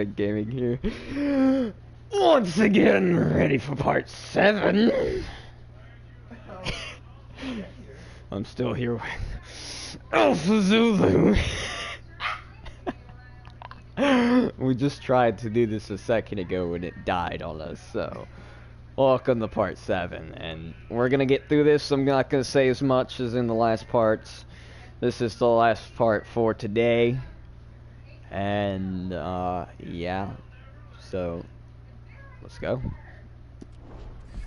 Gaming here. Once again, ready for part 7. I'm still here with Alpha Zulu. We just tried to do this a second ago and it died on us, so welcome to part 7. And we're gonna get through this. I'm not gonna say as much as in the last parts. This is the last part for today. And, yeah. So, let's go.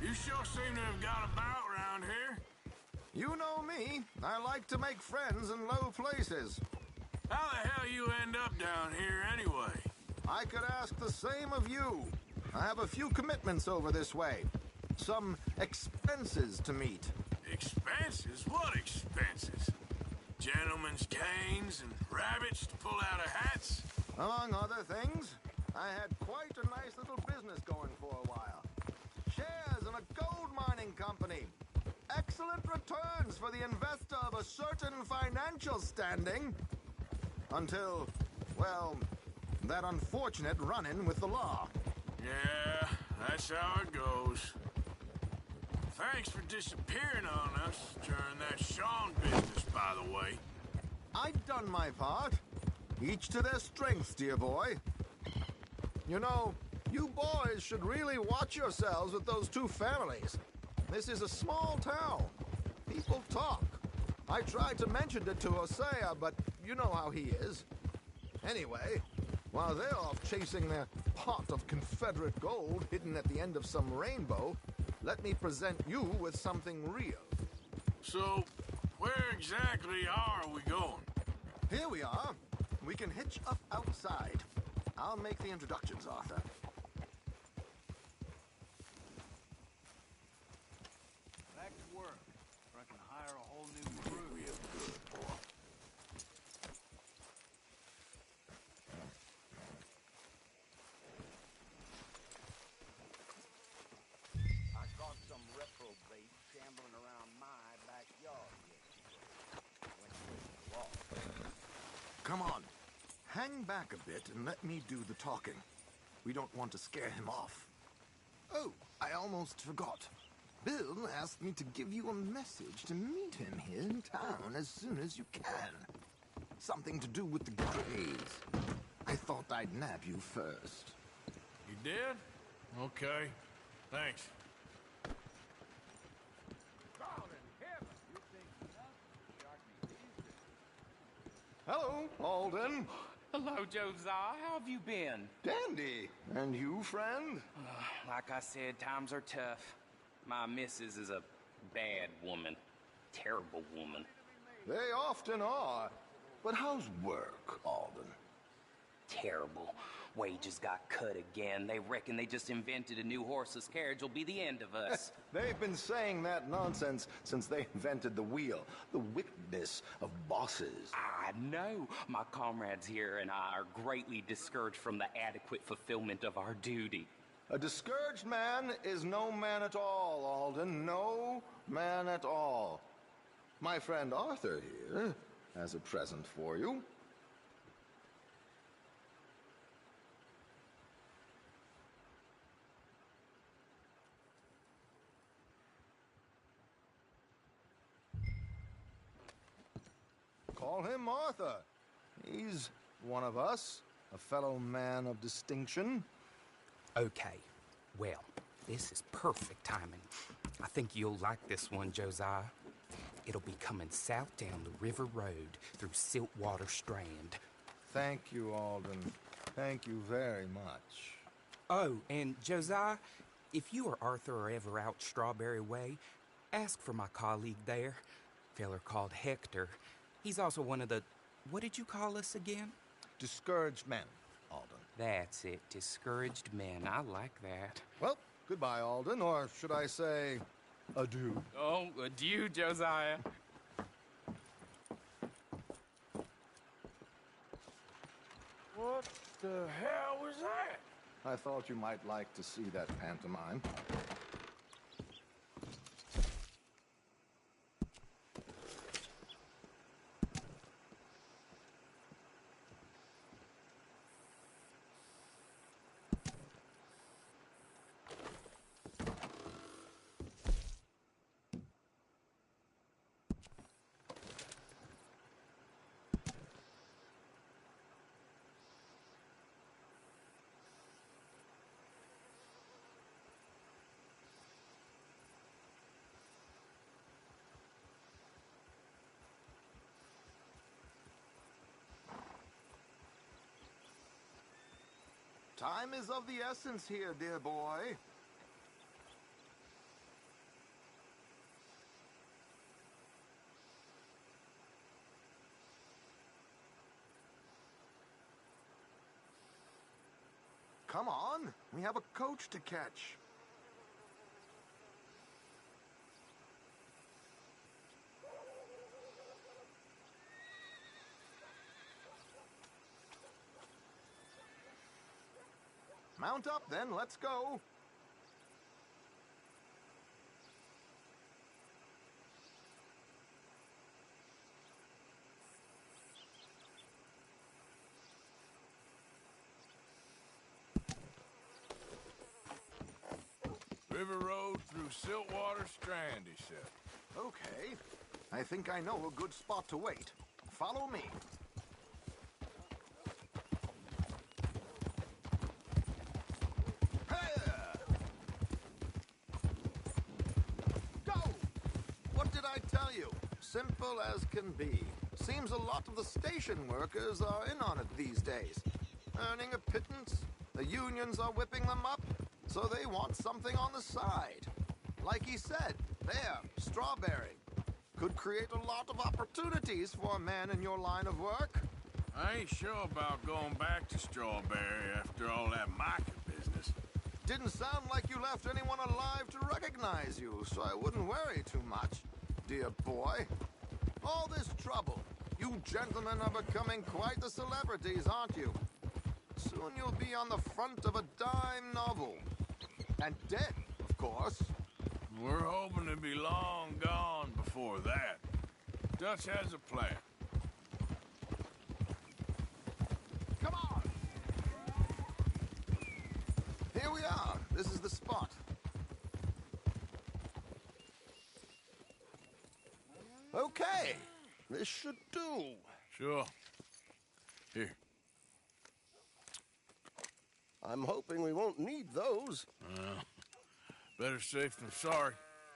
You sure seem to have got about around here. You know me. I like to make friends in low places. How the hell you end up down here anyway? I could ask the same of you. I have a few commitments over this way. Some expenses to meet. Expenses? What expenses? Gentlemen's canes and rabbits to pull out of hats? Among other things, I had quite a nice little business going for a while. Shares in a gold mining company. Excellent returns for the investor of a certain financial standing. Until, well, that unfortunate run-in with the law. Yeah, that's how it goes. Thanks for disappearing on us during that Sean business, by the way. I've done my part. Each to their strengths, dear boy. You know, you boys should really watch yourselves with those two families. This is a small town. People talk. I tried to mention it to Hosea, but you know how he is. Anyway, while they're off chasing their pot of Confederate gold hidden at the end of some rainbow, let me present you with something real. So, where exactly are we going? Here we are. We can hitch up outside. I'll make the introductions, Arthur. Back to work, or I can hire a whole new crew. Real good, boy. I caught some reprobate shambling around my backyard yesterday. Went to the law. Come on. Hang back a bit and let me do the talking. We don't want to scare him off. Oh, I almost forgot. Bill asked me to give you a message to meet him here in town as soon as you can. Something to do with the Greys. I thought I'd nab you first. You did? Okay. Thanks. Hello, Alden. Hello, Josiah. How have you been? Dandy. And you, friend? Like I said, times are tough. My missus is a bad woman. Terrible woman. They often are. But how's work, Alden? Terrible. Wages got cut again. They reckon they just invented a new horseless carriage will be the end of us. They've been saying that nonsense since they invented the wheel. The wickedness of bosses. I know. My comrades here and I are greatly discouraged from the adequate fulfillment of our duty. A discouraged man is no man at all, Alden. No man at all. My friend Arthur here has a present for you. Call him Arthur. He's one of us, a fellow man of distinction. Okay. Well, this is perfect timing. I think you'll like this one, Josiah. It'll be coming south down the river road through Siltwater Strand. Thank you, Alden. Thank you very much. Oh, and Josiah, if you or Arthur are ever out Strawberry Way, ask for my colleague there, feller called Hector. He's also one of the... What did you call us again? Discouraged men, Alden. That's it. Discouraged men. I like that. Well, goodbye, Alden, or should I say, adieu. Oh, adieu, Josiah. What the hell was that? I thought you might like to see that pantomime. Time is of the essence here, dear boy. Come on, we have a coach to catch. Mount up then, let's go. River road through Siltwater Strand, he said. Okay, I think I know a good spot to wait. Follow me. Go! What did I tell you? Simple as can be. Seems a lot of the station workers are in on it these days. Earning a pittance, the unions are whipping them up, so they want something on the side. Like he said, there, Strawberry. Could create a lot of opportunities for a man in your line of work. I ain't sure about going back to Strawberry after all that Micah business. Didn't sound like you left anyone alive to recognize you, so I wouldn't worry too much, dear boy. All this trouble. You gentlemen are becoming quite the celebrities, aren't you? Soon you'll be on the front of a dime novel. And dead, of course. We're hoping to be long gone before that. Dutch has a plan. Come on! Here we are. This is the spot. Okay. This should do. Sure. Here. I'm hoping we won't need those. Better safe than sorry.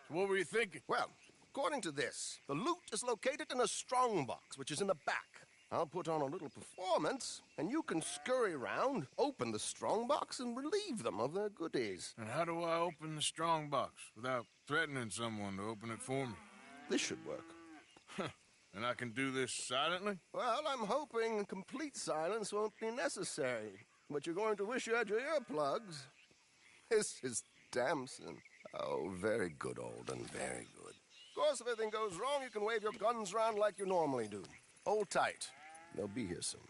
So what were you thinking? Well, according to this, the loot is located in a strongbox, which is in the back. I'll put on a little performance, and you can scurry around, open the strongbox, and relieve them of their goodies. And how do I open the strong box without threatening someone to open it for me? This should work. And I can do this silently? Well, I'm hoping complete silence won't be necessary. But you're going to wish you had your earplugs. This is Damson. Oh, very good, Alden, very good. Of course, if anything goes wrong, you can wave your guns around like you normally do. Hold tight. They'll be here soon.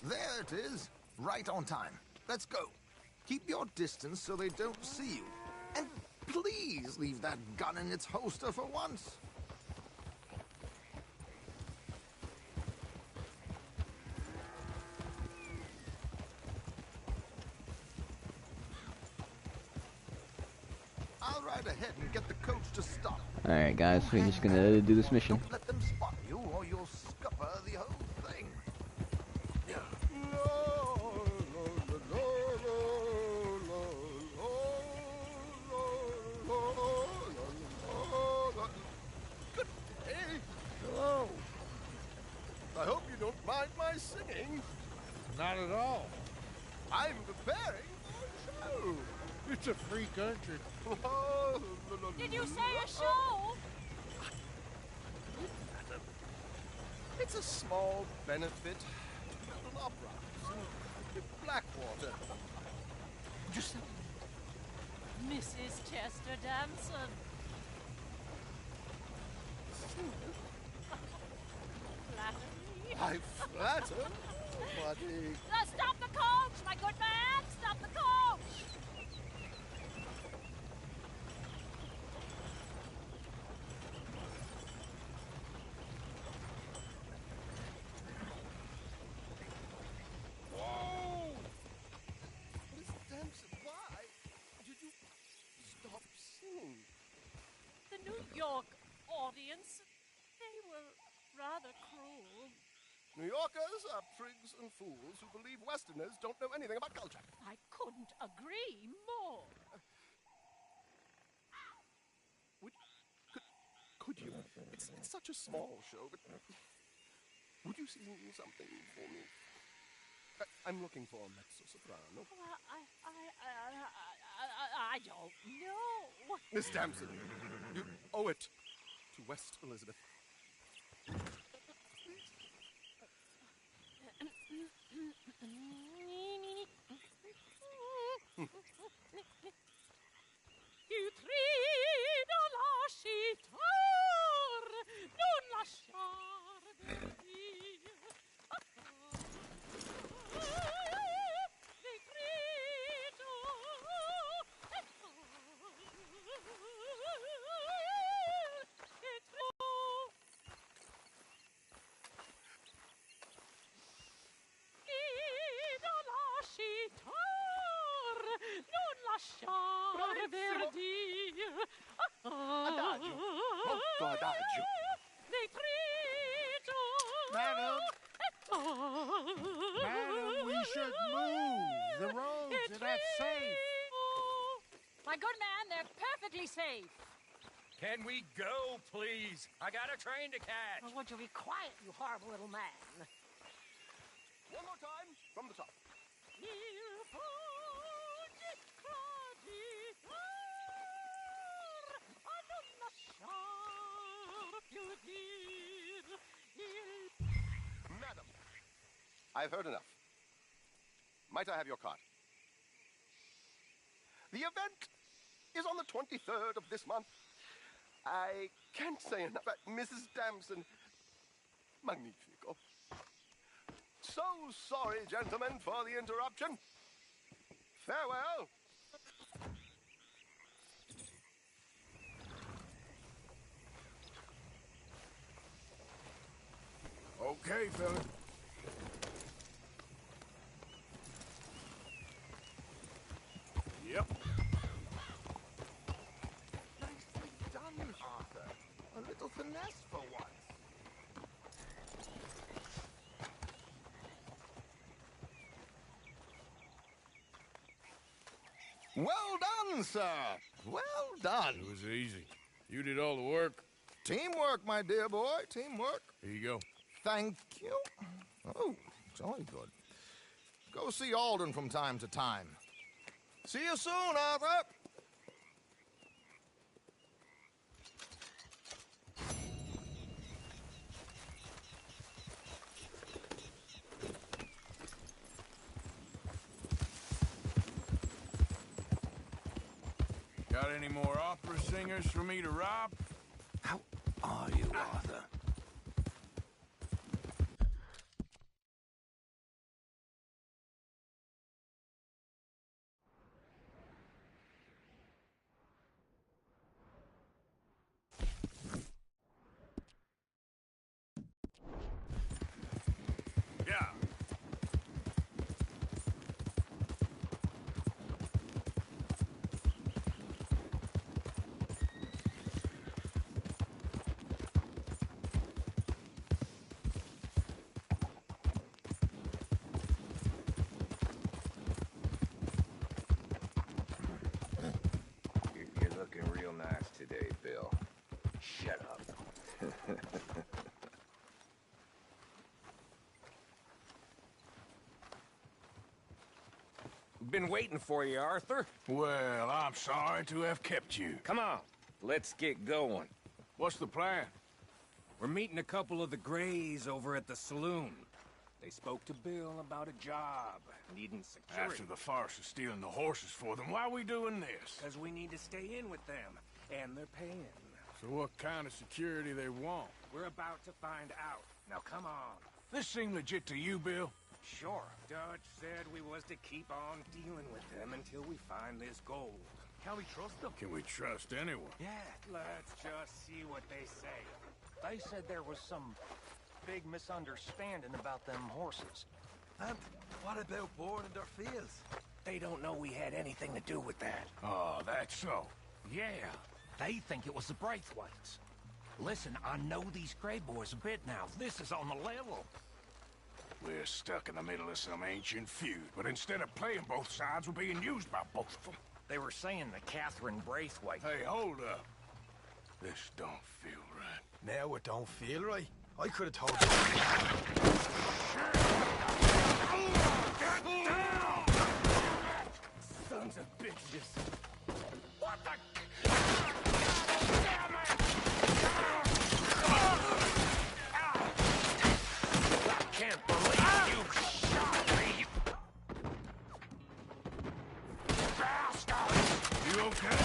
There it is. Right on time. Let's go. Keep your distance so they don't see you. And please leave that gun in its holster for once. I'll ride ahead and get the coach to stop. Alright guys, we're just gonna do this mission. Don't let them spot you or you'll scupper the whole thing. Good day. Hello. I hope you don't mind my singing. Not at all. I'm preparing for a show. It's a free country. Did you say a show? It's a small benefit. An opera. In Blackwater. Just Mrs. Chester Damson. Flattery. I flatter, buddy. Stop the coach, my good man! Stop the coach! Whoa! Miss Damson, why did you stop singing? The New York audience, they were rather cruel. New Yorkers are prigs and fools who believe Westerners don't know anything about culture. I couldn't agree more. Could you? It's such a small show, but would you sing something for me? I'm looking for a mezzo-soprano. Well, I don't know. Miss Damson, you owe it to West Elizabeth. Io trido lasciar, non lasciar Dio. Le grido non lasciar Dio. Adagio, molto adagio. Le grido Madam, madam, we should move. The roads are not safe. My good man, they're perfectly safe. Can we go, please? I got a train to catch. Well, would you be quiet, you horrible little man? One more time, from the top. Madam, I've heard enough. Might I have your card? The event is on the 23rd of this month. I can't say enough. Mrs. Damson, magnifico. So sorry, gentlemen, for the interruption. Farewell. Okay, fella. Yep. Nicely done, Arthur. A little finesse for once. Well done, sir. Well done. It was easy. You did all the work. Teamwork, my dear boy. Teamwork. Here you go. Thank you. Oh, jolly good. Go see Alden from time to time. See you soon, Arthur. Got any more opera singers for me to rob? How are you, Arthur? Yeah. You're looking real nice today, Bill. Shut up. Been waiting for you, Arthur. Well, I'm sorry to have kept you. Come on, let's get going. What's the plan? We're meeting a couple of the Greys over at the saloon. They spoke to Bill about a job, needing security. After the farce of stealing the horses for them, why are we doing this? Because we need to stay in with them, and they're paying. So what kind of security they want? We're about to find out. Now come on. This seem legit to you, Bill? Sure. Dutch said we was to keep on dealing with them until we find this gold. Can we trust them? Can we trust anyone? Yeah, let's just see what they say. They said there was some big misunderstanding about them horses. And what about boarding their fields? They don't know we had anything to do with that. Oh, that's so. Yeah, they think it was the Braithwaites. Listen, I know these Grey boys a bit now. This is on the level. We're stuck in the middle of some ancient feud, but instead of playing both sides, we're being used by both of them. They were saying that Catherine Braithwaite... Hey, hold up. This don't feel right. Now it don't feel right. I could have told you. Get down! Sons of bitches. What the? Damn it! I can't believe you shot me! Bastard! You okay?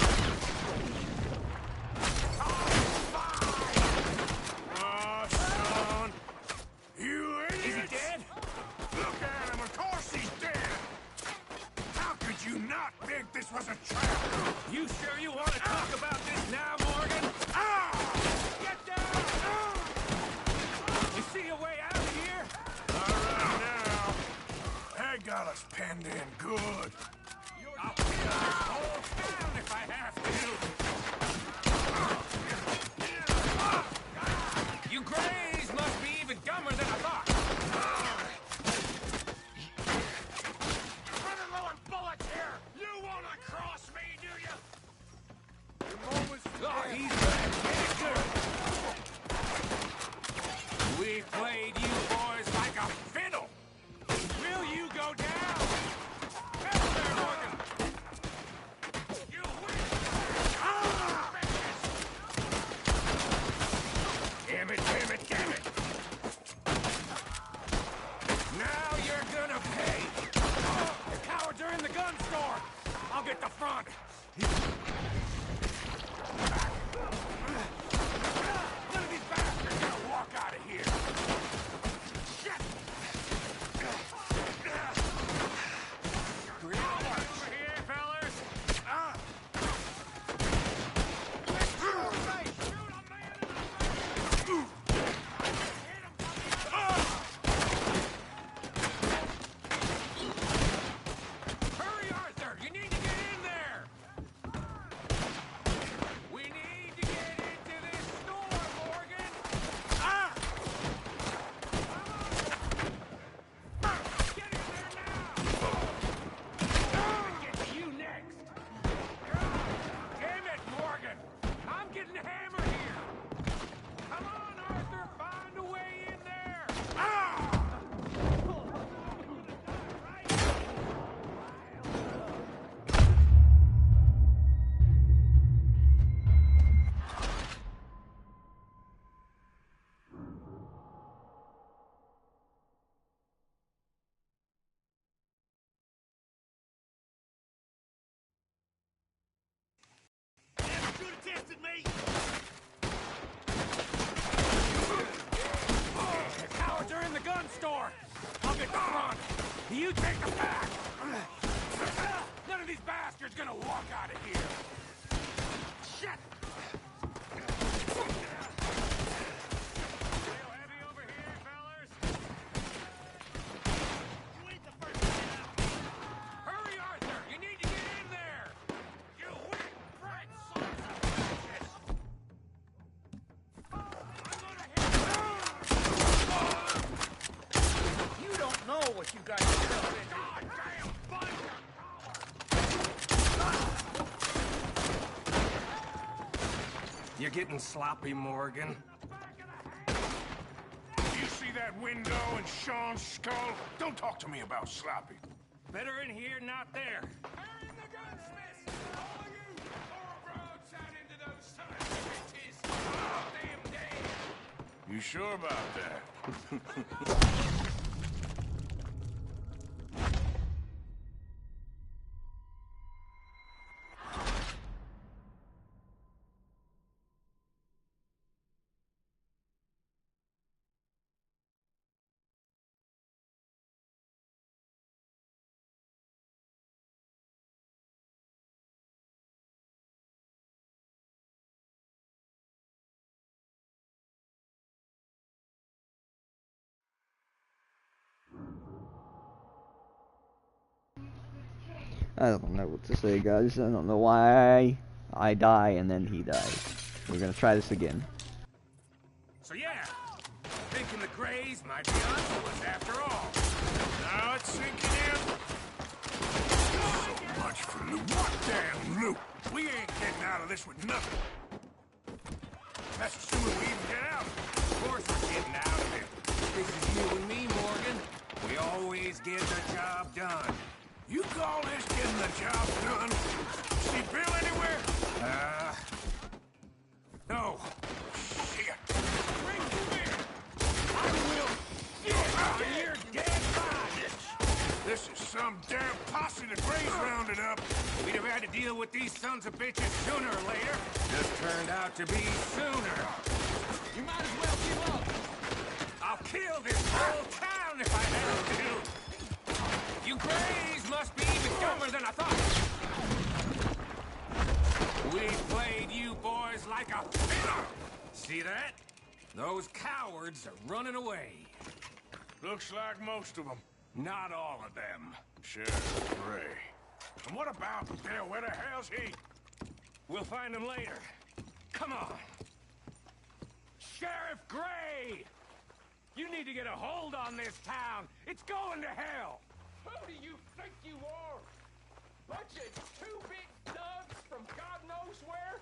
This was a trap! You sure you want to talk about this now, Morgan? Get down! You see a way out of here? All right, now. They got us penned in good. I'll kill this whole town if I have to. You Greys must be even dumber than I thought. Oh, he's back. Get it good. We played you boys like a fiddle. Will you go down? Help there, Morgan. You win. Damn it, damn it, damn it. Now you're gonna pay. The cowards are in the gun store. I'll get the front. None of these bastards are gonna walk out of here. Shit! Over here, fellas. Shoot a man in the face. Hurry, Arthur! You need to get in there. We need to get into this store, Morgan! Get in there now! I'll get to you next! Damn it, Morgan! I'm getting hammered here! Come on, Arthur! Find a way in there! The cowards are in the gun store! I'll get the front! You take the back! None of these bastards gonna walk out of here! Shit! Real heavy over here, fellas! You ain't the first to get out! Hurry, Arthur! You need to get in there! You weak, bright sons of bitches! You don't know what you got yourself into. Goddamn binder! You're getting sloppy, Morgan. You see that window in Sean's skull? Don't talk to me about sloppy. Better in here, not there. Hurry in the gunsmiths! All of you! Or a broadside into those sons of bitches! Damn dead! You sure about that? I don't know what to say, guys. I don't know why I die and then he dies. We're gonna try this again. So yeah, thinking the Greys might be onto us after all. Now it's sinking in. So much for loot. What damn loot? We ain't getting out of this with nothing. That's assuming we even get out. course we're getting out of it. This is you and me, Morgan. We always get the job done. You call this getting the job done? See Bill anywhere? No. Shit. Bring him here. I will get you're dead right. This is some damn posse the Grays rounded up. We'd have had to deal with these sons of bitches sooner or later. Just turned out to be sooner. You might as well give up. I'll kill this whole town if I have to. You Grays must be even dumber than I thought. We played you boys like a fiddle. See that? Those cowards are running away. Looks like most of them. Not all of them. Sheriff Gray. And what about Bill? Where the hell's he? We'll find him later. Come on. Sheriff Gray! You need to get a hold on this town. It's going to hell. Who do you think you are? Bunch of two-bit thugs from God knows where?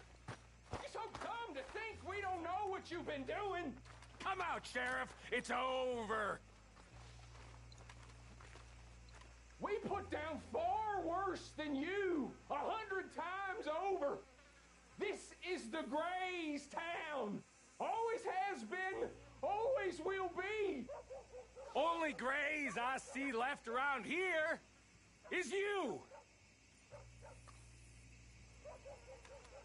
You're so dumb to think we don't know what you've been doing. Come out, Sheriff. It's over. We put down far worse than you, 100 times over. This is the Grays town. Always has been, always will be. Only Grays I see left around here is you.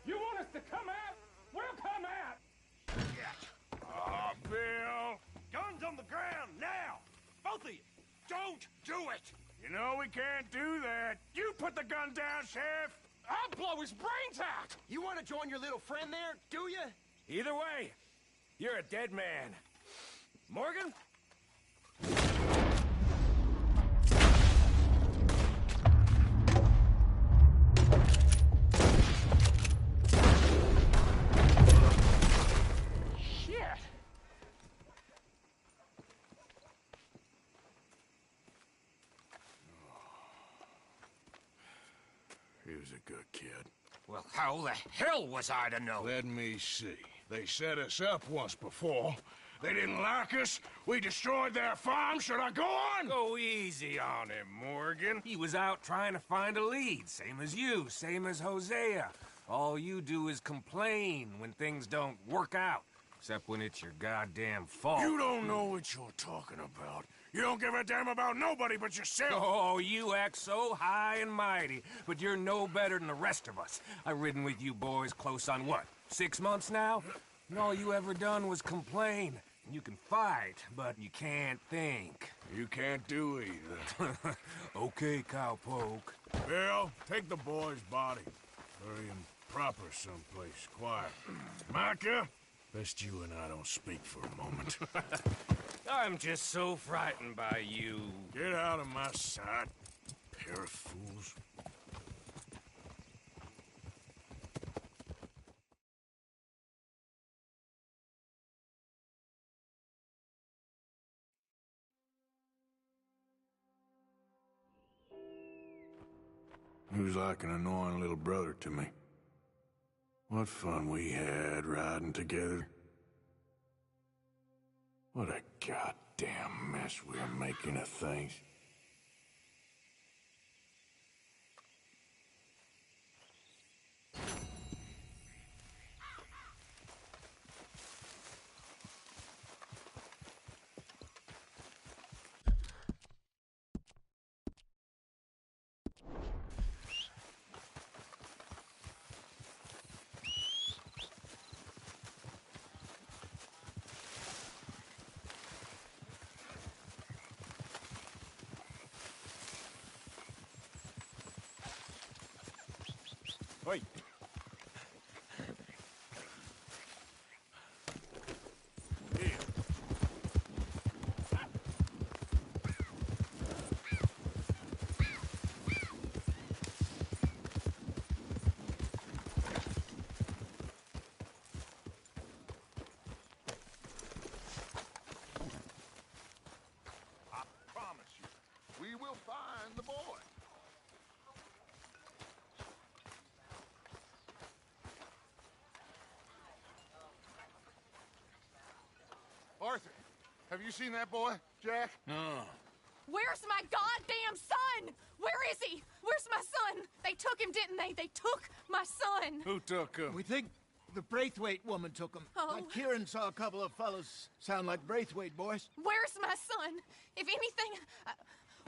You want us to come out? We'll come out. Oh, Bill. Guns on the ground, now! Both of you! Don't do it! You know we can't do that. You put the gun down, Sheriff. I'll blow his brains out. You want to join your little friend there, do you? Either way, you're a dead man. Morgan? Shit! He was a good kid. Well, how the hell was I to know? Let me see. They set us up once before. They didn't like us. We destroyed their farm. Should I go on? Go easy on him, Morgan. He was out trying to find a lead, same as you, same as Hosea. All you do is complain when things don't work out, except when it's your goddamn fault. You don't know what you're talking about. You don't give a damn about nobody but yourself. Oh, you act so high and mighty, but you're no better than the rest of us. I've ridden with you boys close on what, 6 months now? And all you ever done was complain. You can fight, but you can't think. You can't do either. Okay, cowpoke. Bill, take the boy's body. Bury him proper someplace, quiet. Micah, best you and I don't speak for a moment. I'm just so frightened by you. Get out of my sight, pair of fools. He was like an annoying little brother to me. What fun we had riding together. What a goddamn mess we're making of things. Wait. Here. I promise you, we will find the boy. Have you seen that boy, Jack? No. Where's my goddamn son? Where is he? Where's my son? They took him, didn't they? They took my son. Who took him? We think the Braithwaite woman took him. Oh. Kieran saw a couple of fellows sound like Braithwaite boys. Where's my son? If anything,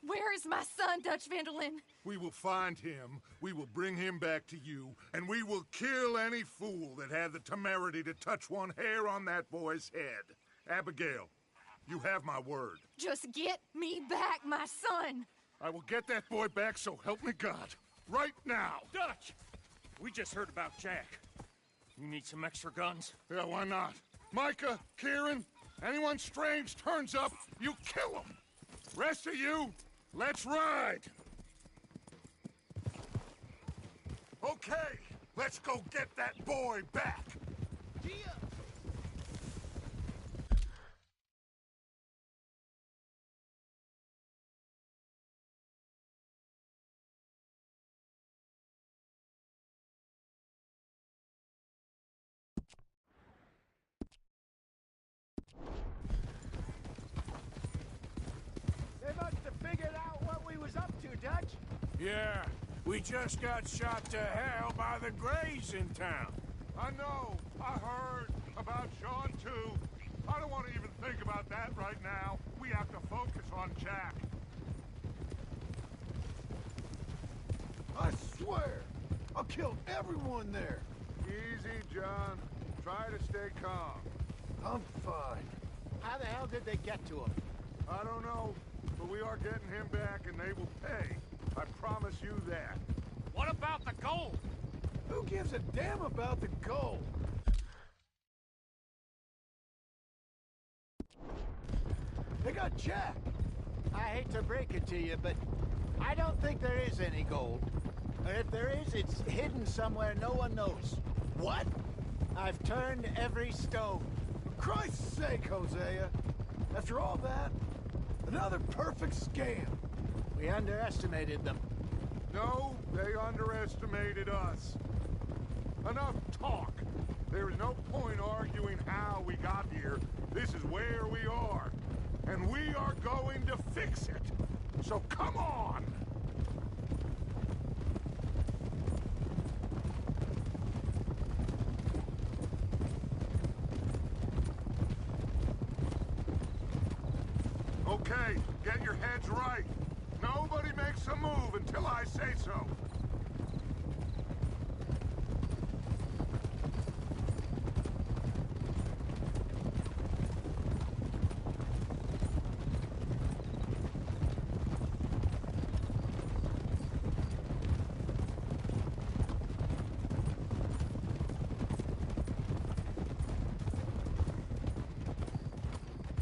where is my son, Dutch Vanderlyn? We will find him, we will bring him back to you, and we will kill any fool that had the temerity to touch one hair on that boy's head. Abigail, you have my word. Just get me back, my son. I will get that boy back, so help me God. Right now. Dutch! We just heard about Jack. You need some extra guns? Yeah, why not? Micah, Kieran, anyone strange turns up, you kill him. Rest of you, let's ride. Okay, let's go get that boy back. They must have figured out what we was up to, Dutch. Yeah, we just got shot to hell by the Greys in town. I know, I heard about Sean too. I don't want to even think about that right now. We have to focus on Jack. I swear, I'll kill everyone there. Easy, John. Try to stay calm. I'm fine. How the hell did they get to him? I don't know, but we are getting him back and they will pay. I promise you that. What about the gold? Who gives a damn about the gold? They got Jack. I hate to break it to you, but I don't think there is any gold. Or if there is, it's hidden somewhere no one knows. What? I've turned every stone. For Christ's sake, Hosea. After all that, another perfect scam. We underestimated them. No, they underestimated us. Enough talk. There is no point arguing how we got here. This is where we are. And we are going to fix it. So come on! Okay, get your heads right. Nobody makes a move until I say so.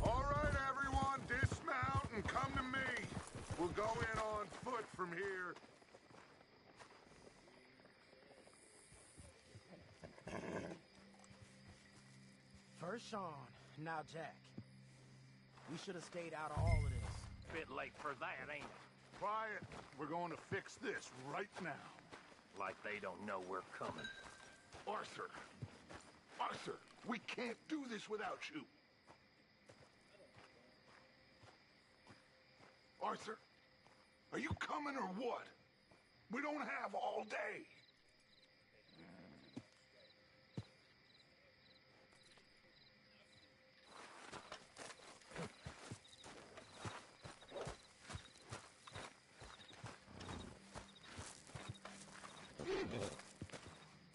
All right, everyone, dismount and come to me. We'll go in on foot from here. First Sean, now Jack. We should have stayed out of all of this. Bit late for that, ain't it? Quiet. We're going to fix this right now. Like they don't know we're coming. Arthur. Arthur, we can't do this without you. Arthur, are you coming or what? We don't have all day.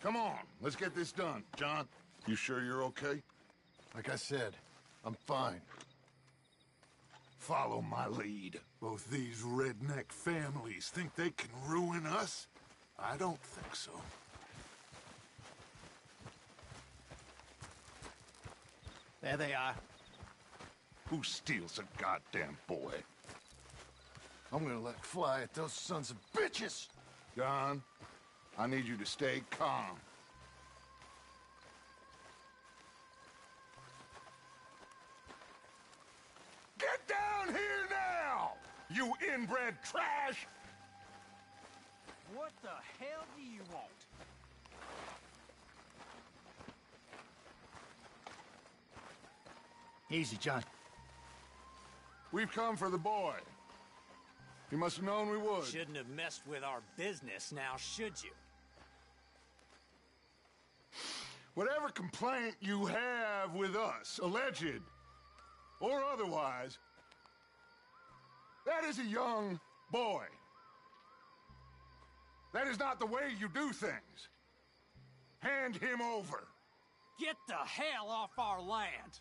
Come on, let's get this done. John, you sure you're okay? Like I said, I'm fine. Follow my lead. Both these redneck families think they can ruin us? I don't think so. There they are. Who steals a goddamn boy? I'm gonna let fly at those sons of bitches! John, I need you to stay calm. Get down here now, you inbred trash! What the hell do you want? Easy, John. We've come for the boy. You must have known we would. Shouldn't have messed with our business now, should you? Whatever complaint you have with us, alleged or otherwise, that is a young boy. That is not the way you do things. Hand him over. Get the hell off our land!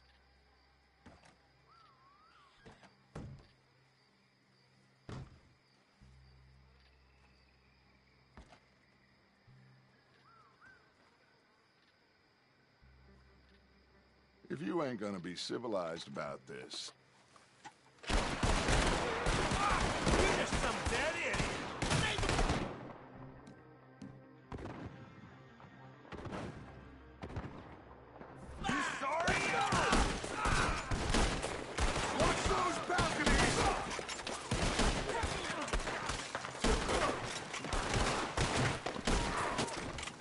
If you ain't gonna be civilized about this... You're just some dead idiot! You sorry? Watch those balconies!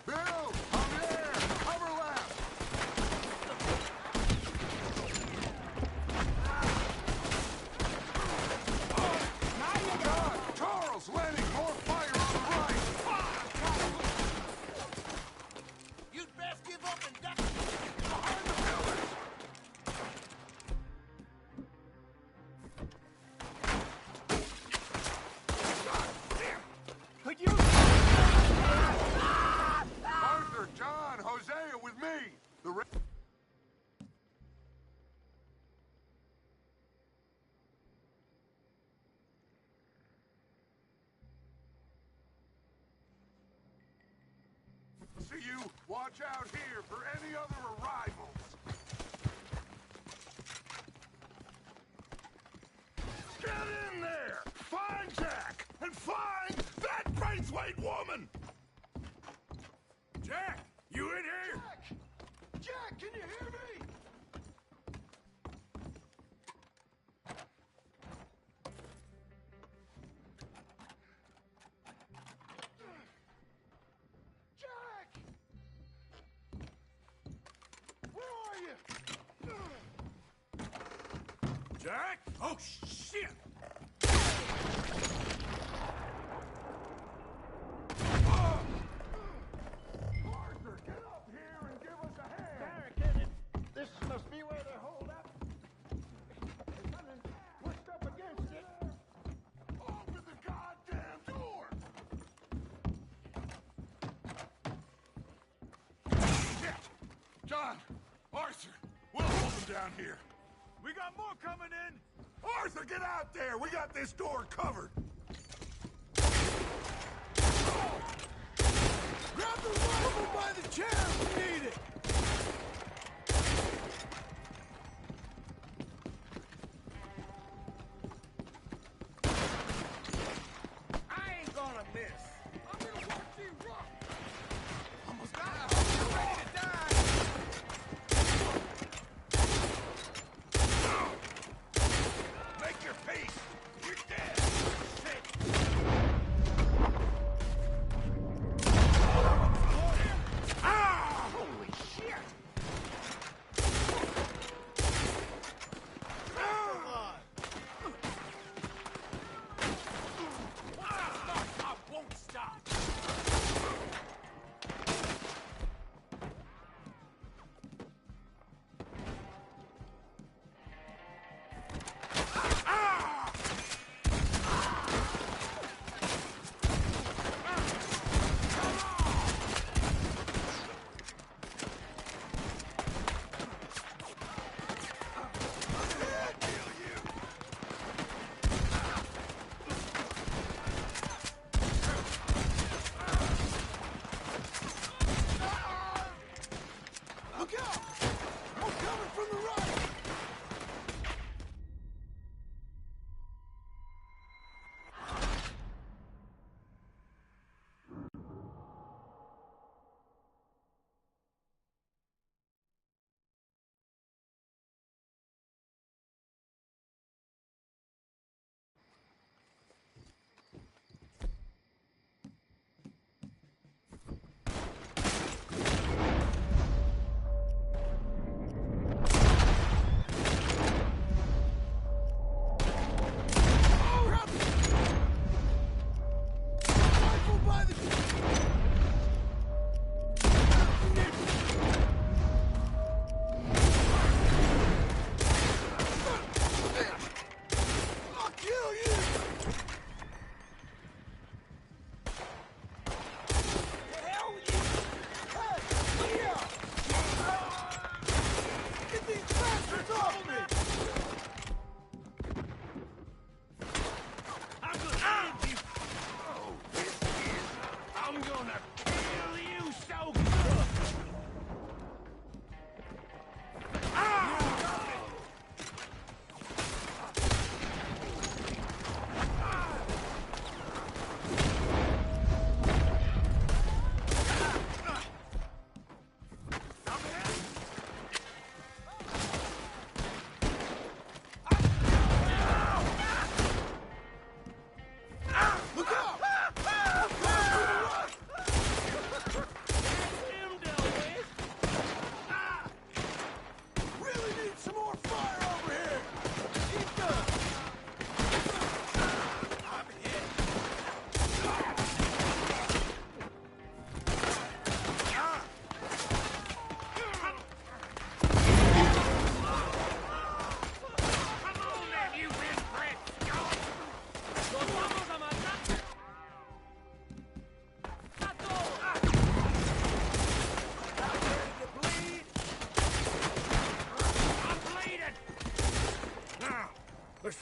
Bill, I'm there! Cover left! God, Charles, landing more fire on the right! You'd best give up and duck. Behind the pillars! Could you? Arthur, John, Hosea with me! The rest... See you. Watch out here for any other arrivals. Get in there! Find Jack! And find that Braithwaite woman! Jack, you in here? Jack, can you hear me? Jack! Where are you? Jack? Oh, shit! Arthur, get up here and give us a hand! Barricaded. This must be where they hold up. There's something pushed up against it. Open the goddamn door! Shit! John! Arthur! We'll hold them down here. We got more coming in! Arthur, get out there! We got this door covered! Grab the rifle by the chair if you need it. I ain't gonna miss. I'm gonna watch you rock! Almost got it. You're ready to die. Make your peace! You're dead! Ah! Holy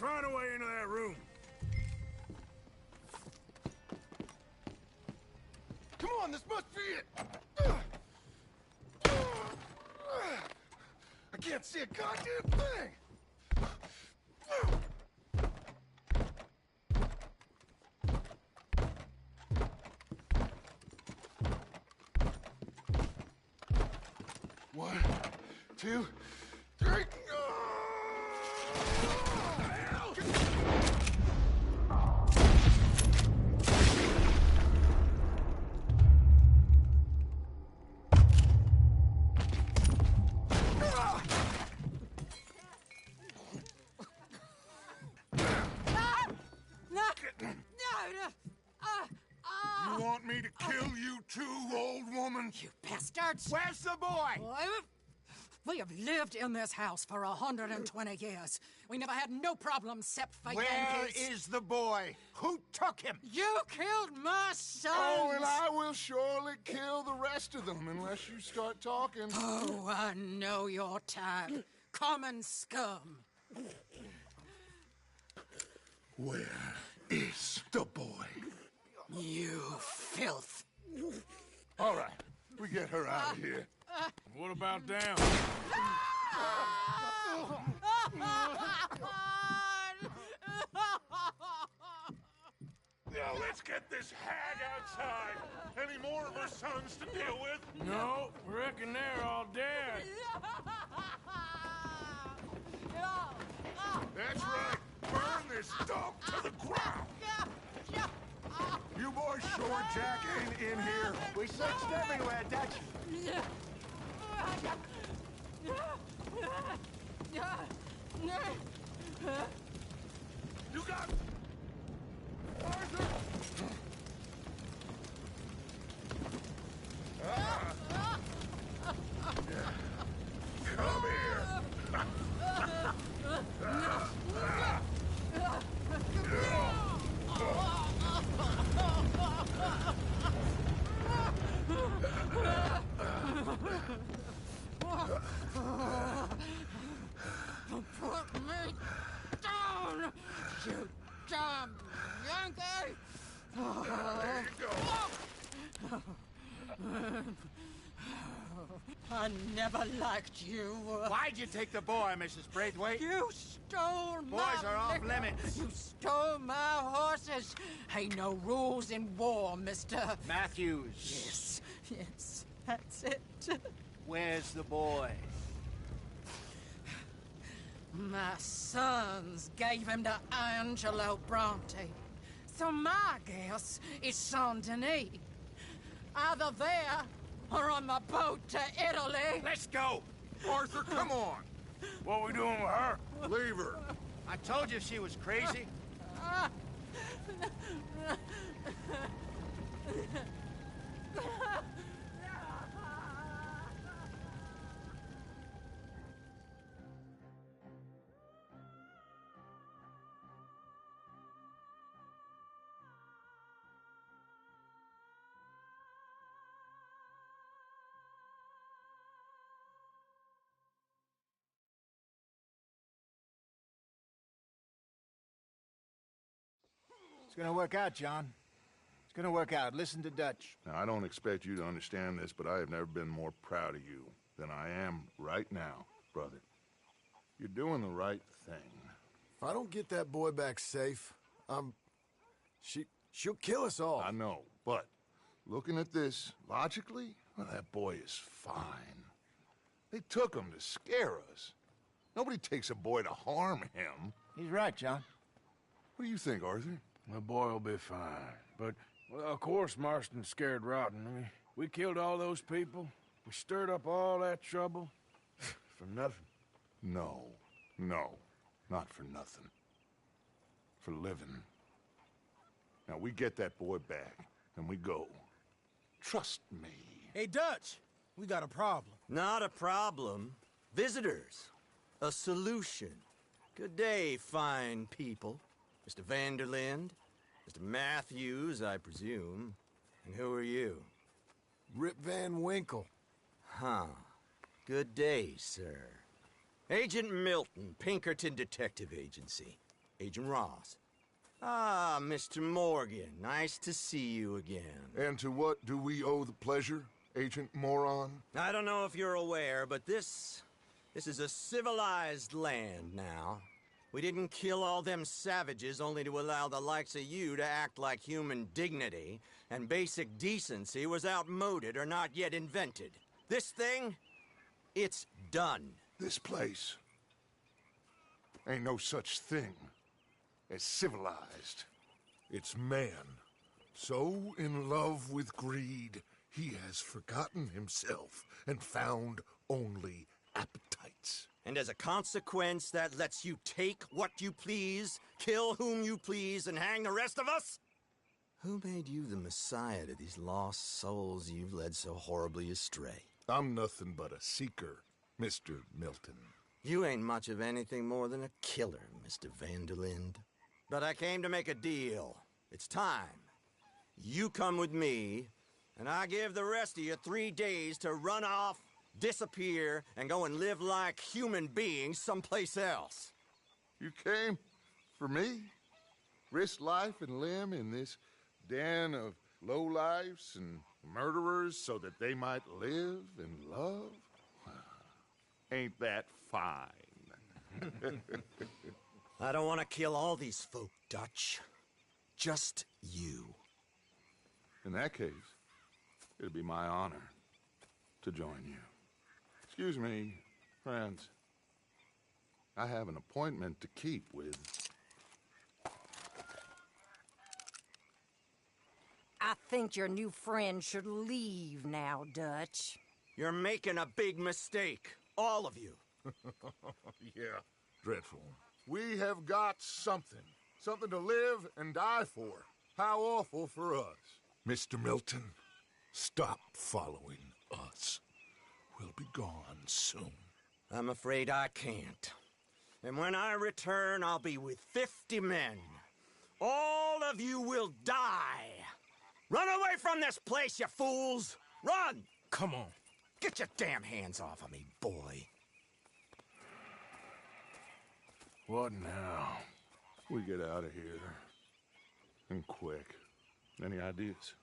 find a way into that room. Come on, this must be it! I can't see a goddamn thing! One, two, three. You want me to kill you too, old woman? You bastards! Where's the boy? We have lived in this house for 120 years. We never had no problems except for Where Yankees. is the boy? Who took him? You killed my son! Oh, and I will surely kill the rest of them unless you start talking. Oh, I know your type. Common scum. Where is the boy? You filth. All right, we get her out of here. What about down? Now let's get this hag outside. Any more of her sons to deal with? No, reckon they're all dead. That's right. Burn this dog to the ground. You boys sure Jack ain't in here? We searched everywhere, Dutch. You got Arthur. Come here. Put me down, you dumb Yankee! There you go. I never liked you. Why'd you take the boy, Mrs. Braithwaite? You stole my Boys are off liquor. limits. You stole my horses. Ain't no rules in war, mister. Matthews. Yes, that's it. Where's the boy? My sons gave him to Angelo Bronte. So my guess is Saint Denis. Either there or on the boat to Italy. Let's go! Arthur, come on. What we doing with her? Leave her. I told you she was crazy. It's gonna work out, John. It's gonna work out. Listen to Dutch. Now, I don't expect you to understand this, but I have never been more proud of you than I am right now, brother. You're doing the right thing. If I don't get that boy back safe, she'll kill us all. I know, but looking at this logically, well, that boy is fine. They took him to scare us. Nobody takes a boy to harm him. He's right, John. What do you think, Arthur? The boy will be fine. But, well, of course Marston's scared rotten. I mean, we killed all those people. We stirred up all that trouble. For nothing. No, not for nothing. For living. Now, we get that boy back, and we go. Trust me. Hey, Dutch, we got a problem. Not a problem. Visitors. A solution. Good day, fine people. Mr. Vanderlind, Mr. Matthews, I presume. And who are you? Rip Van Winkle. Huh. Good day, sir. Agent Milton, Pinkerton Detective Agency. Agent Ross. Ah, Mr. Morgan, nice to see you again. And to what do we owe the pleasure, Agent Moron? I don't know if you're aware, but this is a civilized land now. We didn't kill all them savages only to allow the likes of you to act like human dignity, and basic decency was outmoded or not yet invented. This thing, it's done. This place ain't no such thing as civilized. It's man, so in love with greed, he has forgotten himself and found only appetites. And as a consequence, that lets you take what you please, kill whom you please, and hang the rest of us? Who made you the messiah to these lost souls you've led so horribly astray? I'm nothing but a seeker, Mr. Milton. You ain't much of anything more than a killer, Mr. Van der Linde. But I came to make a deal. It's time. You come with me, and I give the rest of you 3 days to run off, disappear, and go and live like human beings someplace else. You came for me? Risk life and limb in this den of lowlifes and murderers so that they might live and love? Ain't that fine? I don't want to kill all these folk, Dutch. Just you. In that case, it'd be my honor to join you. Excuse me, friends. I have an appointment to keep with... I think your new friend should leave now, Dutch. You're making a big mistake. All of you. Yeah, dreadful. We have got something. Something to live and die for. How awful for us. Mr. Milton, stop following us. We'll be gone soon. I'm afraid I can't. And when I return, I'll be with 50 men. All of you will die. Run away from this place, you fools! Run! Come on. Get your damn hands off of me, boy. What now? We get out of here. And quick. Any ideas?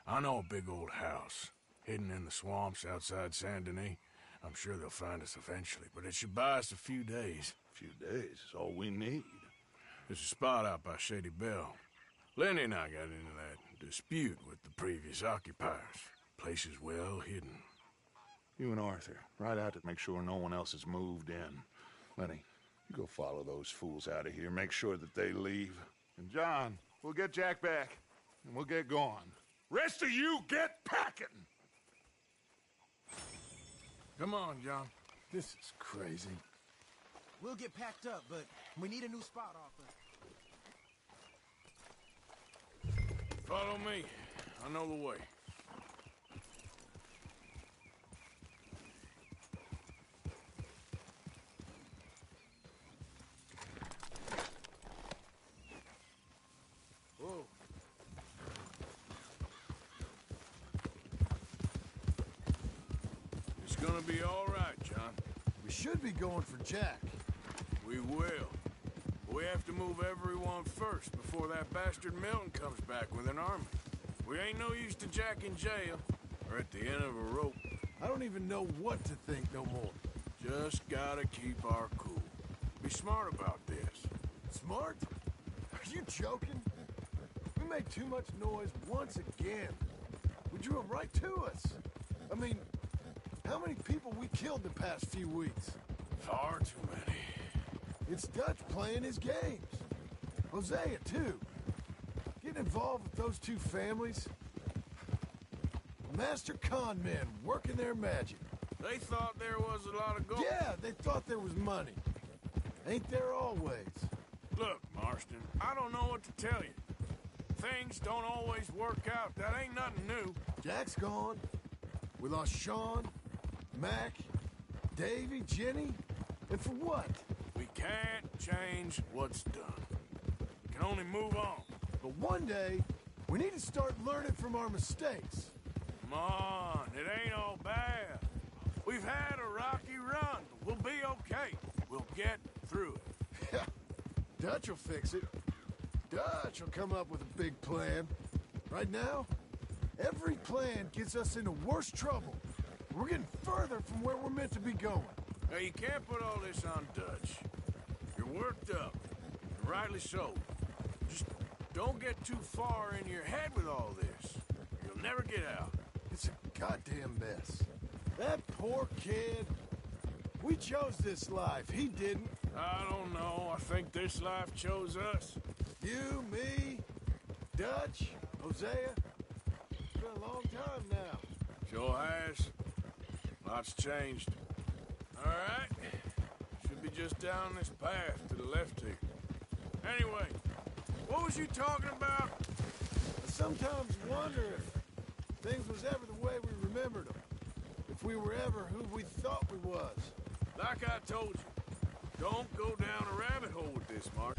I know a big old house, hidden in the swamps outside Saint Denis. I'm sure they'll find us eventually, but it should buy us a few days. A few days is all we need. There's a spot out by Shady Bell. Lenny and I got into that dispute with the previous occupiers. Place is well hidden. You and Arthur, ride out to make sure no one else has moved in. Lenny, you go follow those fools out of here. Make sure that they leave. And John, we'll get Jack back, and we'll get going. Rest of you, get packing! Come on, John. This is crazy. We'll get packed up, but we need a new spot, Arthur. Follow me. I know the way. Whoa. It's gonna be all right, John. We should be going for Jack. We will. But we have to move everyone first before that bastard Milton comes back with an army. We ain't no use to Jack in jail or at the end of a rope. I don't even know what to think no more. Just gotta keep our cool. Be smart about this. Smart? Are you joking? We made too much noise once again. We drew them right to us. I mean, how many people we killed the past few weeks? Far too many. It's Dutch playing his games. Hosea, too. Getting involved with those two families. Master con men working their magic. They thought there was a lot of gold. Yeah, they thought there was money. Ain't there always? Look, Marston, I don't know what to tell you. Things don't always work out. That ain't nothing new. Jack's gone. We lost Sean, Mac, Davy, Jenny. And for what? We can't change what's done. We can only move on. But one day, we need to start learning from our mistakes. Come on, it ain't all bad. We've had a rocky run, but we'll be okay. We'll get through it. Dutch will fix it. Dutch will come up with a big plan. Right now, every plan gets us into worse trouble. We're getting further from where we're meant to be going. Now, you can't put all this on Dutch. You're worked up, and rightly so. Just don't get too far in your head with all this. You'll never get out. It's a goddamn mess. That poor kid. We chose this life. He didn't. I don't know. I think this life chose us. You, me, Dutch, Hosea. It's been a long time now. Sure has. Lots changed. All right. Should be just down this path to the left here. Anyway, what was you talking about? I sometimes wonder if things was ever the way we remembered them. If we were ever who we thought we was. Like I told you, don't go down a rabbit hole with this, Mark.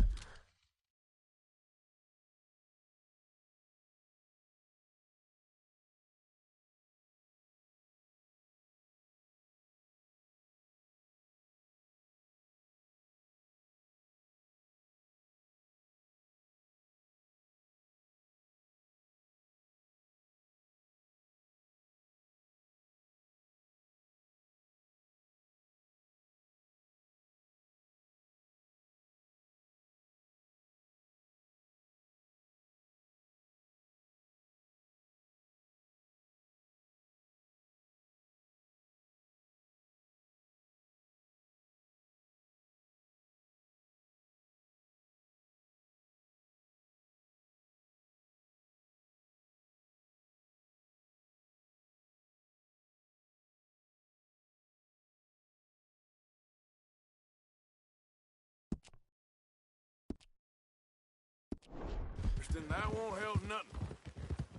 Then that won't help nothing.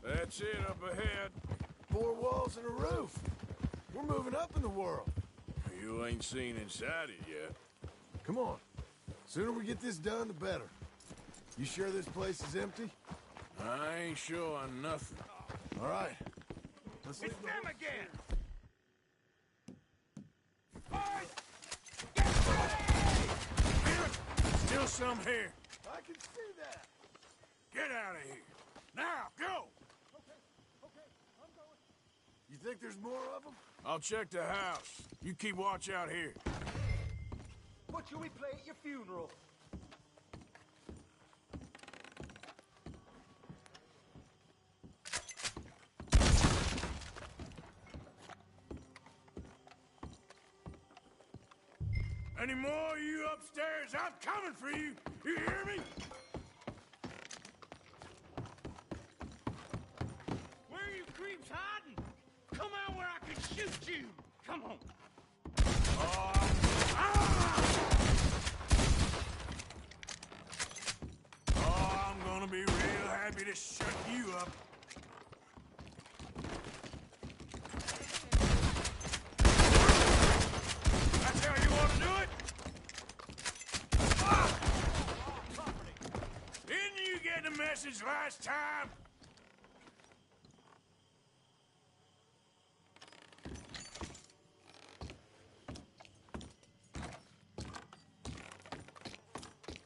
That's it up ahead. 4 walls and a roof. We're moving up in the world. You ain't seen inside it yet. Come on. Sooner we get this done, the better. You sure this place is empty? I ain't sure on nothing. All right. Let's It's leave them again! Still some here. I can see that. Get out of here. Now, go! Okay, I'm going. You think there's more of them? I'll check the house. You keep watch out here. What shall we play at your funeral? Any more of you upstairs? I'm coming for you. You hear me? Where are you creeps hiding? Come out where I can shoot you! Come on! Oh, I'm gonna be real happy to shut you up. That's how you want to do it? Didn't you get the message last time?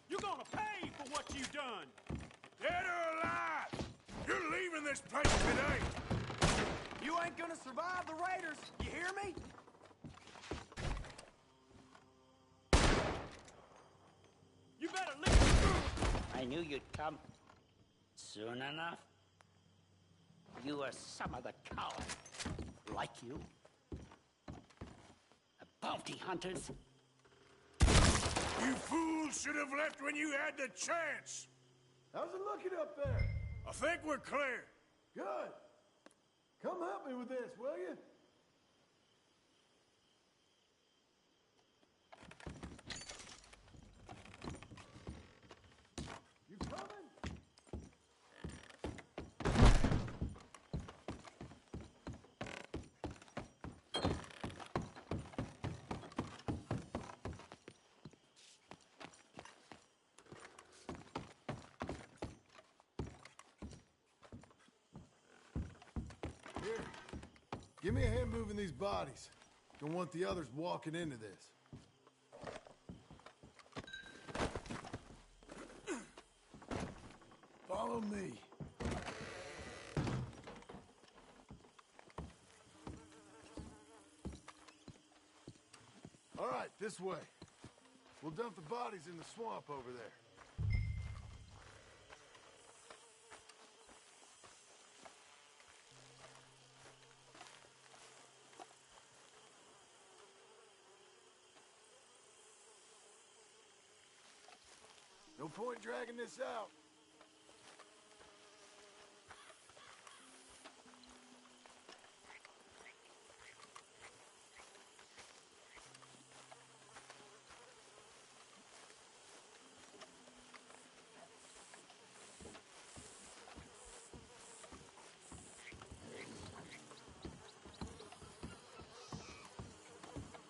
You're gonna pay for what you've done! Dead or alive! You're leaving this place today! You ain't gonna survive the raiders, you hear me? You better listen! I knew you'd come. Soon enough. You are some of the cowards. Like you. The bounty hunters. You fools should have left when you had the chance! How's it looking up there? I think we're clear. Good. Come help me with this, will you? You coming? Here. Give me a hand moving these bodies. Don't want the others walking into this. Follow me. All right, this way. We'll dump the bodies in the swamp over there. No point dragging this out.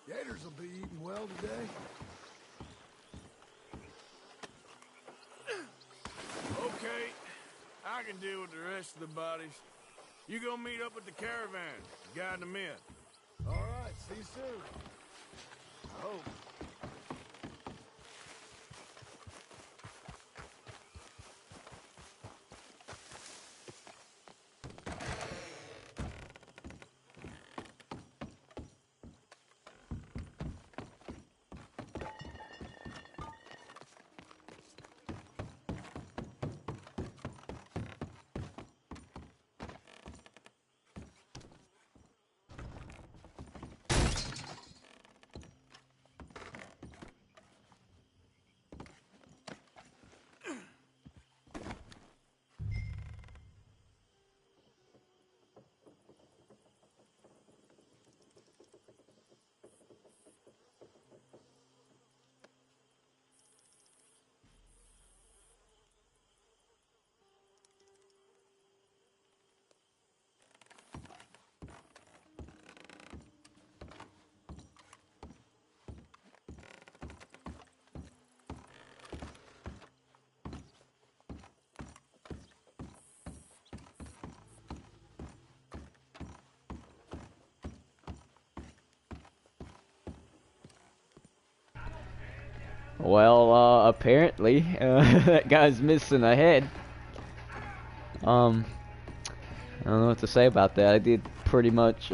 Gators will be eating well today. Okay, I can deal with the rest of the bodies. You go meet up with the caravan, guide them in. All right, see you soon. I hope. Well, apparently, that guy's missing a head. I don't know what to say about that. I did pretty much,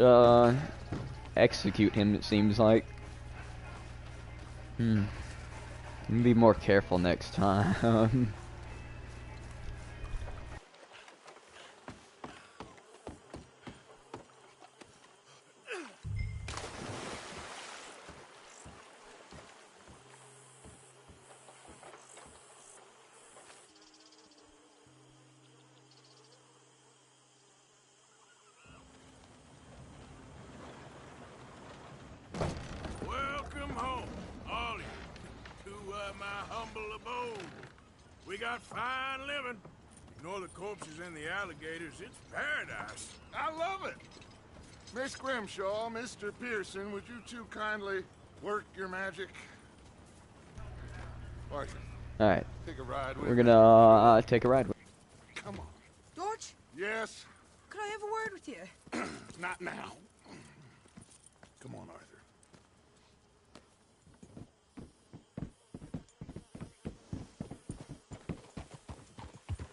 execute him, it seems like. Be more careful next time. Welcome home, all of you, to my humble abode. We got fine living. Ignore the corpses and the alligators. It's paradise. I love it. Miss Grimshaw, Mr. Pearson, would you two kindly work your magic? Arthur. Alright. Take a ride with We're me. gonna take a ride with Come on. George, Yes? could I have a word with you? Not now. Come on, Arthur.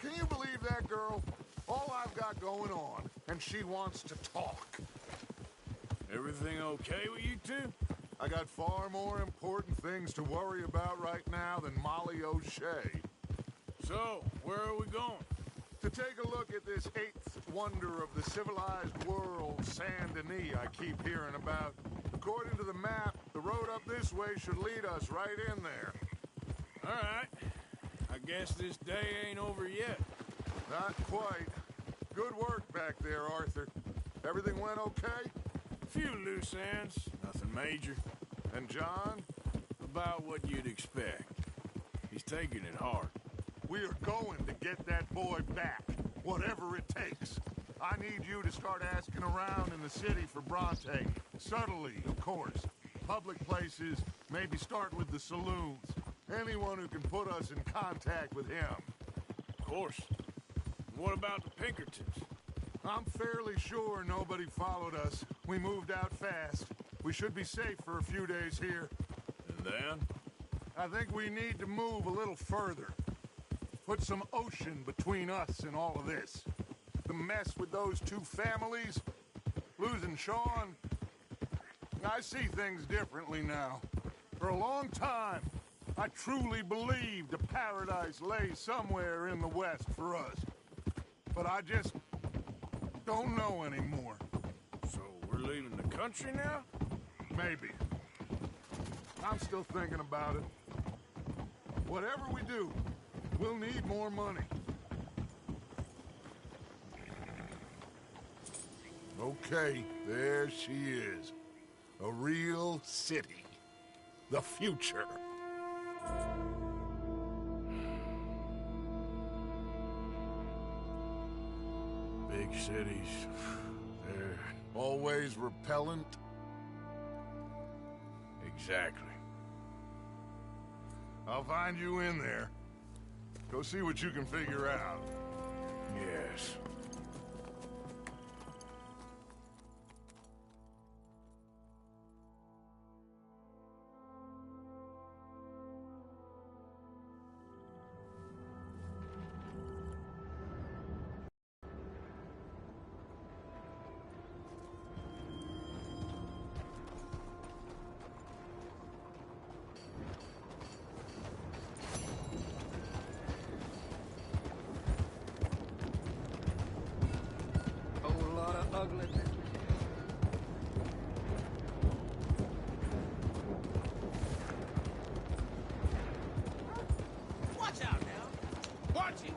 Can you believe that girl? All I've got going on, and she wants to talk. Everything okay with you two? I got far more important things to worry about right now than Molly O'Shea. So, where are we going? To take a look at this eighth wonder of the civilized world, Saint Denis, I keep hearing about. According to the map, the road up this way should lead us right in there. All right. I guess this day ain't over yet. Not quite. Good work back there, Arthur. Everything went okay? Few loose ends, nothing major. And John? About what you'd expect. He's taking it hard. We are going to get that boy back, whatever it takes. I need you to start asking around in the city for Bronte. Subtly, of course. Public places, maybe start with the saloons. Anyone who can put us in contact with him. Of course. What about the Pinkertons? I'm fairly sure nobody followed us. We moved out fast. We should be safe for a few days here. And then? I think we need to move a little further. put some ocean between us and all of this. The mess with those two families, losing Sean. I see things differently now. For a long time, I truly believed a paradise lay somewhere in the West for us. But I just don't know anymore. So we're leaving the country now? Maybe. I'm still thinking about it. Whatever we do, we'll need more money. Okay, there she is. A real city. The future. Big cities. They're always repellent. Exactly. I'll find you in there. Go see what you can figure out. Yes. Watch out now. Watch it.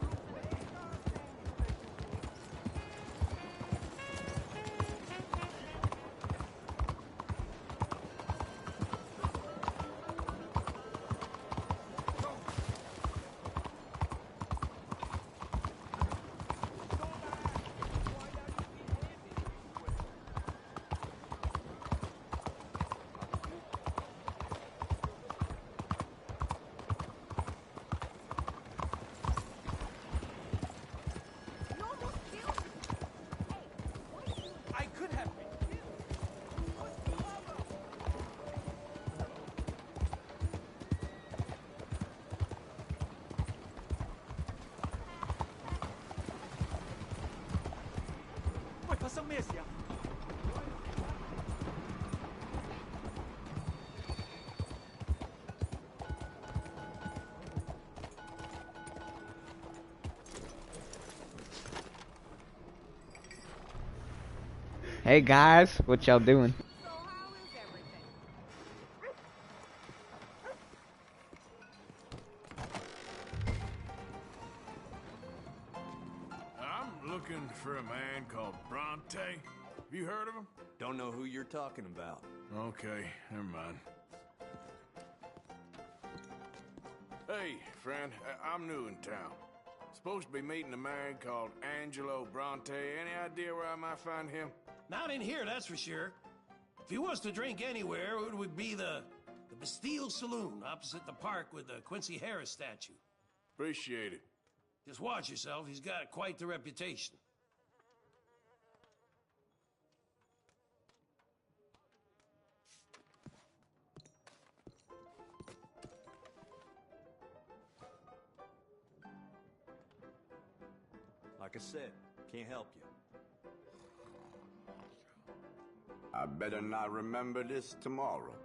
I could have been. Vai passar Messia. Hey guys, what y'all doing? I'm looking for a man called Bronte. Have you heard of him? Don't know who you're talking about. Okay, never mind. Hey, friend, I'm new in town. Supposed to be meeting a man called Angelo Bronte. Any idea where I might find him? Not in here, that's for sure. If he wants to drink anywhere, it would be the Bastille Saloon opposite the park with the Quincy Harris statue. Appreciate it. Just watch yourself, he's got quite the reputation. Like I said, can't help you. I better not remember this tomorrow.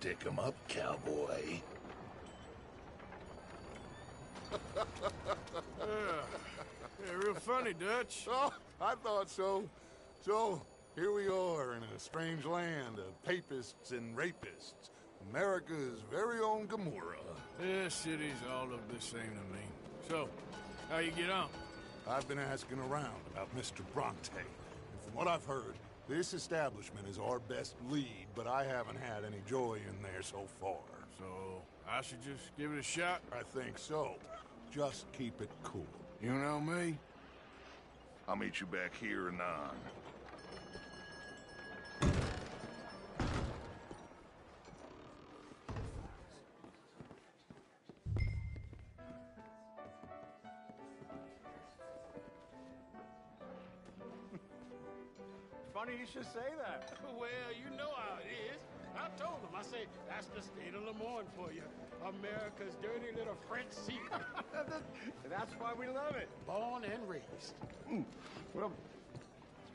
Stick 'em up, cowboy. Yeah, real funny, Dutch. Oh, I thought so. So, here we are in a strange land of papists and rapists. America's very own Gomorrah. Yeah, cities all look the same to me. So, how you get on? I've been asking around about Mr. Bronte. And from what I've heard, this establishment is our best lead, but I haven't had any joy in there so far. So, I should just give it a shot? I think so. Just keep it cool. You know me? I'll meet you back here anon. Funny you should say that. Well, you know how it is. I told him. I said, that's the state of Lemoyne for you. America's dirty little French secret. That's why we love it. Born and raised. Well,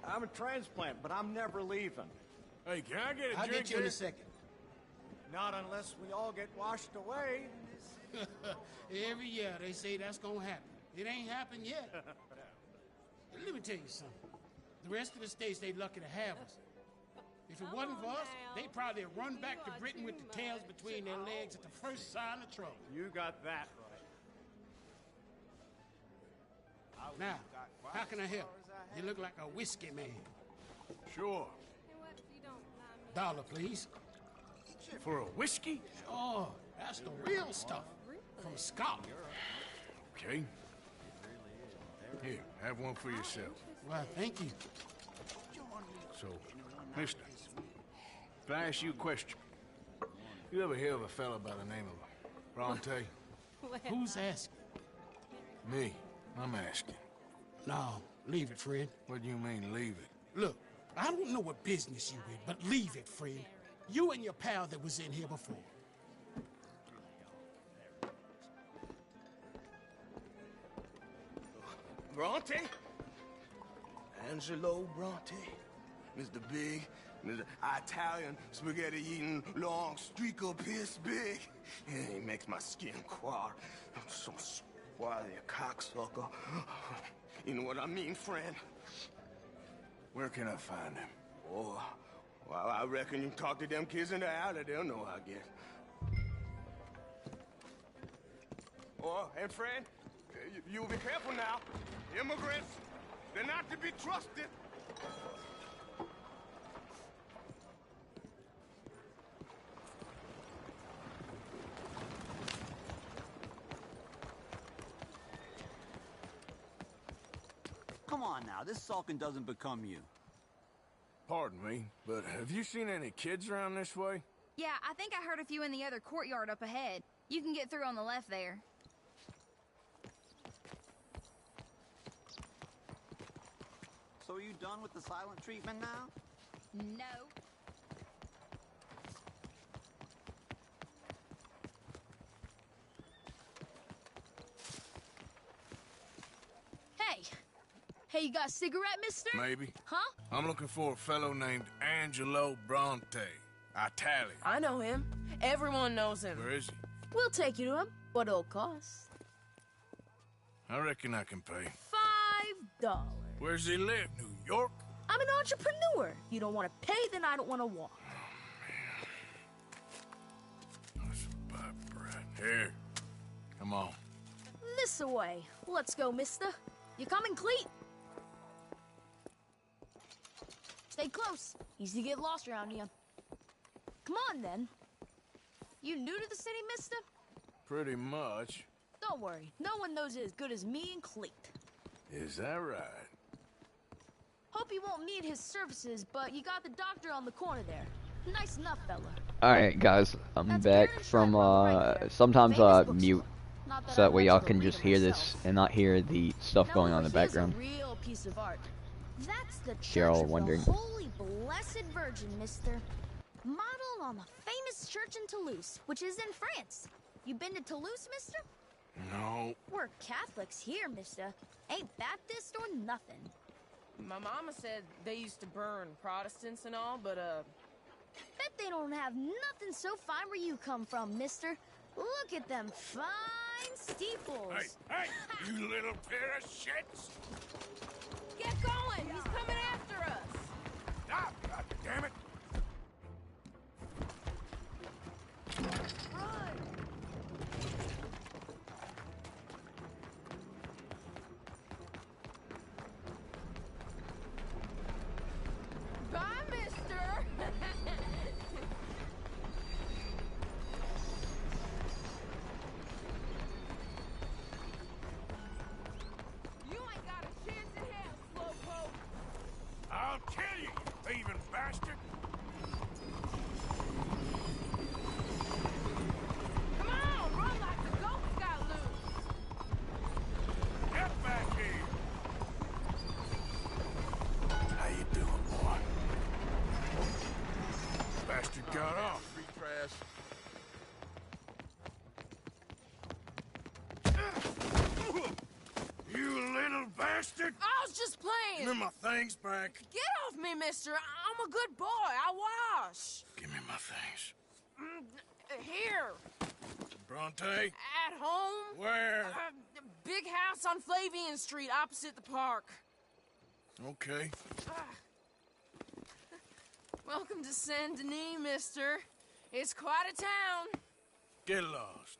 I'm a transplant, but I'm never leaving. Hey, can I get a I'll drink get you in here? a second. Not unless we all get washed away. Every year they say that's gonna happen. It ain't happened yet. Let me tell you something. The rest of the states, they lucky to have us. If it wasn't for us, they'd probably have run back to Britain with the tails between their legs at the first sign of trouble. You got that right. Now, how can I help? You look like a whiskey man. Sure. $1, please. For a whiskey? Oh, that's the real stuff. From Scotland. Okay. Here, have one for yourself. Well, thank you. So, mister, if I ask you a question, you ever hear of a fella by the name of Bronte? Who's asking? Me. I'm asking. No, leave it, Fred. What do you mean, leave it? Look, I don't know what business you in, but leave it, Fred. You and your pal that was in here before. Bronte? Angelo Bronte? Mr. Big, Mr. Italian spaghetti-eating long streaker piss big. Yeah, he makes my skin crawl. I'm so squally a cocksucker. You know what I mean, friend? Where can I find him? Oh, well, I reckon you talk to them kids in the alley, they'll know, I guess. Oh, and friend, you be careful now. Immigrants, they're not to be trusted. Come on now, this sulking doesn't become you. Pardon me, but have you seen any kids around this way? Yeah, I think I heard a few in the other courtyard up ahead. You can get through on the left there. So are you done with the silent treatment now? No. Hey! Hey, you got a cigarette, mister? Maybe. Huh? I'm looking for a fellow named Angelo Bronte. Italian. I know him. Everyone knows him. Where is he? We'll take you to him. What it'll cost? I reckon I can pay. $5. Where's he live? New York? I'm an entrepreneur. You don't want to pay, then I don't want to walk. Here. Come on. This way. Let's go, mister. You coming, Cleet? Stay close. Easy to get lost around here. Come on, then. You new to the city, mister? Pretty much. Don't worry. No one knows it as good as me and Cleet. Is that right? Hope you won't need his services, but you got the doctor on the corner there. Nice enough, fella. Alright guys, I'm back from sometimes mute so that way y'all can just hear this and not hear the stuff going on in the background. Real piece of art. That's the If you're all Church of wondering. the Holy Blessed Virgin, mister. Modeled on the famous church in Toulouse, which is in France. You been to Toulouse, mister? No. We're Catholics here, mister. Ain't Baptist or nothing. My mama said they used to burn Protestants and all, but Bet they don't have nothing so fine where you come from, mister. Look at them fine steeples. Hey, you little pair of shits! Get going! He's coming after us! Stop, God damn it! Bye, mister! You ain't got a chance in hell, slowpoke! I'll kill you, you thieving bastard! Come on, run like the goats got loose! Get back here! How you doing, boy? Bastard got off. Street trash. You little bastard! I was just playing! Give me my things back. Get off me, mister! I'm a good boy. I wash. Give me my things. Here. Bronte? At home. Where? Big house on Flavian Street, opposite the park. Okay. Welcome to Saint Denis, mister. It's quite a town. Get lost.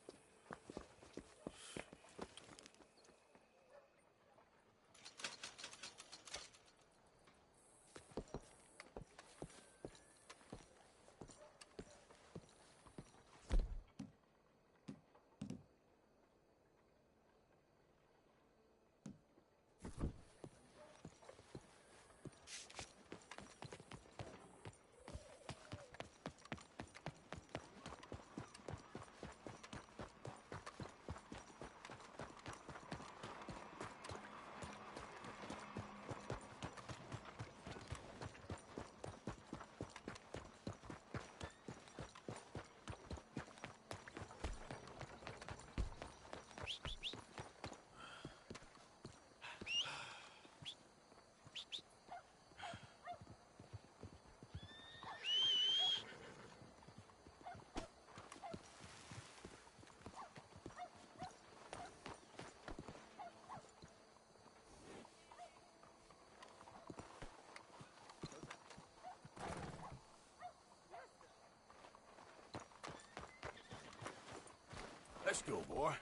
Let's go, boy.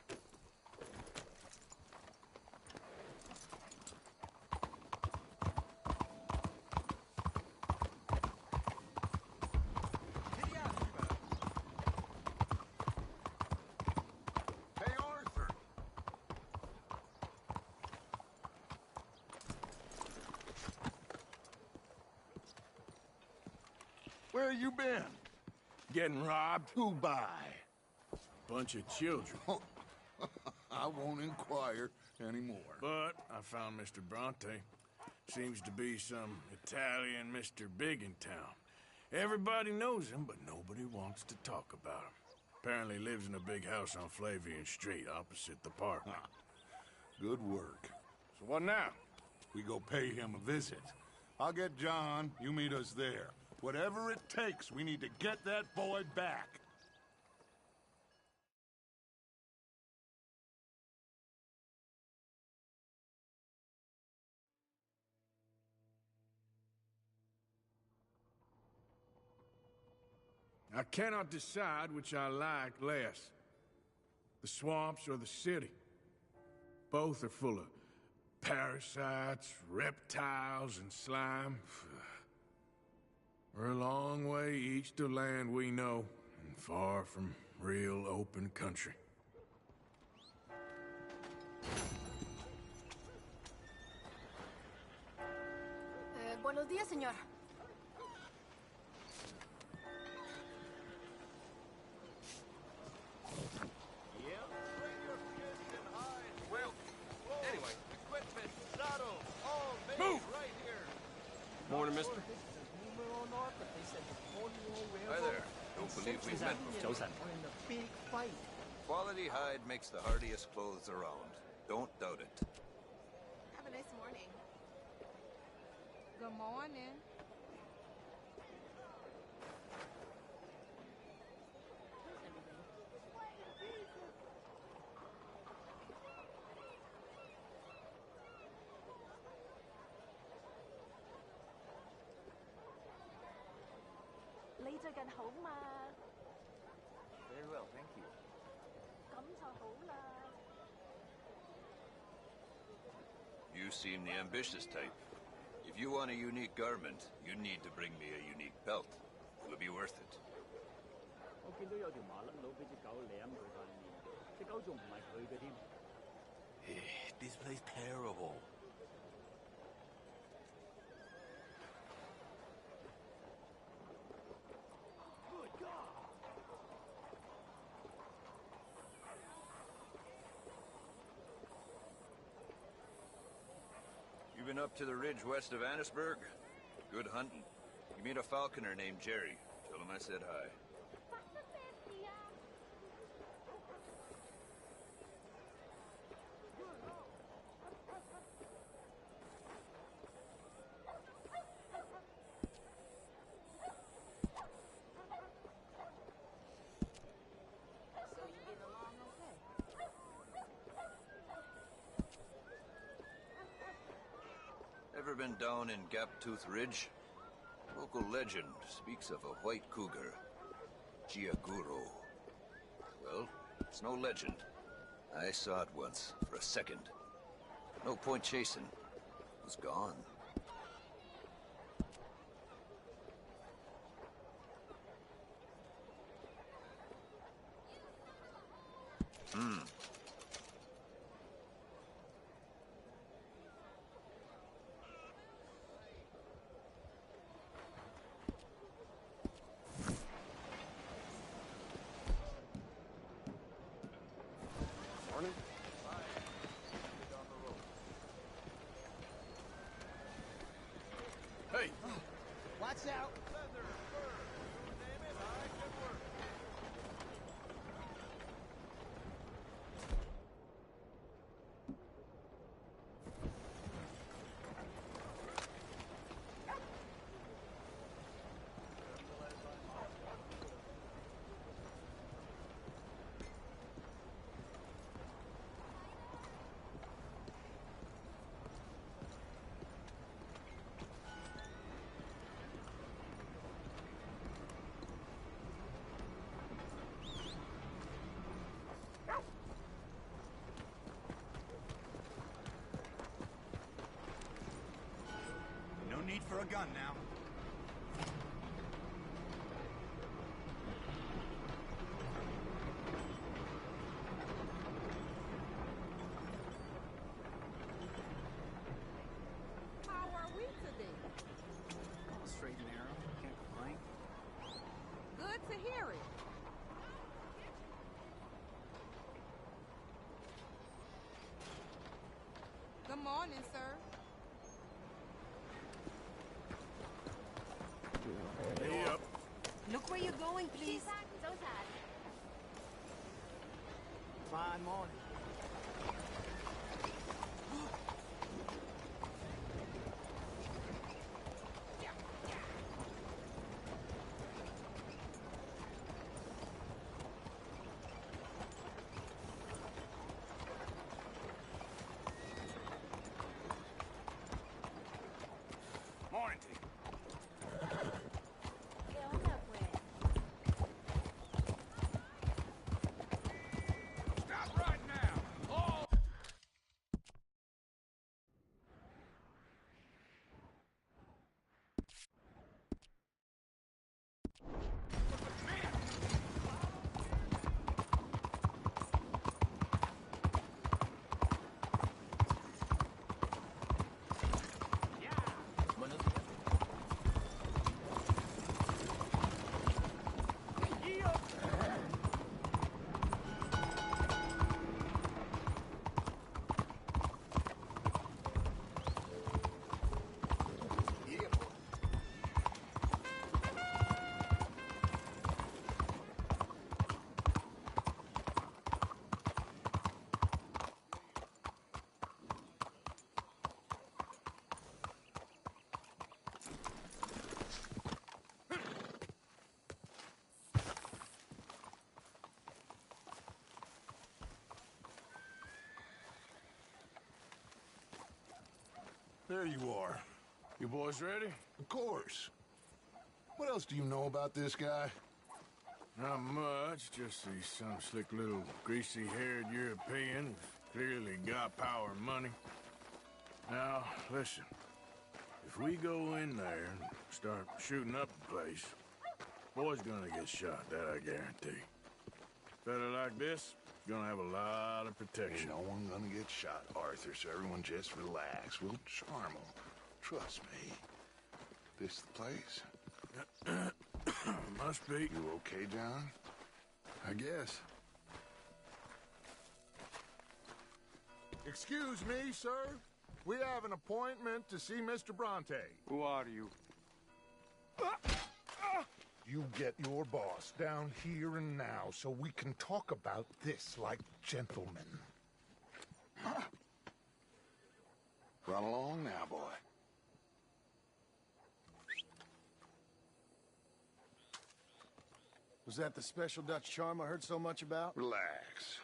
Hey, Arthur. Where you been? Getting robbed? Who by? Bunch of children. I won't inquire anymore. But I found Mr. Bronte. Seems to be some Italian Mr. Big in town. Everybody knows him, but nobody wants to talk about him. Apparently lives in a big house on Flavian Street, opposite the park. Good work. So what now? We go pay him a visit. I'll get John, you meet us there. Whatever it takes, we need to get that boy back. I cannot decide which I like less. The swamps or the city. Both are full of parasites, reptiles, and slime. We're a long way east of land we know, and far from real open country. Buenos días, señor. Well, anyway, equipment, saddles, all made Move! right here. Morning, mister. Hi there. Don't believe we've met before. Quality hide makes the hardiest clothes around. Don't doubt it. Have a nice morning. Good morning. 最近好嘛？ Very well, thank you. 咁就好啦。 You seem the ambitious type. If you want a unique garment, you need to bring me a unique belt. It'll be worth it. 我見到有條麻甩佬俾只狗舐佢塊面，只狗仲唔係佢嘅添。This place terrible. Good God! You been up to the ridge west of Annisburg? Good hunting. You meet a falconer named Jerry. Tell him I said hi. So you get along okay? Ever been down in Gaptooth Ridge? Local legend speaks of a white cougar, Giaguro. Well, it's no legend. I saw it once, for a second. No point chasing. It was gone. Morning. Hey! Watch out! No need for a gun now. How are we today? Oh, straight and narrow. Can't complain. Good to hear it. Good morning, sir. Hey up. Look where you're going, please. Fine morning. Morning to you. Stop right now! Oh! There you are. You boys ready? Of course. What else do you know about this guy? Not much, just he's some slick little greasy-haired European who's clearly got power and money. Now, listen. If we go in there and start shooting up the place, boy's gonna get shot, that I guarantee. Fella like this, gonna have a lot of protection. Ain't no one gonna get shot, Arthur, so everyone just relax. We'll charm them. Trust me. This the place? Must be. You okay, John? I guess. Excuse me, sir. We have an appointment to see Mr. Bronte. Who are you? You get your boss down here and now so we can talk about this like gentlemen. Run along now, boy. Was that the special Dutch charm I heard so much about? Relax.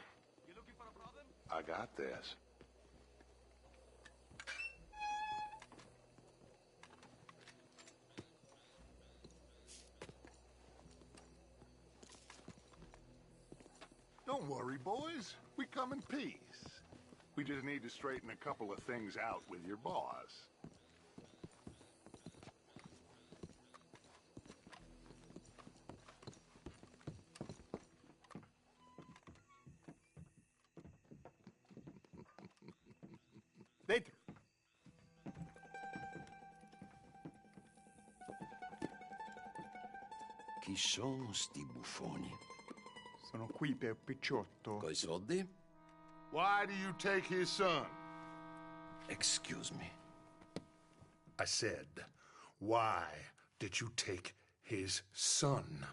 You looking for a problem? I got this. Don't worry, boys. We come in peace. We just need to straighten a couple of things out with your boss. Dentro. Chi sono sti buffoni? Sono qui per Picciotto. Coi soldi? Why do you take his son? Excuse me. I said, why did you take his son?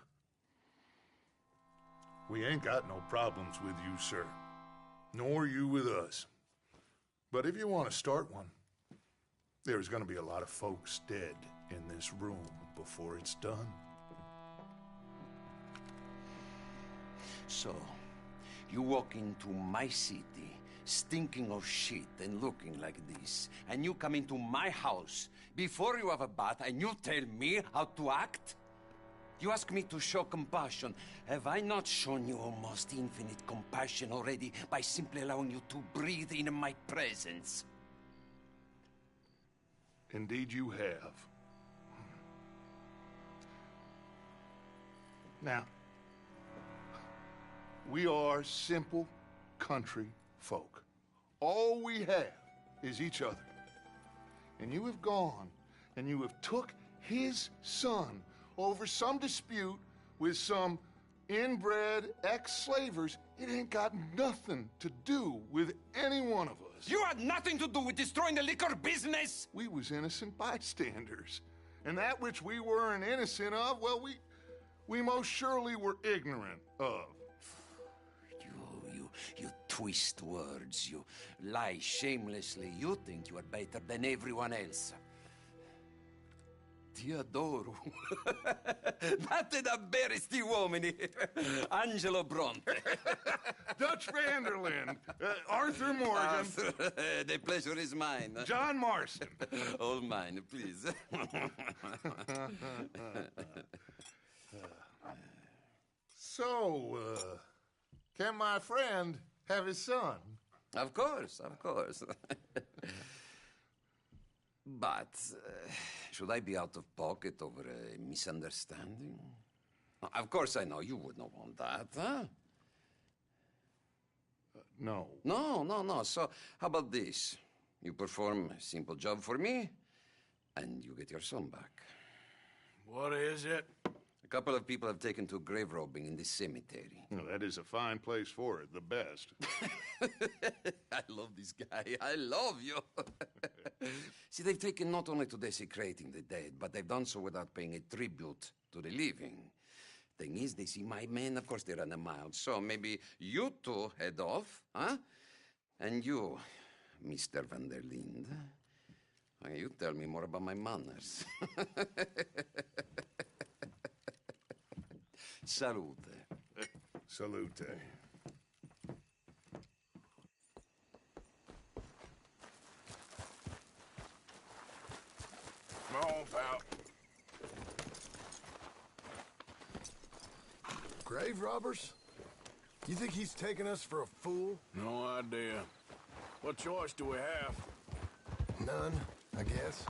We ain't got no problems with you, sir. Nor you with us. But if you want to start one, there's gonna be a lot of folks dead in this room before it's done. So, you walk into my city, stinking of shit and looking like this, and you come into my house before you have a bath and you tell me how to act? You ask me to show compassion. Have I not shown you almost infinite compassion already by simply allowing you to breathe in my presence? Indeed you have. Now, we are simple country folk. All we have is each other. And you have gone and you have took his son over some dispute with some inbred ex-slavers. It ain't got nothing to do with any one of us. You had nothing to do with destroying the liquor business! We was innocent bystanders. And that which we weren't innocent of, well, we most surely were ignorant of. You twist words, you lie shamelessly. You think you are better than everyone else. Ti adoro. Date davvero sti uomini. Angelo Bronte. Dutch Vanderland. Arthur Morgan. Arthur, the pleasure is mine. John Marston. All mine, please. So, can my friend have his son? Of course, of course. But, should I be out of pocket over a misunderstanding? Of course I know you would not want that, huh? No. No. So, how about this? You perform a simple job for me, and you get your son back. What is it? A couple of people have taken to grave robbing in this cemetery. Well, that is a fine place for it, the best. I love this guy. I love you. See, they've taken not only to desecrating the dead, but they've done so without paying a tribute to the living. Thing is, they see my men, of course they run a mile. So maybe you two head off, huh? And you, Mr. Van der Linde, you tell me more about my manners. Salute. Salute. Come on, pal. Grave robbers? You think he's taking us for a fool? No idea. What choice do we have? None, I guess.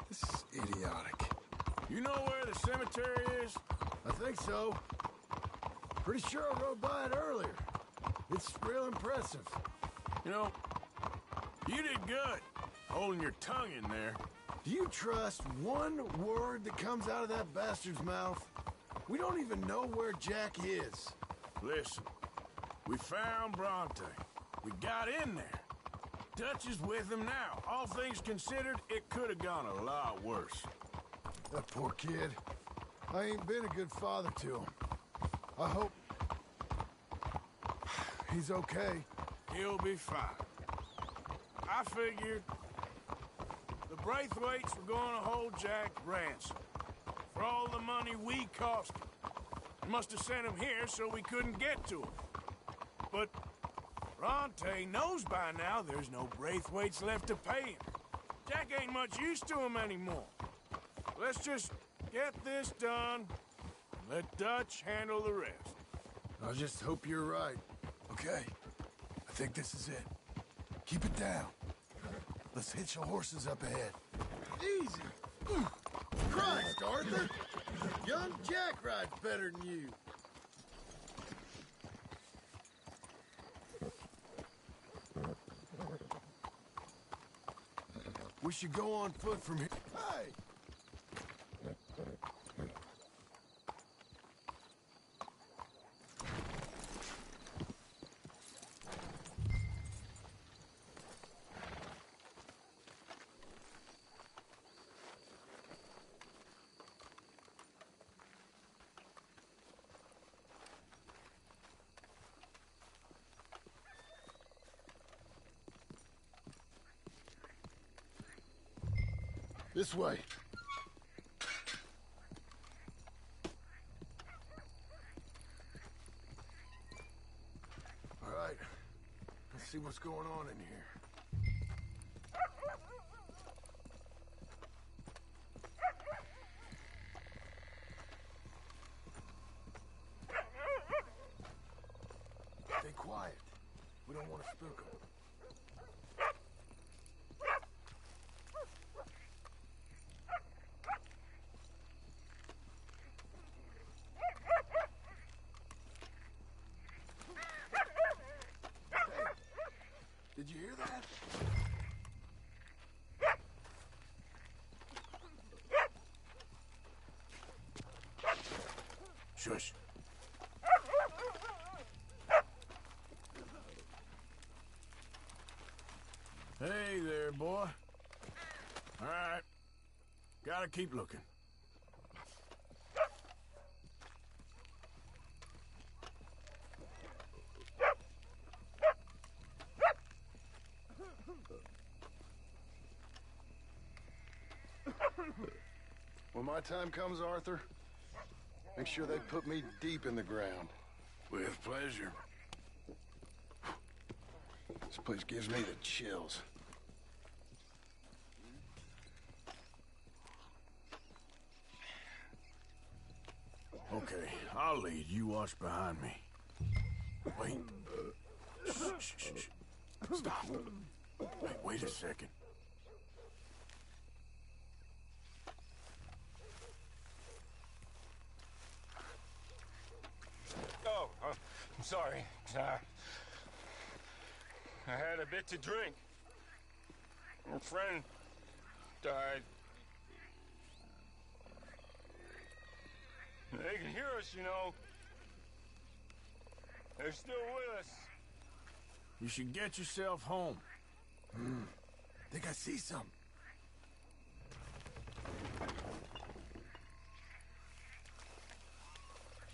This is idiotic. You know where the cemetery is? I think so. Pretty sure I rode by it earlier. It's real impressive. You know, you did good, holding your tongue in there. Do you trust one word that comes out of that bastard's mouth? We don't even know where Jack is. Listen, we found Bronte. We got in there. Dutch is with him now. All things considered, it could have gone a lot worse. That poor kid. I ain't been a good father to him. I hope he's okay. He'll be fine. I figured the Braithwaites were going to hold Jack ransom for all the money we cost him. They must have sent him here so we couldn't get to him. But Bronte knows by now there's no Braithwaites left to pay him. Jack ain't much use to him anymore. Let's just get this done and let Dutch handle the rest. I just hope you're right. Okay, I think this is it. Keep it down. Let's hitch the horses up ahead. Easy. Christ, Arthur! Young Jack rides better than you. We should go on foot from here. Hey! This way. All right. Let's see what's going on in here. Stay quiet. We don't want to spook them. Did you hear that? Shush. Hey there, boy. All right. Gotta keep looking. When my time comes, Arthur, make sure they put me deep in the ground. With pleasure. This place gives me the chills. Okay, I'll lead. You watch behind me. Wait. Shh, shh, shh, shh. Stop. Wait a second. Oh, I'm sorry. I had a bit to drink. A friend died. They can hear us, you know. They're still with us. You should get yourself home. Think I see some.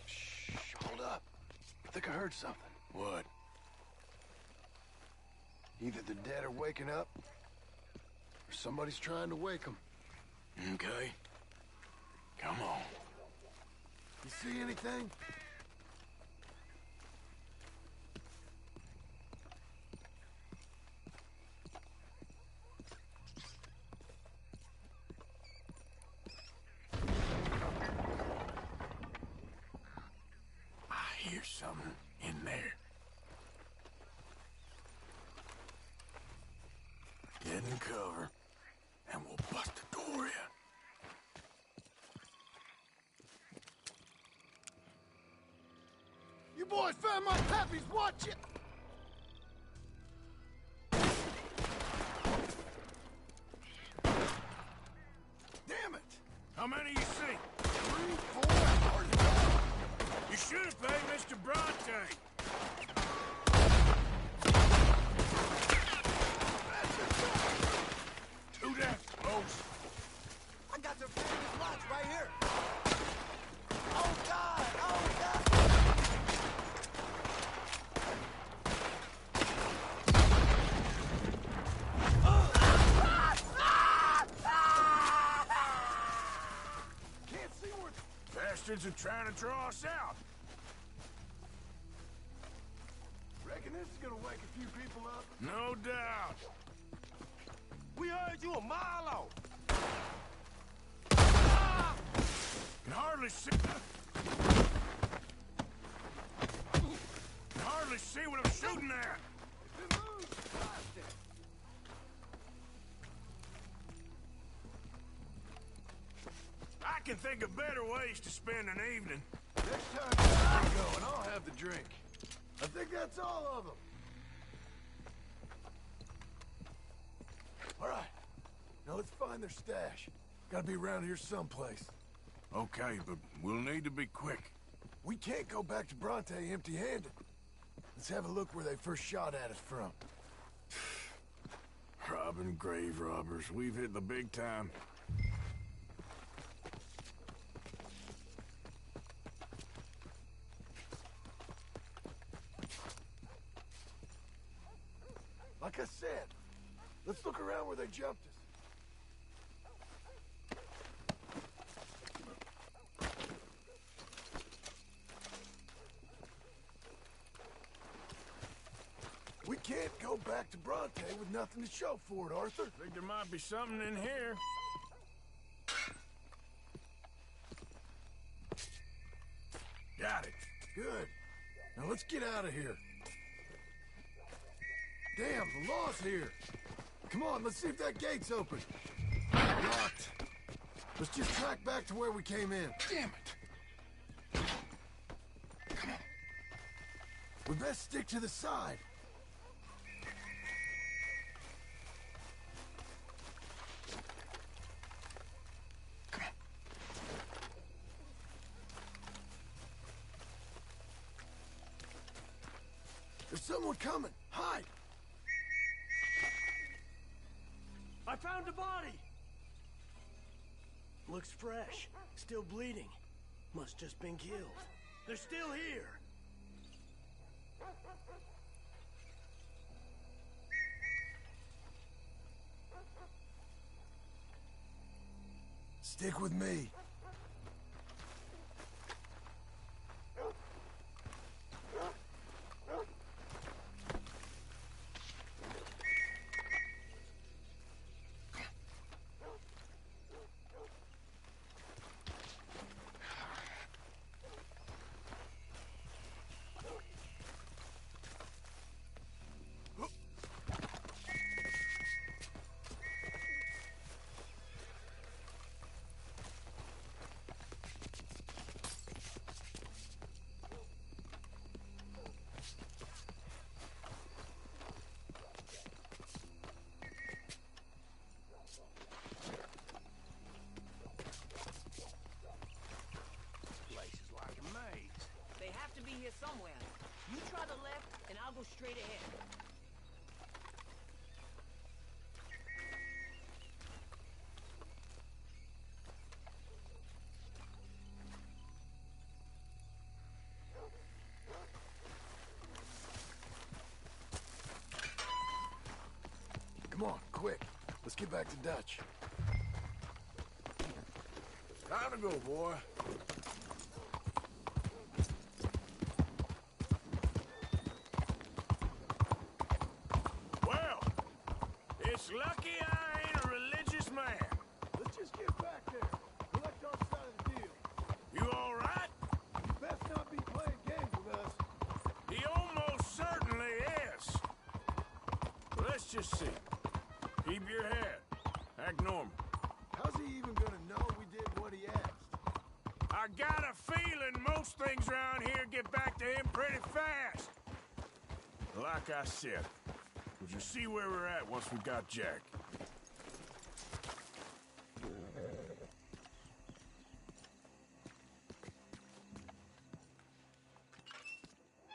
Shh, hold up. I think I heard something. What? Either the dead are waking up, or somebody's trying to wake them. Okay. Come on. You see anything? cover, and we'll bust the door in. You boys found my pappies, watch it! Damn it! How many you see? 3, 4, You should have paid Mr. Bronte. Two deaths, close. I got their famous watch right here. Oh, God! Oh, God! Can't see where bastards are trying to draw us out. Reckon this is gonna wake a few people up? No doubt. We heard you a mile off. Can hardly see. Can hardly see what I'm shooting at. I can think of better ways to spend an evening. Next time you go, and I'll have the drink. I think that's all of them. All right. Now let's find their stash. Gotta be around here someplace. Okay, but we'll need to be quick. We can't go back to Bronte empty-handed. Let's have a look where they first shot at us from. Robbing grave robbers. We've hit the big time. Like I said, let's look around where they jumped us. We can't go back to Bronte with nothing to show for it, Arthur. Think there might be something in here. Got it. Good. Now let's get out of here. Damn, the law's here. Come on, let's see if that gate's open. Locked. Let's just track back to where we came in. Damn it. Come on. We best stick to the side. Come on. There's someone coming. Hide. I found a body! Looks fresh. Still bleeding. Must just been killed. They're still here! Stick with me. Somewhere. You try the left, and I'll go straight ahead. Come on, quick. Let's get back to Dutch. Time to go, boy. It's lucky I ain't a religious man. Let's just get back there. Collect our side of the deal. You all right? You best not be playing games with us. He almost certainly is. Let's just see. Keep your head feeling most things around here get back to him pretty fast. Like I said, we'll just see where we're at once we've got Jack.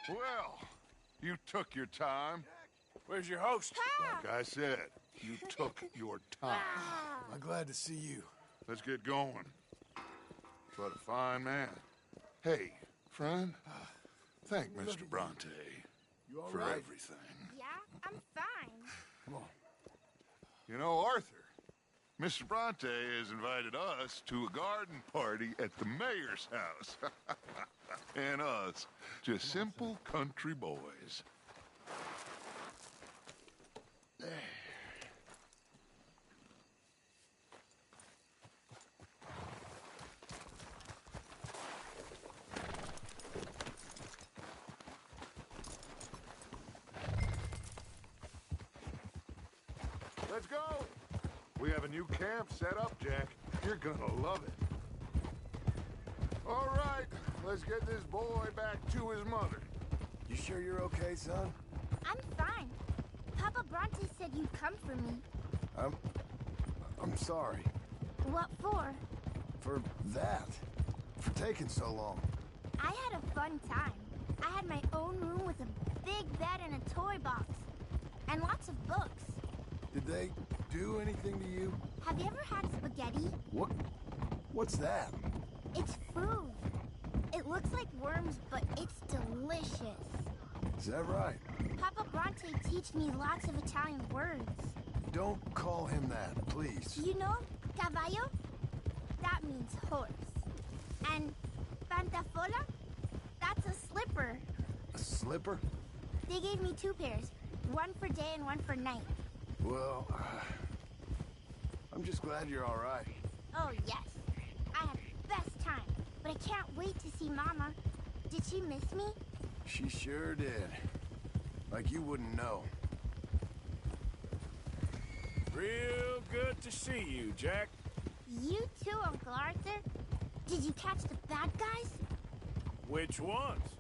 Well, you took your time. Where's your host? Like I said, you took your time. I'm glad to see you. Let's get going. What a fine man. Hey, friend, thank Mr. Bronte for right? everything. Yeah, I'm fine. Come on. You know, Arthur, Mr. Bronte has invited us to a garden party at the mayor's house. And us, just simple country boys. Let's go! We have a new camp set up, Jack. You're gonna love it. All right, let's get this boy back to his mother. You sure you're okay, son? I'm fine. Papa Bronte said you'd come for me. I'm sorry. What for? For that. For taking so long. I had a fun time. I had my own room with a big bed and a toy box. And lots of books. Did they do anything to you? Have you ever had spaghetti? What's that? It's food. It looks like worms, but it's delicious. Is that right? Papa Bronte teach me lots of Italian words. Don't call him that, please. You know, caballo? That means horse. And pantafola? That's a slipper. A slipper? They gave me 2 pairs. One for day and one for night. Well, I'm just glad you're all right. Oh, yes. I had the best time. But I can't wait to see Mama. Did she miss me? She sure did. Like you wouldn't know. Real good to see you, Jack. You too, Uncle Arthur. Did you catch the bad guys? Which ones?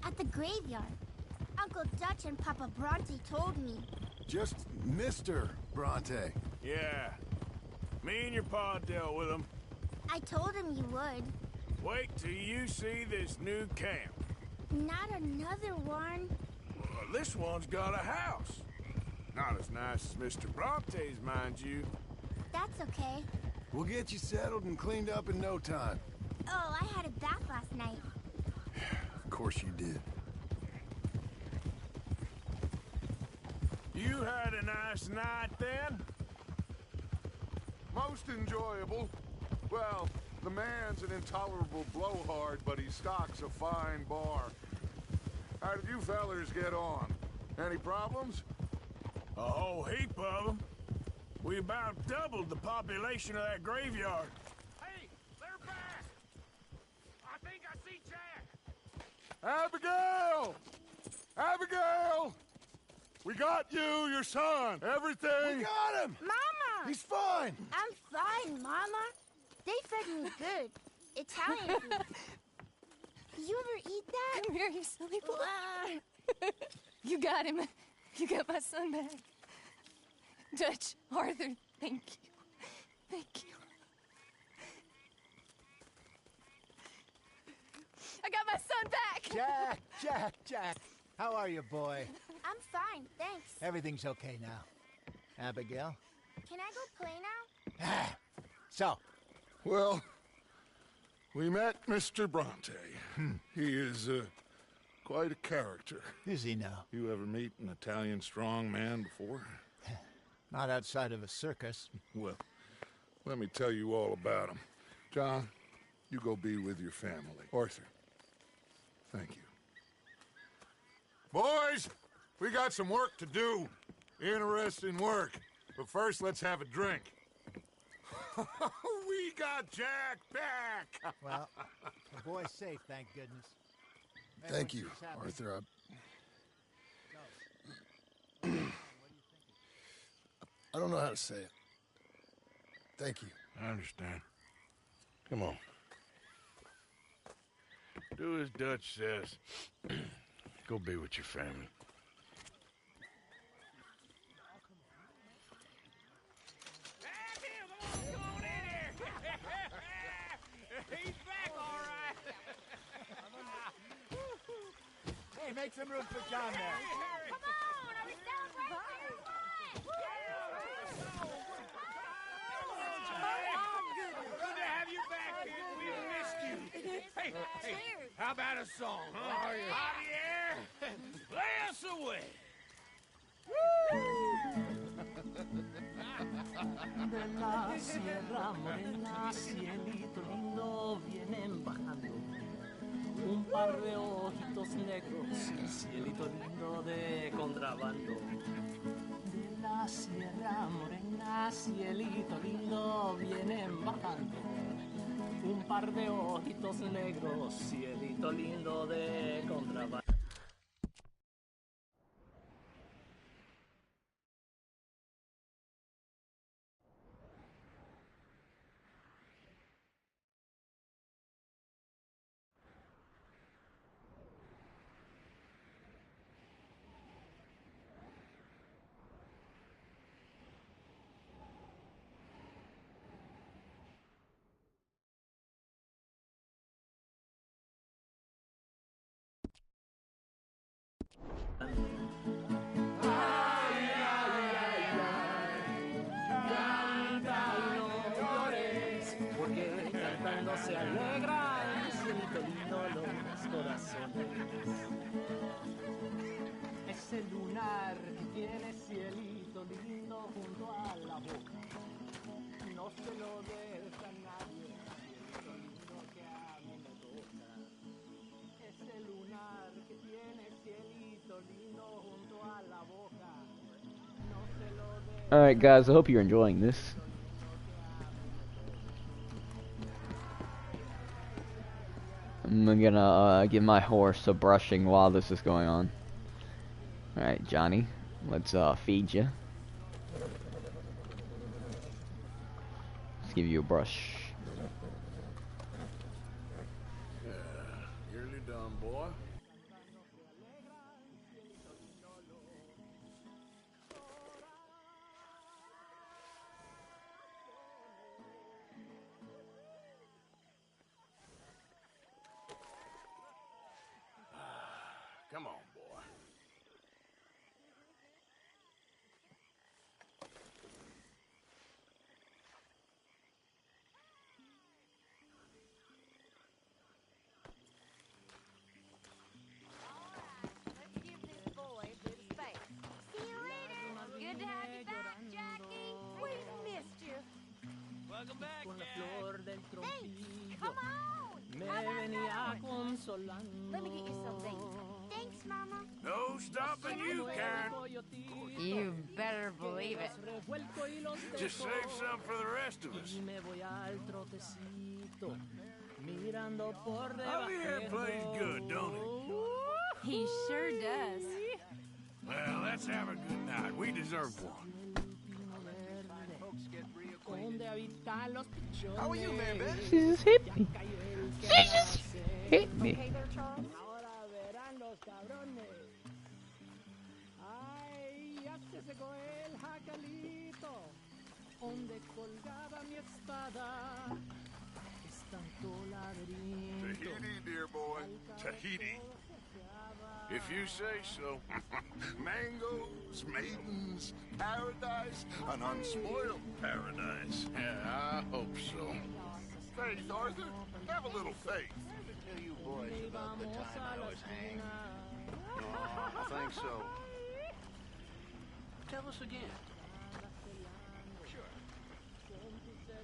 At the graveyard. Uncle Dutch and Papa Bronte told me. Just Mr. Bronte. Yeah. Me and your pa dealt with them. I told him you would. Wait till you see this new camp. Not another one. Well, this one's got a house. Not as nice as Mr. Bronte's, mind you. That's okay. We'll get you settled and cleaned up in no time. Oh, I had a bath last night. Of course you did. You had a nice night then? Most enjoyable. Well, the man's an intolerable blowhard, but he stocks a fine bar. How did you fellers get on? Any problems? A whole heap of them. We about doubled the population of that graveyard. Hey, they're back! I think I see Jack! Abigail! Abigail! We got you, your son, everything. We got him! Mama! He's fine! I'm fine, Mama. They fed me good. Italian food. You ever eat that? Come here, you silly boy. You got him. You got my son back. Dutch, Arthur, thank you. Thank you. I got my son back! Jack. How are you, boy? I'm fine, thanks. Everything's okay now. Abigail? Can I go play now? So? Well, we met Mr. Bronte. He is quite a character. Is he now? You ever meet an Italian strong man before? Not outside of a circus. Well, let me tell you all about him. John, you go be with your family. Arthur, thank you. Boys, we got some work to do. Interesting work. But first, let's have a drink. We got Jack back! Well, the boy's safe, thank goodness. Thank you, Arthur. I don't know how to say it. Thank you. I understand. Come on. Do as Dutch says. Go be with your family. He's back, all right. Hey, make some room for John there. Come on, are we celebrating? Good to have you back, kid. We missed you. Hey, how about a song, huh? Javier, play us away. De la sierra morena, cielito lindo, vienen bajando un par de ojitos negros, cielito lindo de contrabando. De la sierra morena, cielito lindo, vienen bajando un par de ojitos negros, cielito lindo de contrabando. Porque cantando se alegra el cielito lindo los corazones. Ese lunar que tiene cielito lindo junto a la boca, no se lo deja nadie, cielito lindo que a mí me toca. Ese lunar que tiene cielito lindo junto a la boca, no se lo deja. Alright guys, I hope you're enjoying this. I'm gonna give my horse a brushing while this is going on. Alright, Johnny, let's feed you. Let's give you a brush. Nearly done, boy. Come on, boy. Good to have you back, Jackie. We missed you. Welcome back, con la flor del Thanks. Come on. me How about venía that? consolando. Let me get you something. Thanks, Mama. No stopping you, Karen. You better believe it. Just save some for the rest of us. Y me voy al trotecito, mirando por Javier plays good, don't he? He sure does. Well, let's have a good night. We deserve one. How are you, man, Ben? She just hit me. She just hit me. Okay there, Charles? Ahora verán los cabrones. Ay, ya se secó el jacalito, donde colgaba mi espada. Es tanto laberinto. Tahiti, dear boy. Tahiti. If you say so. Mangoes, maidens, paradise, an unspoiled paradise. Yeah, I hope so. Faith, Arthur. Have a little faith. Tell you boys about the time I was hanged. I think so. Tell us again. Sure.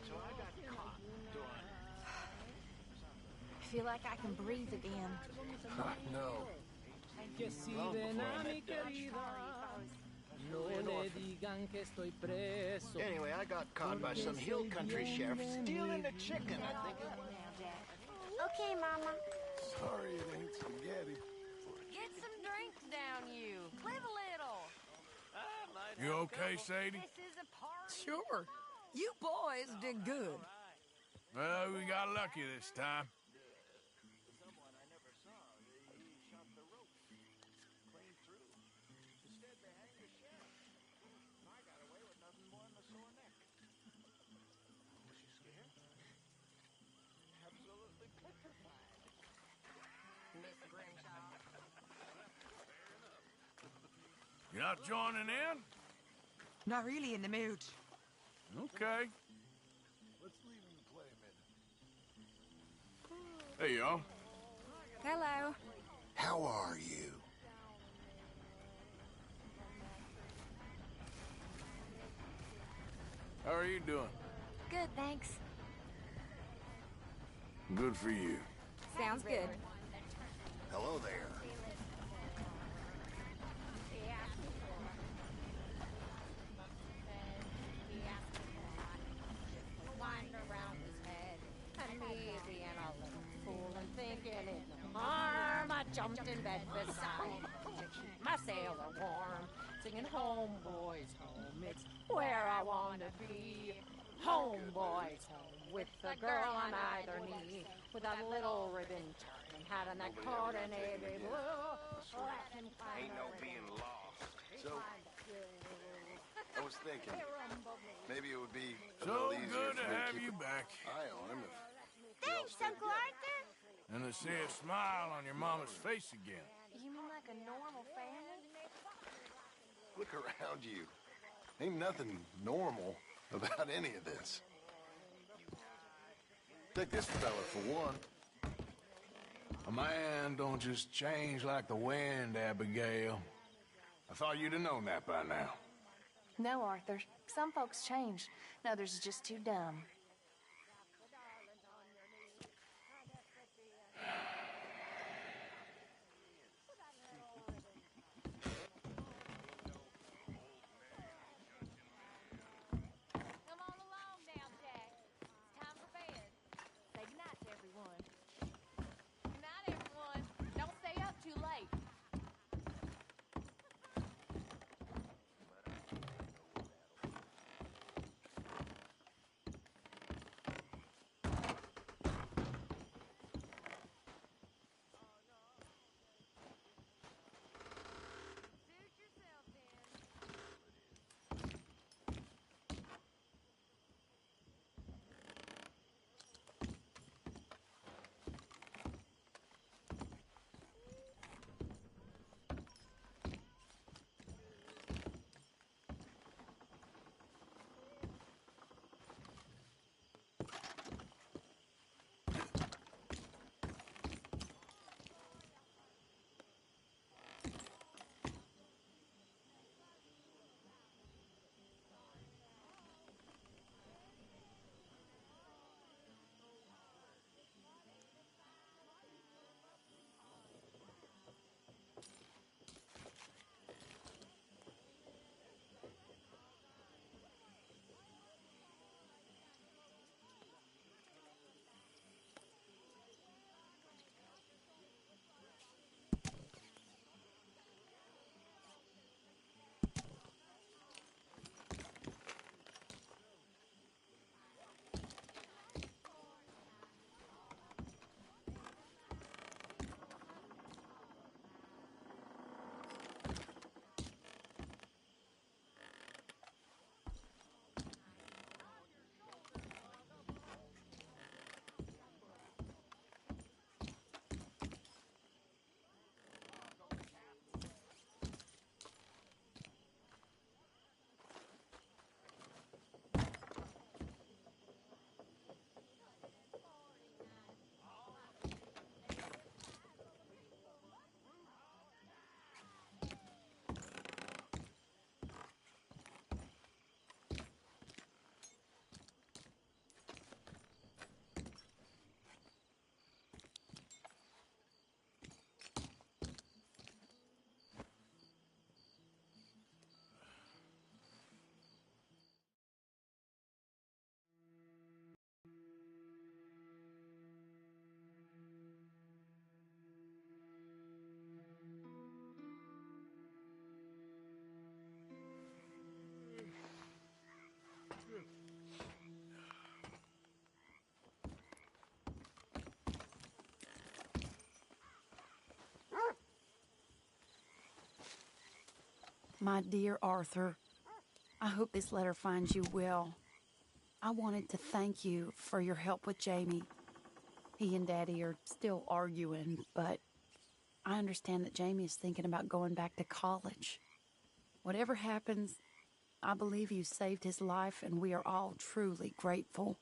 So I got caught doing. I feel like I can breathe again. No. Que si ven a mi querida, no le digan que estoy preso. Anyway, I got caught by some hill country sheriff stealing a chicken, I think. Okay, Mama. Sorry it ain't spaghetti. Get some drinks down, you. Live a little. You okay, Sadie? This is a party. Sure. You boys did good. Well, we got lucky this time. You're not joining in? Not really in the mood. Okay. Let's leave him to play a minute. Hey, y'all. Hello. How are you? How are you doing? Good, thanks. Good for you. Sounds good. Hello there. Wind around his head, and me being a little fool and thinking it no harm. I jumped in bed beside him to keep my sailor warm, singing home boys home, it's where I want to be. Home boys home, with the girl on either knee, with that little ribbon turning, having that coat and navy blue. Ain't no being lost. So, I was thinking, maybe it would be a So little easier good to for me have keep you an back. eye on him if we all Thanks, stay Uncle together. Arthur. And to see a smile on your mama's face again. You mean like a normal family? Look around you. Ain't nothing normal about any of this. Take this fella for one. A man don't just change like the wind, Abigail. I thought you'd have known that by now. No, Arthur. Some folks change, and others are just too dumb. Come on along now, Jack. It's time for bed. Say goodnight to everyone. Good night, everyone. Don't stay up too late. My dear Arthur, I hope this letter finds you well. I wanted to thank you for your help with Jamie. He and Daddy are still arguing, but I understand that Jamie is thinking about going back to college. Whatever happens, I believe you saved his life, and we are all truly grateful.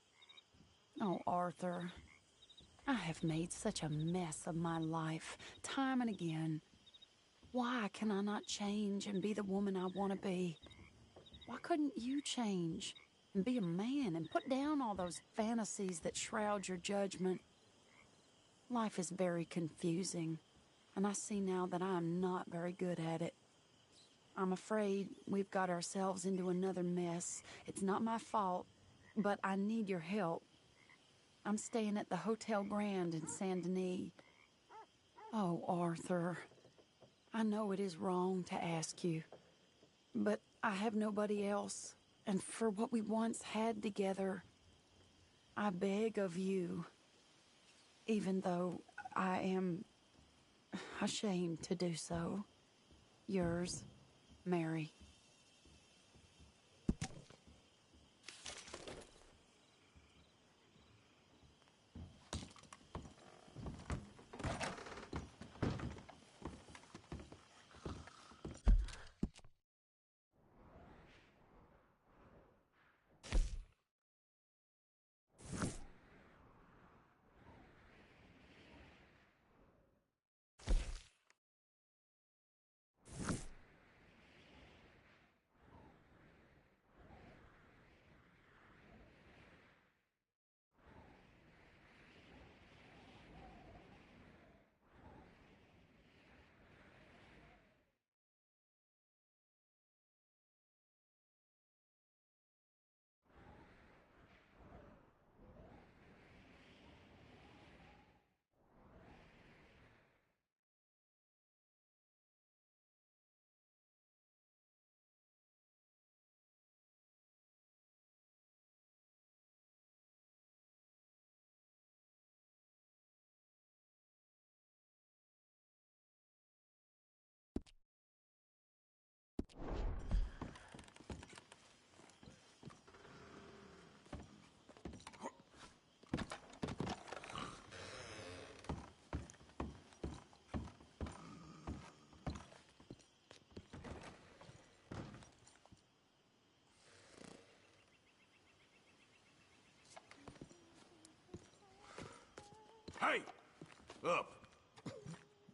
Oh, Arthur, I have made such a mess of my life, time and again. Why can I not change and be the woman I want to be? Why couldn't you change and be a man and put down all those fantasies that shroud your judgment? Life is very confusing, and I see now that I am not very good at it. I'm afraid we've got ourselves into another mess. It's not my fault, but I need your help. I'm staying at the Hotel Grand in Saint Denis. Oh, Arthur, I know it is wrong to ask you, but I have nobody else, and for what we once had together, I beg of you, even though I am ashamed to do so. Yours, Mary. Hey! Up!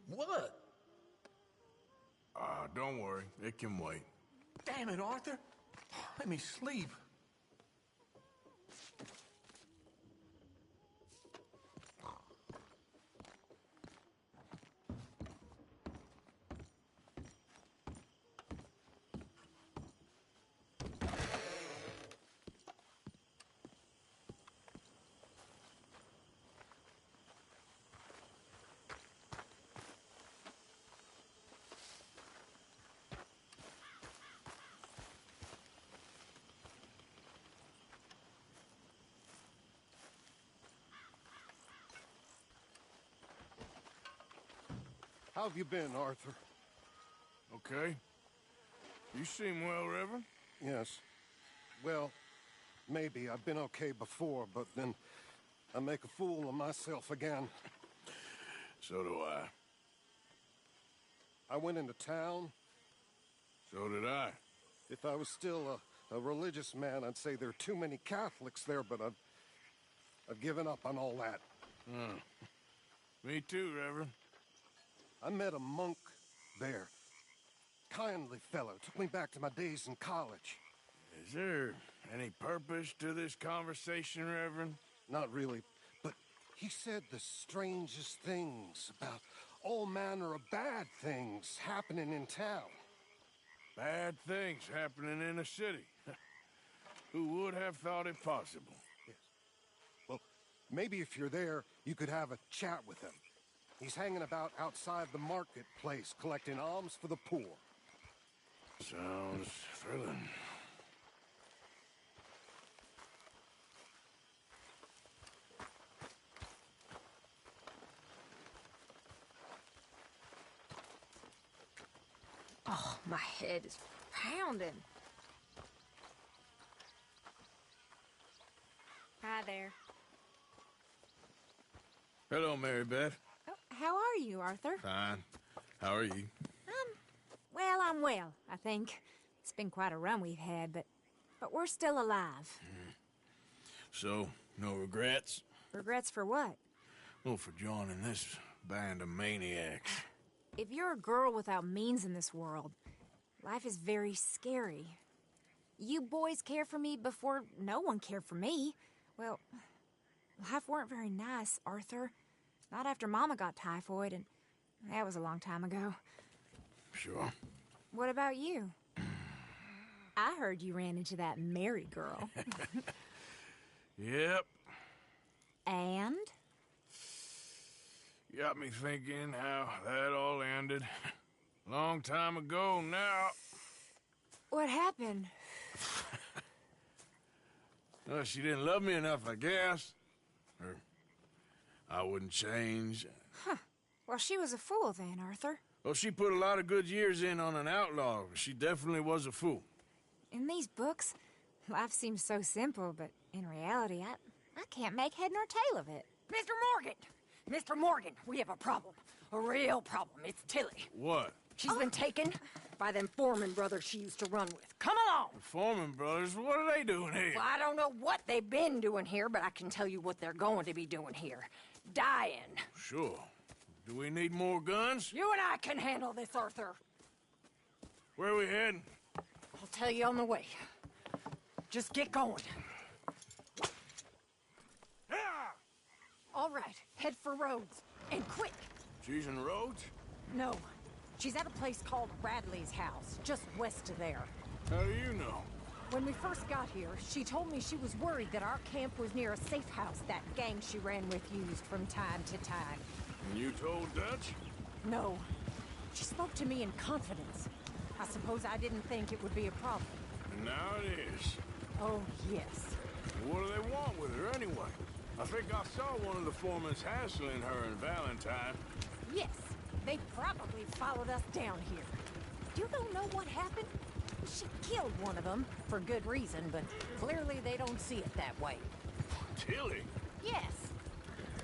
What? Don't worry. It can wait. Damn it, Arthur. Let me sleep. How have you been, Arthur? Okay. You seem well, Reverend. Yes. Well, maybe. I've been okay before, but then I make a fool of myself again. So do I. I went into town. So did I. If I was still a religious man, I'd say there are too many Catholics there, but I've given up on all that. Me too, Reverend. I met a monk there. Kindly fellow. Took me back to my days in college. Is there any purpose to this conversation, Reverend? Not really, but he said the strangest things about all manner of bad things happening in town. Bad things happening in a city. Who would have thought it possible? Yes. Well, maybe if you're there, you could have a chat with him. He's hanging about outside the marketplace, collecting alms for the poor. Sounds thrilling. Oh, my head is pounding. Hi there. Hello, Mary Beth. Oh, How are you, Arthur? Fine. How are you? Well, I'm well, I think. It's been quite a run we've had, but we're still alive. So, no regrets? Regrets for what? Well, for joining this band of maniacs. If you're a girl without means in this world, life is very scary. You boys cared for me before no one cared for me. Well, life weren't very nice, Arthur. Not after Mama got typhoid, and that was a long time ago. Sure. What about you? I heard you ran into that Mary girl. Yep. And? Got me thinking how that all ended. Long time ago now. What happened? Well, she didn't love me enough, I guess. Or I wouldn't change. Huh. Well, she was a fool then, Arthur. Well, she put a lot of good years in on an outlaw. She definitely was a fool. In these books, life seems so simple, but in reality, I can't make head nor tail of it. Mr. Morgan! Mr. Morgan, we have a problem. A real problem. It's Tilly. What? She's been taken by them Foreman brothers she used to run with. Come along! The Foreman brothers? What are they doing here? Well, I don't know what they've been doing here, but I can tell you what they're going to be doing here. Dying. Sure. Do we need more guns? You and I can handle this, Arthur. Where are we heading? I'll tell you on the way. Just get going. All right, head for Rhodes. And quick! She's in Rhodes? No. She's at a place called Radley's house, just west of there. How do you know? When we first got here, she told me she was worried that our camp was near a safe house that gang she ran with used from time to time. And you told Dutch? No. She spoke to me in confidence. I suppose I didn't think it would be a problem. And now it is. Oh, yes. What do they want with her anyway? I think I saw one of the foremans hassling her and Valentine. Yes. They probably followed us down here. You don't know what happened? She killed one of them, for good reason, but clearly they don't see it that way. Tilly? Yes.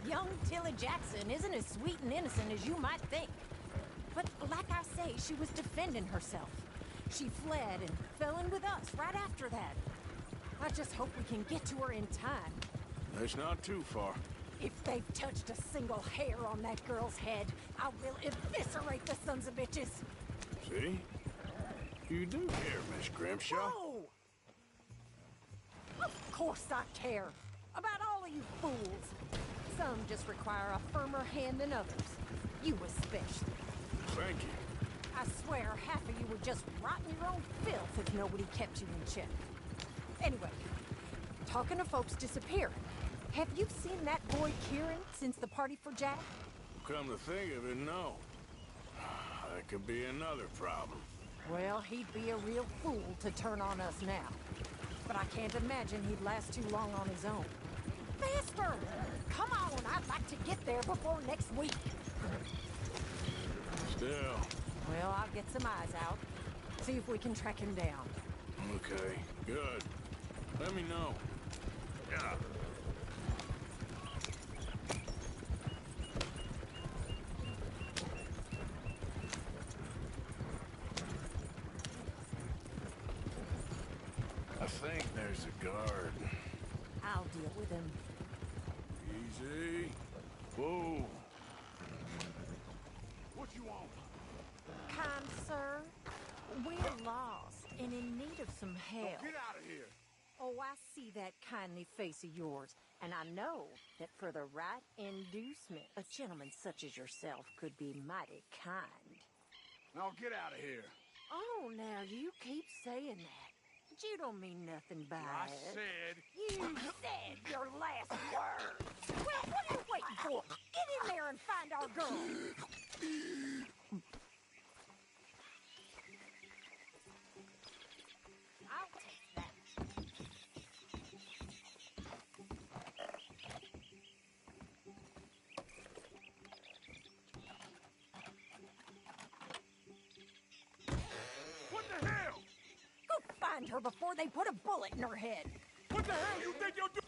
Young Tilly Jackson isn't as sweet and innocent as you might think. But like I say, she was defending herself. She fled and fell in with us right after that. I just hope we can get to her in time. That's not too far. If they've touched a single hair on that girl's head, I will eviscerate the sons of bitches. See? You do care, Miss Grimshaw. Whoa! Of course I care. About all of you fools. Some just require a firmer hand than others. You especially. Thank you. I swear half of you would just rot in your own filth if nobody kept you in check. Anyway, talking to folks disappearing. Have you seen that boy Kieran since the party for Jack? Come to think of it, no. That could be another problem. Well, he'd be a real fool to turn on us now. But I can't imagine he'd last too long on his own. Faster! Come on, I'd like to get there before next week. Still. Well, I'll get some eyes out. See if we can track him down. Okay, good. Let me know. Yeah. I think there's a guard. I'll deal with him. Easy. Whoa. What you want? Kind sir, we're lost and in need of some help. Get out of here. Oh, I see that kindly face of yours, and I know that for the right inducement, a gentleman such as yourself could be mighty kind. Now get out of here. Oh, now you keep saying that. But you don't mean nothing by I it. said... You said your last words. Well, what are you waiting for? Get in there and find our girl. I'll take that. What the hell? Go find her before they put a bullet in her head. What the hell you think you're doing?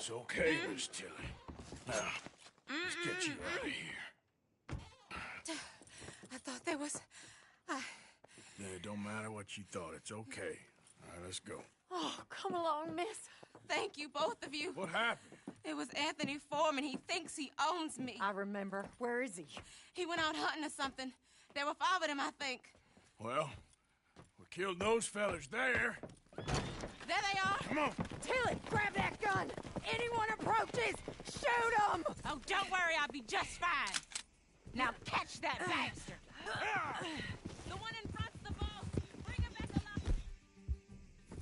It's okay, Miss Tilly. Now, let's get you out of here. I thought there was... Yeah, it don't matter what you thought. It's okay. All right, let's go. Oh, come along, miss. Thank you, both of you. What happened? It was Anthony Foreman. He thinks he owns me. I remember. Where is he? He went out hunting or something. There were 5 of them, I think. Well, we killed those fellas there. There they are. Come on. Tilly, grab that gun. Anyone approaches, shoot them. Oh, don't worry. I'll be just fine. Now catch that bastard. The one in front's the boss. Bring him back alive.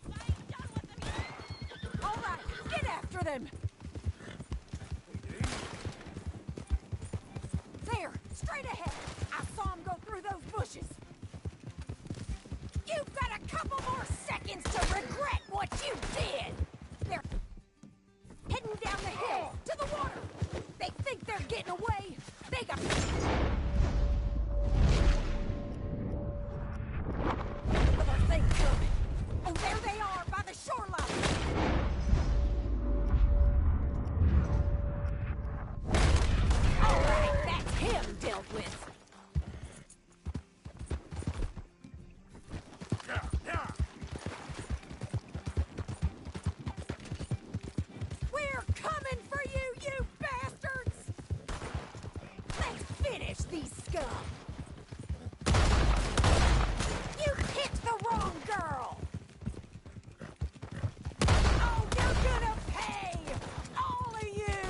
I ain't done with them yet. All right, get after them. There, straight ahead. I saw him go through those bushes. You've got a couple more seconds to regret what you did. They're heading down the hill to the water. They think they're getting away. They got... other things coming. Oh, there they are by the shoreline. All right, that's him dealt with. We're coming for you, you bastards! Let's finish these scum! You picked the wrong girl! Oh, you're gonna pay! All of you!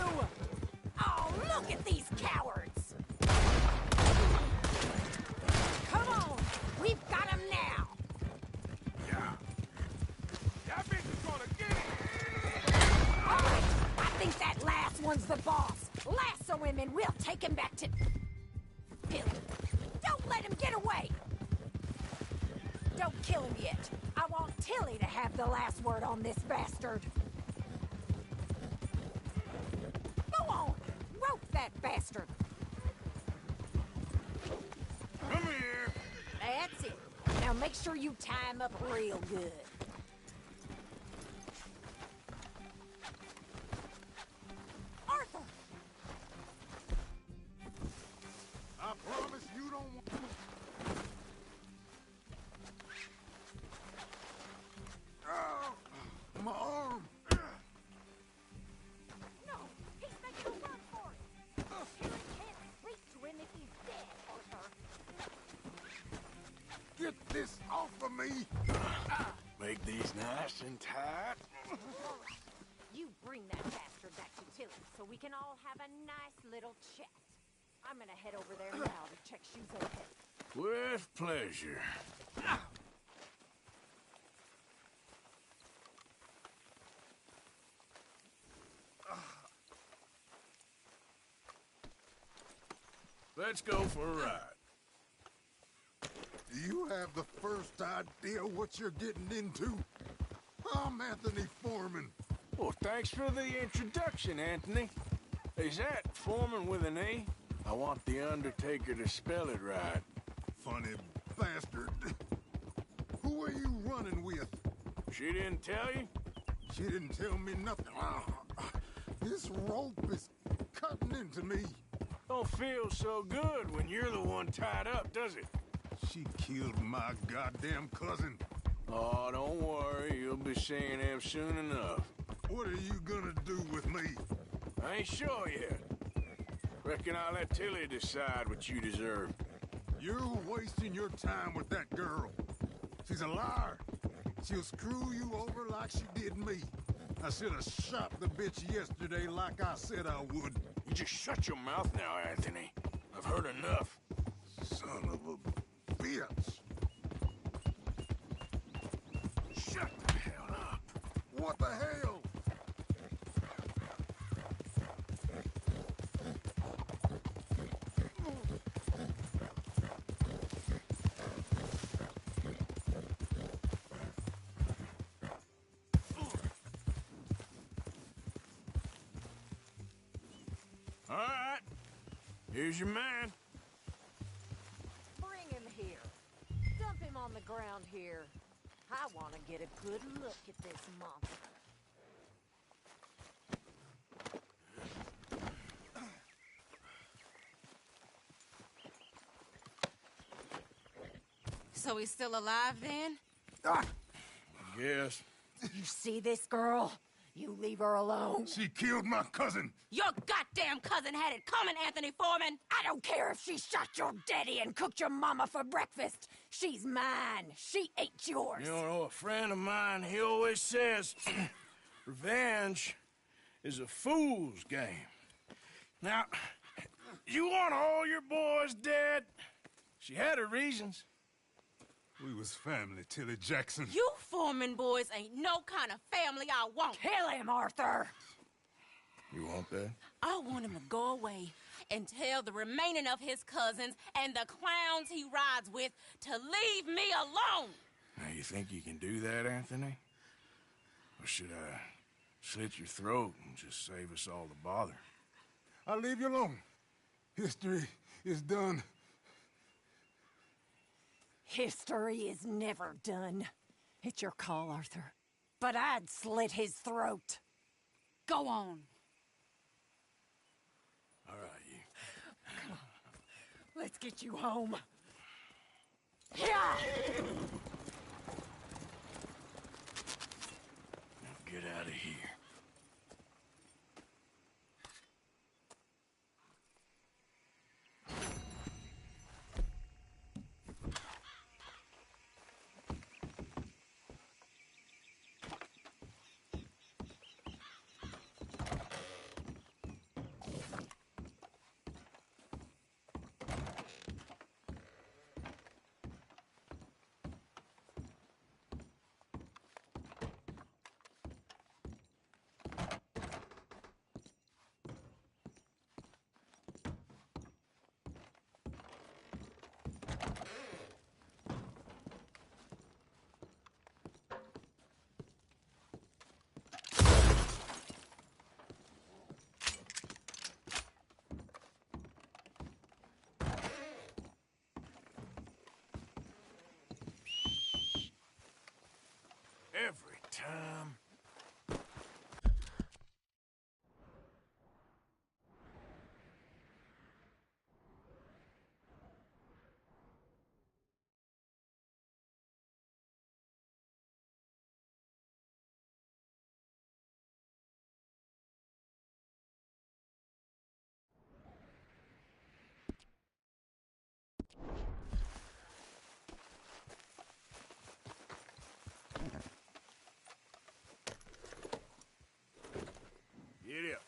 Oh, look at these cowards! Come on! We've got him now! That bitch is gonna get it! All right, I think that last one's the boss. Lasso him and we'll take him back to... Tilly. Don't let him get away! Don't kill him yet. I want Tilly to have the last word on this bastard. Go on! Rope that bastard! Come here! That's it. Now make sure you tie him up real good. Arthur! I promise you don't want... Oh, my arm! No! He's making a run for it! Tilly can't speak to him if he's dead, Arthur. Get this off of me! Make these nice and tight. All right. You bring that bastard back to Tilly so we can all have a nice little chat. I'm gonna head over there now to check she's okay. With pleasure. Let's go for a ride. Do you have the first idea what you're getting into? I'm Anthony Foreman. Well, thanks for the introduction, Anthony. Is that Foreman with an A? I want the Undertaker to spell it right. Funny bastard. Who are you running with? She didn't tell you? She didn't tell me nothing. This rope is cutting into me. Don't feel so good when you're the one tied up, does it? She killed my goddamn cousin. Oh, don't worry. You'll be seeing him soon enough. What are you gonna do with me? I ain't sure yet. Reckon I'll let Tilly decide what you deserve. You're wasting your time with that girl. She's a liar. She'll screw you over like she did me. I should have shot the bitch yesterday like I said I would. You just shut your mouth now, Anthony. I've heard enough. Son of a bitch. Shut the hell up. What the hell? All right. Here's your man. Bring him here. Dump him on the ground here. I want to get a good look at this monster. So he's still alive then? Yes. You see this girl? You leave her alone. She killed my cousin. Your goddamn cousin had it coming, Anthony Foreman! I don't care if she shot your daddy and cooked your mama for breakfast. She's mine. She ate yours. You know, a friend of mine, he always says, revenge is a fool's game. Now, you want all your boys dead? She had her reasons. We was family, Tilly Jackson. You Foreman boys ain't no kind of family I want. Kill him, Arthur! You want that? I want him to go away and tell the remaining of his cousins and the clowns he rides with to leave me alone. Now, you think you can do that, Anthony? Or should I slit your throat and just save us all the bother? I'll leave you alone. History is done. History is never done. It's your call, Arthur. But I'd slit his throat. Go on. All right, you. Come on. Let's get you home. Yeah! Now get out of here. Every time. Get up.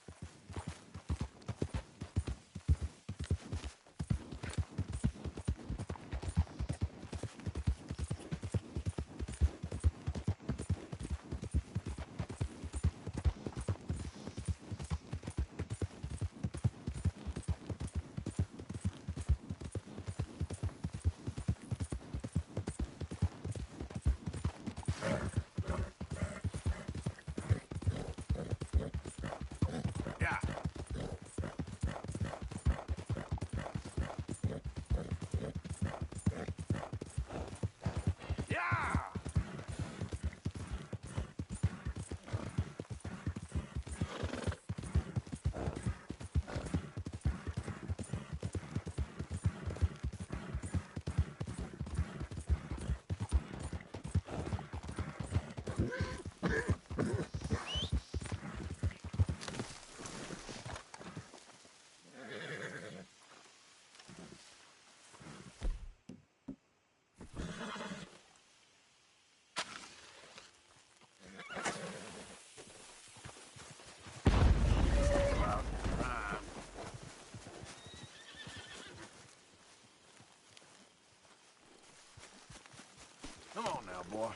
Come on now, boy.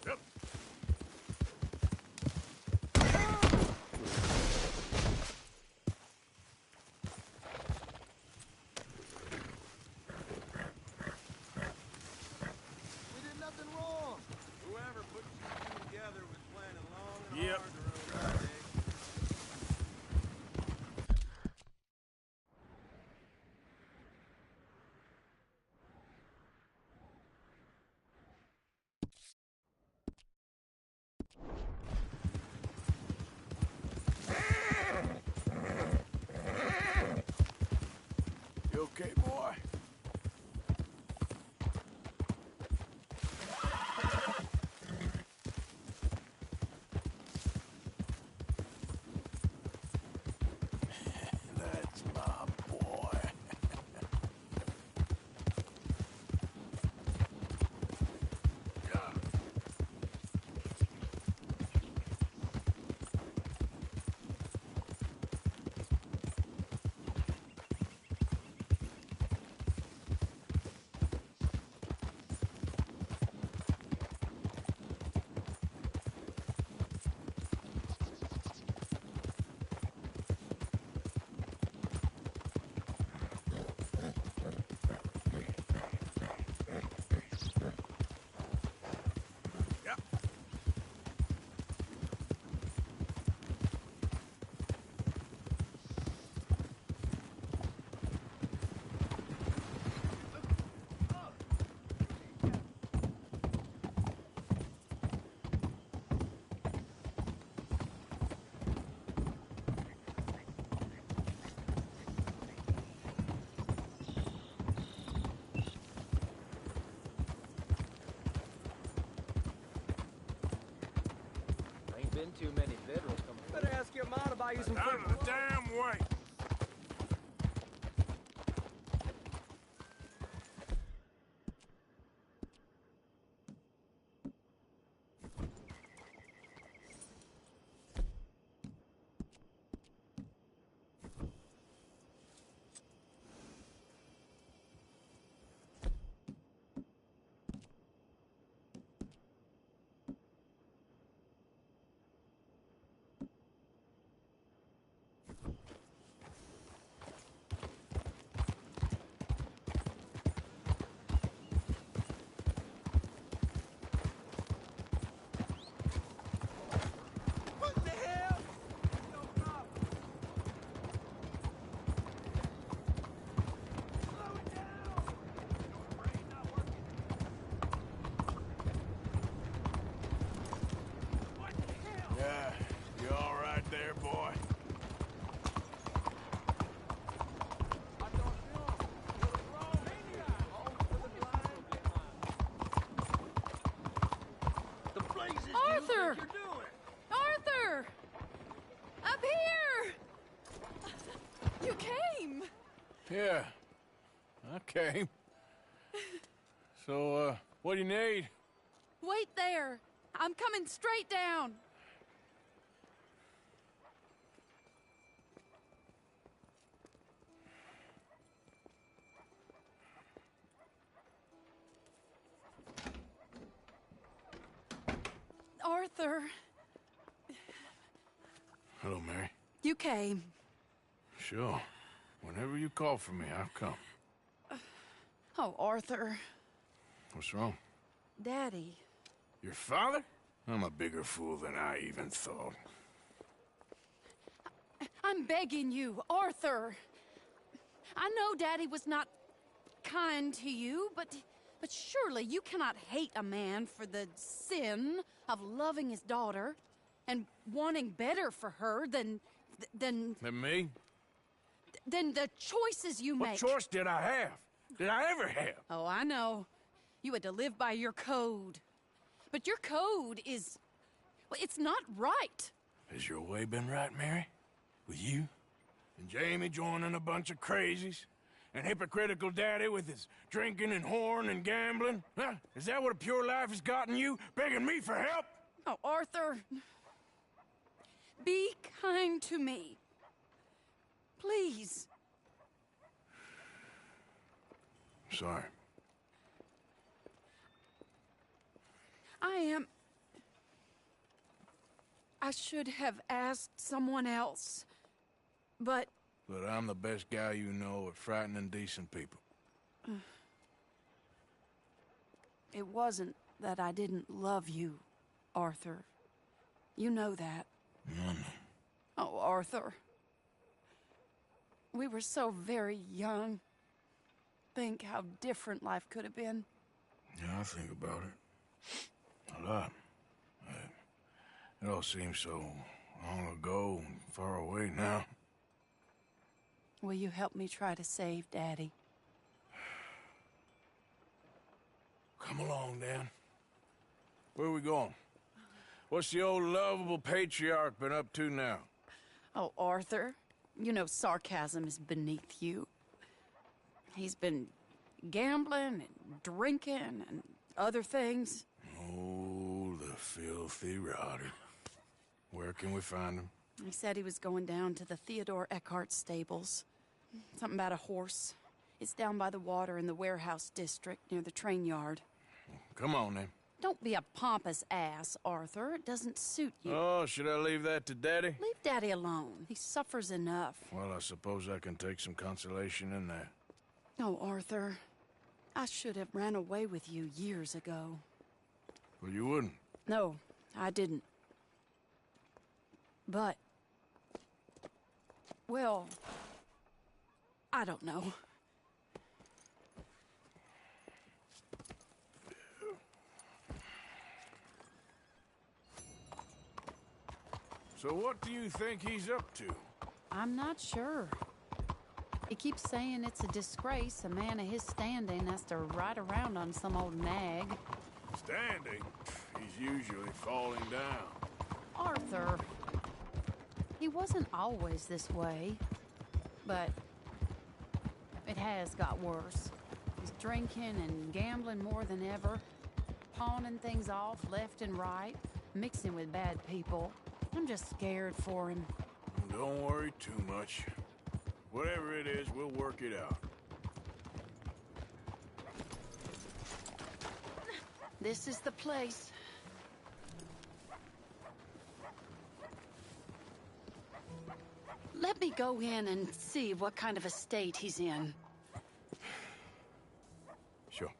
Yep. We did nothing wrong. Whoever put you together was planning long and Yep. hard to ruin our day. too many federals coming. Better ask your mom to buy you some Out of the damn way! Yeah, you all right there, boy? The blazes Arthur! you think you're doing? Arthur! Up here! You came! Yeah, I came. So, what do you need? Wait there! I'm coming straight down! Arthur, Hello, Mary. you came. Sure. Whenever you call for me, I'll come. Oh, Arthur. What's wrong? Daddy. Your father? I'm a bigger fool than I even thought. I'm begging you, Arthur. I know Daddy was not kind to you, but surely you cannot hate a man for the sin of loving his daughter and wanting better for her than Than me? than the choices you What make. choice did I have? Did I ever have? Oh, I know. You had to live by your code. But your code is... well, it's not right. Has your way been right, Mary? With you? And Jamie joining a bunch of crazies? And hypocritical daddy with his drinking and whoring and gambling? Huh? Is that what a pure life has gotten you? Begging me for help? Oh, Arthur. Be kind to me. Please. Sorry. I should have asked someone else. But But I'm the best guy you know at frightening decent people. it wasn't that I didn't love you, Arthur. You know that. Oh, Arthur. We were so very young. Think how different life could have been. Yeah, I think about it. A lot. It all seems so long ago and far away now. Will you help me try to save Daddy? Come along, Dan. Where are we going? What's the old lovable patriarch been up to now? Oh, Arthur, you know sarcasm is beneath you. He's been gambling and drinking and other things. Oh, the filthy rotter. Where can we find him? He said he was going down to the Theodore Eckhart stables. Something about a horse. It's down by the water in the warehouse district near the train yard. Come on, then. Don't be a pompous ass, Arthur. It doesn't suit you. Oh, should I leave that to Daddy? Leave Daddy alone. He suffers enough. Well, I suppose I can take some consolation in that. Oh, Arthur. I should have ran away with you years ago. Well, you wouldn't. No, I didn't. But... well... I don't know. So what do you think he's up to? I'm not sure. He keeps saying it's a disgrace a man of his standing has to ride around on some old nag. Standing? He's usually falling down. Arthur. He wasn't always this way, but it has got worse. He's drinking and gambling more than ever, pawning things off left and right, mixing with bad people. I'm just scared for him. Don't worry too much. Whatever it is, we'll work it out. This is the place. Let me go in and see what kind of a state he's in. Sure.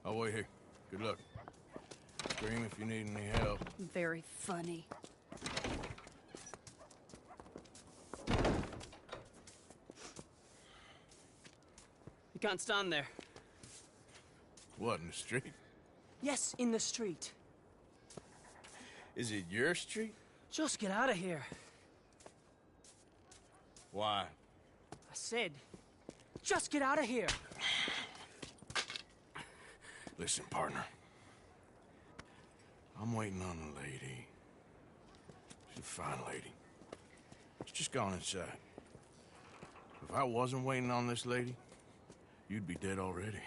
I'll wait here. Good luck. Scream if you need any help. Very funny. You can't stand there. What, in the street? Yes, in the street. Is it your street? Just get out of here. Why? I said, just get out of here. Listen, partner. I'm waiting on a lady. She's a fine lady. She's just gone inside. If I wasn't waiting on this lady, you'd be dead already.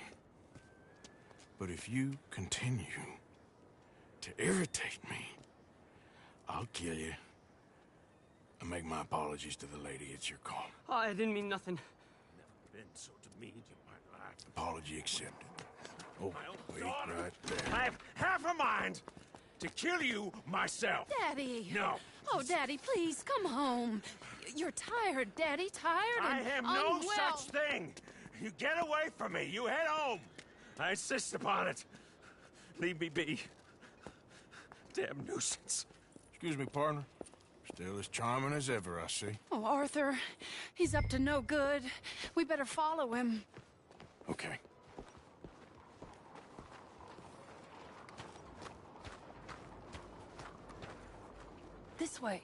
But if you continue to irritate me, I'll kill you and make my apologies to the lady. It's your call. Oh, I didn't mean nothing. Never been so demeaned in my life. Apology accepted. Oh, wait right there. I have half a mind to kill you myself. Daddy! No. Oh, Daddy, please, come home. You're tired, Daddy, tired I and am no unwell. such thing. You get away from me. You head home. I insist upon it. Leave me be. Damn nuisance. Excuse me, partner. Still as charming as ever, I see. Oh, Arthur, he's up to no good. We better follow him. Okay. This way.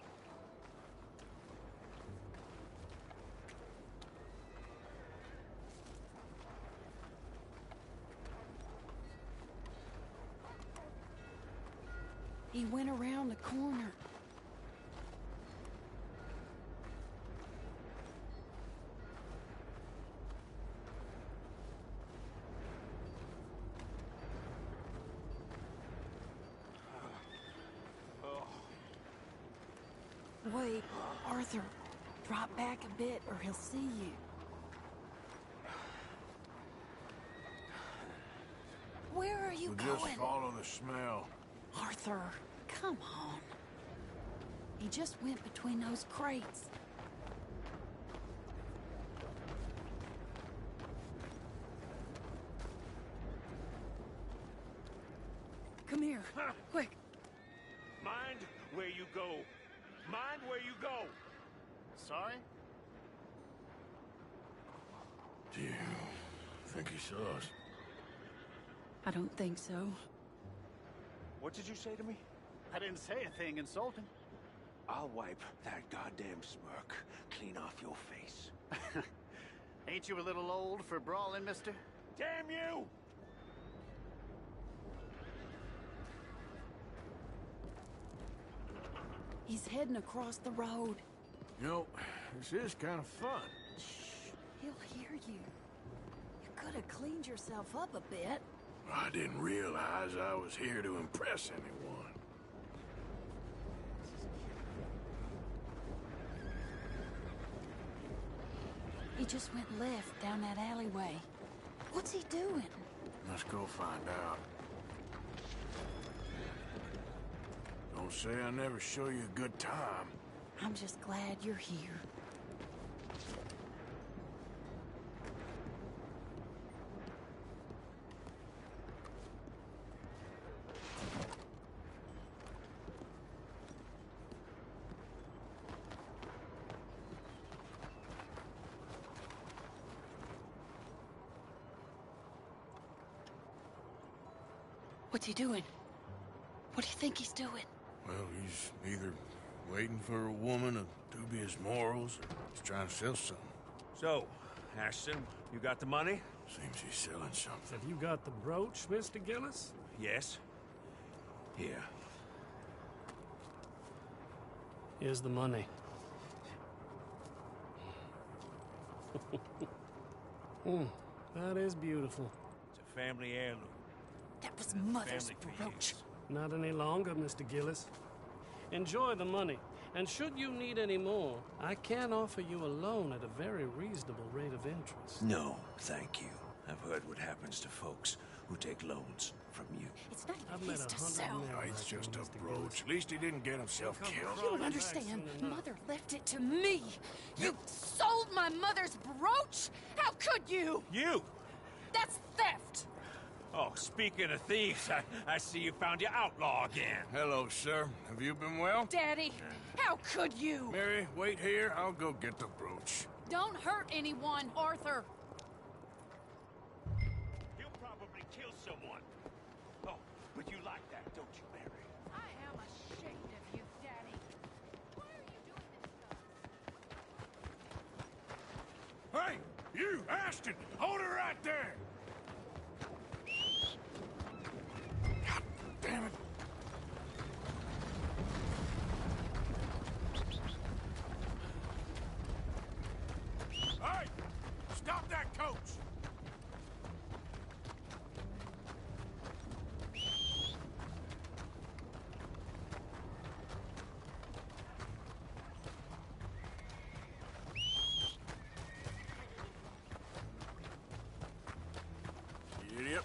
He went around the corner. Wait, Arthur, drop back a bit or he'll see you. Where are you We'll going? just follow the smell. Arthur, come on. He just went between those crates. Come here, quick. Mind where you go. Mind where you go. Sorry? Do you think he saw us? I don't think so. What did you say to me? I didn't say a thing insulting. I'll wipe that goddamn smirk clean off your face. Ain't you a little old for brawling, mister? Damn you! He's heading across the road. You know, this is kind of fun. Shh, he'll hear you. You could have cleaned yourself up a bit. I didn't realize I was here to impress anyone. He just went left down that alleyway. What's he doing? Let's go find out. Don't say I never show you a good time. I'm just glad you're here. What's he doing? What do you think he's doing? Well, he's either waiting for a woman of dubious morals or he's trying to sell something. So, Ashton, you got the money? Seems he's selling something. Have you got the brooch, Mr. Gillis? Yes. Here. Here's the money. That is beautiful. It's a family heirloom. That was And Mother's family brooch. Not any longer, Mr. Gillis. Enjoy the money, and should you need any more, I can offer you a loan at a very reasonable rate of interest. No, thank you. I've heard what happens to folks who take loans from you. It's not I've even met his to 100 sell. men No, it's like just you, a Mr. brooch. Gillis. At least he didn't get himself killed. You don't understand. Mother left it to me. You sold my mother's brooch? How could you? You! That's theft. Oh, speaking of thieves, I see you found your outlaw again. Hello, sir. Have you been well? Daddy, how could you? Mary, wait here. I'll go get the brooch. Don't hurt anyone, Arthur. You'll probably kill someone. Oh, but you like that, don't you, Mary? I am ashamed of you, Daddy. Why are you doing this stuff? Hey, you, Ashton! Hold her right there! God damn it. Hey! Stop that coach! Idiot.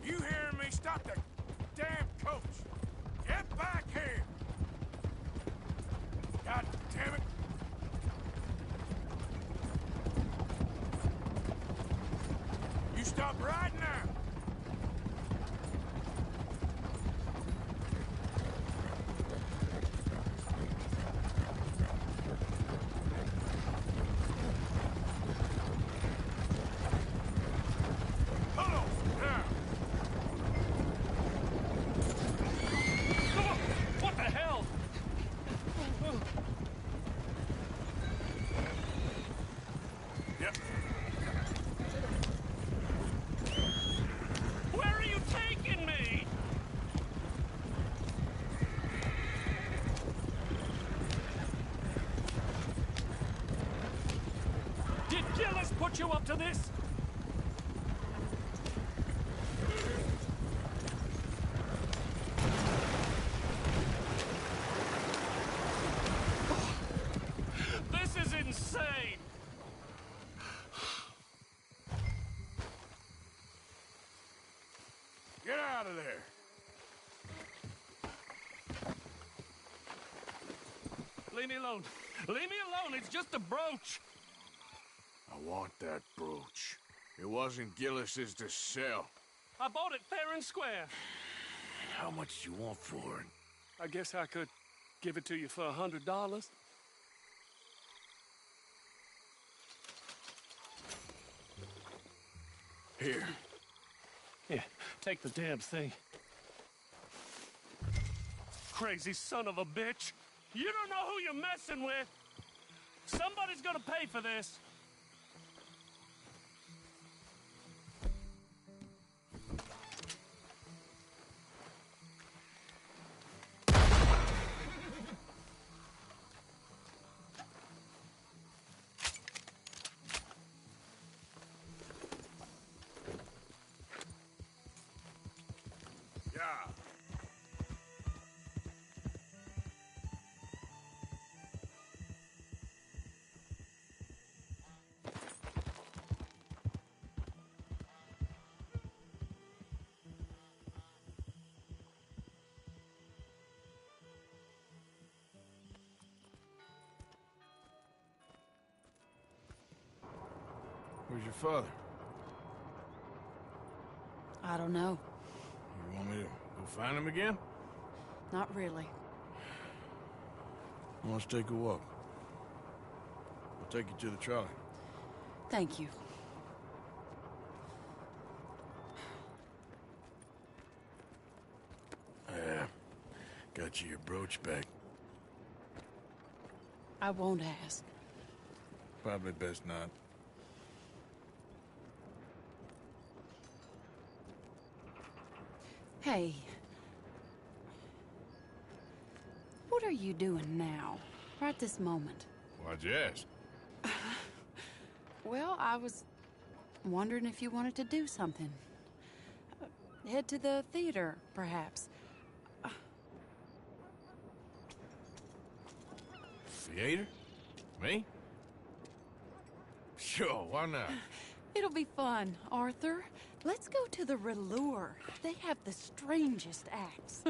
You hearing me? Stop the damn coach! Get back here! God damn it! You stop right now! Hold on! Now! What the hell? Yep. Where are you taking me? Did Gillis put you up to this? This is insane! Get out of there! Leave me alone. Leave me alone. It's just a brooch. I want that brooch. It wasn't Gillis's to sell. I bought it fair and square. How much do you want for it? I guess I could give it to you for $100. Here. Yeah, take the damn thing. Crazy son of a bitch. You don't know who you're messing with. Somebody's gonna pay for this. Yeah. Where's your father? I don't know. You want me to go find him again? Not really. Let's take a walk. I'll take you to the trolley. Thank you. Yeah. Got you your brooch back. I won't ask. Probably best not. Hey. What are you doing now? Right this moment? Why'd you ask? Well, I was wondering if you wanted to do something. Head to the theater, perhaps. Theater? Me? Sure, why not? It'll be fun, Arthur. Let's go to the Relure. They have the strangest acts.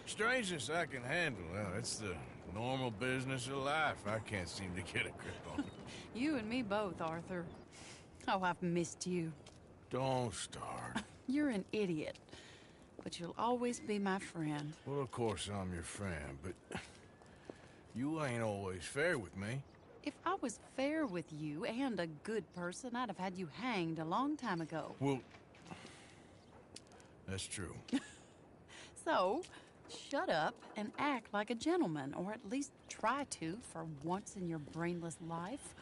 Strangeness I can handle. Well, it's the normal business of life. I can't seem to get a grip on. You and me both, Arthur. Oh, I've missed you. Don't start. You're an idiot. But you'll always be my friend. Well, of course I'm your friend, but you ain't always fair with me. If I was fair with you and a good person, I'd have had you hanged a long time ago. Well, that's true. So, shut up and act like a gentleman, or at least try to for once in your brainless life.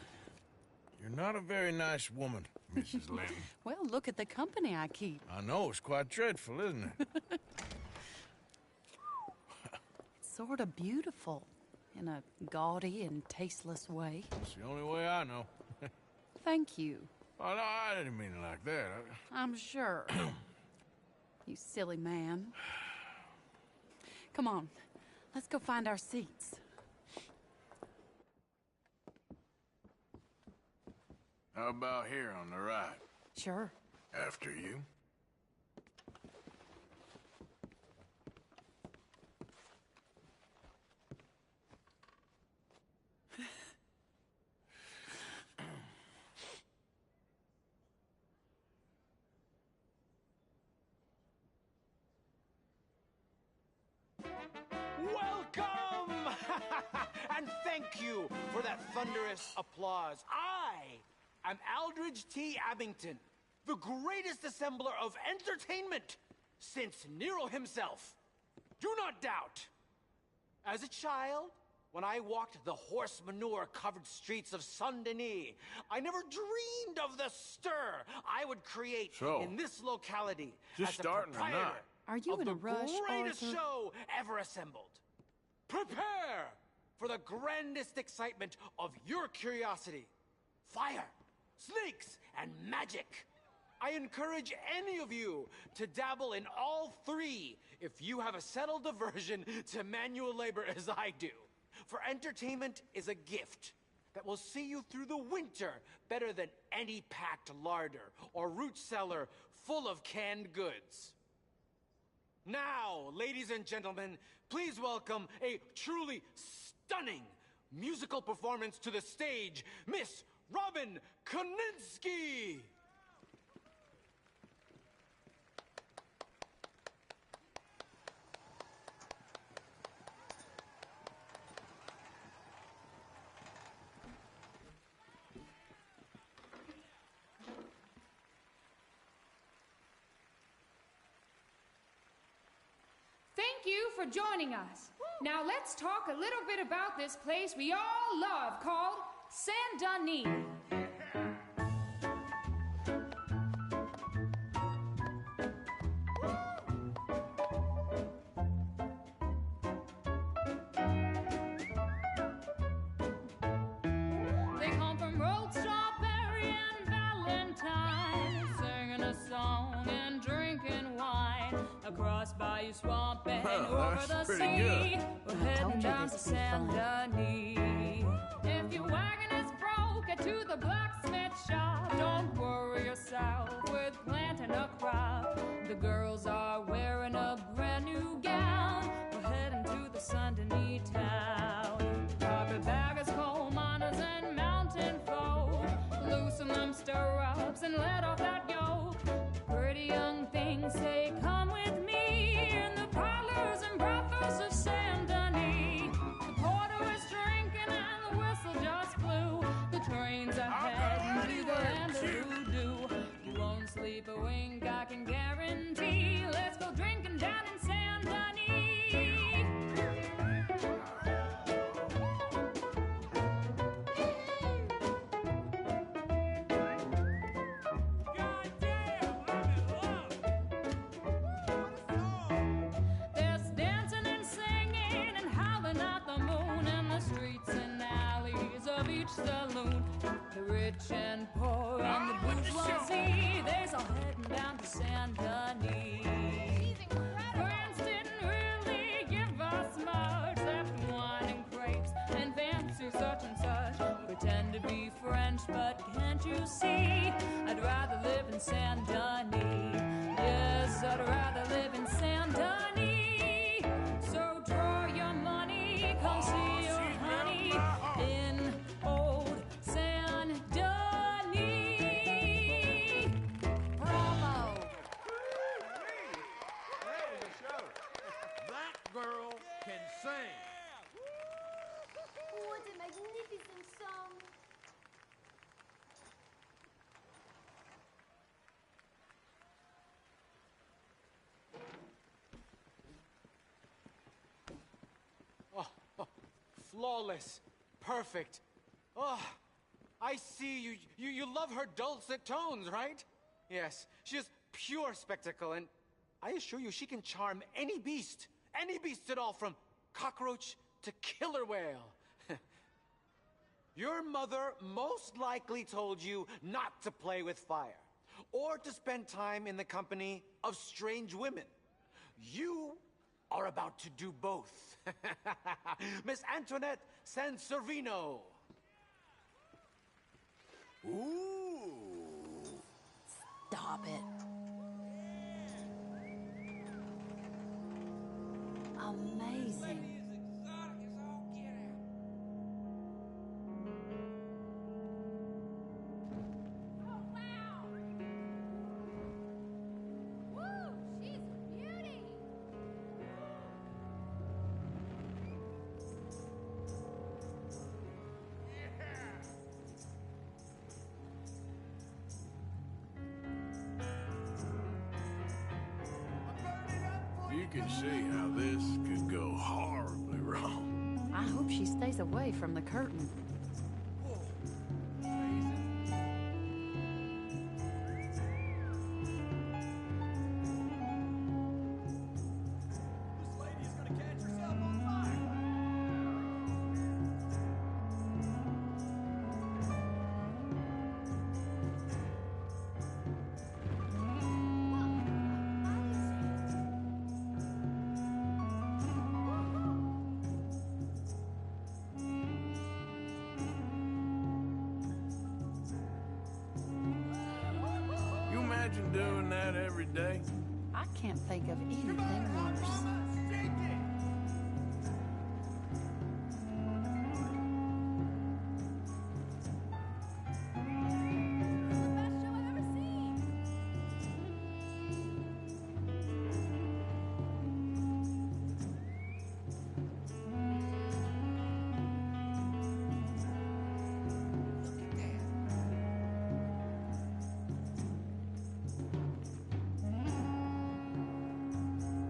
You're not a very nice woman, Mrs. Linton. Well, look at the company I keep. I know, it's quite dreadful, isn't it? It's sort of beautiful, in a gaudy and tasteless way. It's the only way I know. Thank you. Oh, no, I didn't mean it like that. I'm sure. You silly man. Come on, let's go find our seats. How about here on the right? Sure. After you. Welcome! And thank you for that thunderous applause. I am Aldridge T. Abington, the greatest assembler of entertainment since Nero himself. Do not doubt. As a child, when I walked the horse manure-covered streets of Saint-Denis, I never dreamed of the stir I would create in this locality just as the starting or proprietor not? Are you of in the a rush, greatest Arthur? show ever assembled. Prepare for the grandest excitement of your curiosity. Fire, snakes, and magic. I encourage any of you to dabble in all three if you have a settled aversion to manual labor as I do. For entertainment is a gift that will see you through the winter better than any packed larder or root cellar full of canned goods. Now, ladies and gentlemen, please welcome a truly stunning musical performance to the stage, Miss Robin Koninsky! Thank you for joining us. Now let's talk a little bit about this place we all love called Saint-Denis. They come from Road Strawberry and Valentine, singing a song and drinking wine across Bayou Swamp and over the that's pretty sea. good. We're heading down to Saint-Denis. If your wagon is broke, get to the blacksmith shop. Don't worry yourself with planting a crop. The girls are wearing a brand new gown. We're heading to the Saint-Denis town. Carpetbaggers, coal miners, and mountain folk. Loosen them stirrups and let off that yoke. Pretty young things say, come with me in the parlors and brothels of Saint-Denis. The porter is drinking and the whistle just blew. The train's ahead to the land of voodoo. You won't sleep a wink, I can guarantee. Let's go drinking down in Saint-Denis. each saloon. The rich and poor and the bourgeoisie, they's all heading down to Saint Denis. France didn't really give us much, except wine and grapes and fancy such and such. Pretend to be French, but can't you see? I'd rather live in Saint Denis. Yes, I'd rather live in Saint Denis. So draw your money, come see your honey in old Saint Denis. Bravo! That girl can sing. What a magnificent song. Flawless. Perfect. Oh, I see you love her dulcet tones, right? Yes, she is pure spectacle, and I assure you she can charm any beast at all, from cockroach to killer whale. Your mother most likely told you not to play with fire, or to spend time in the company of strange women. You are about to do both. Miss Antoinette Sanservino. Ooh. Stop it. Amazing. You can see how this could go horribly wrong. I hope she stays away from the curtain. You imagine doing that every day? I can't think of anything worse.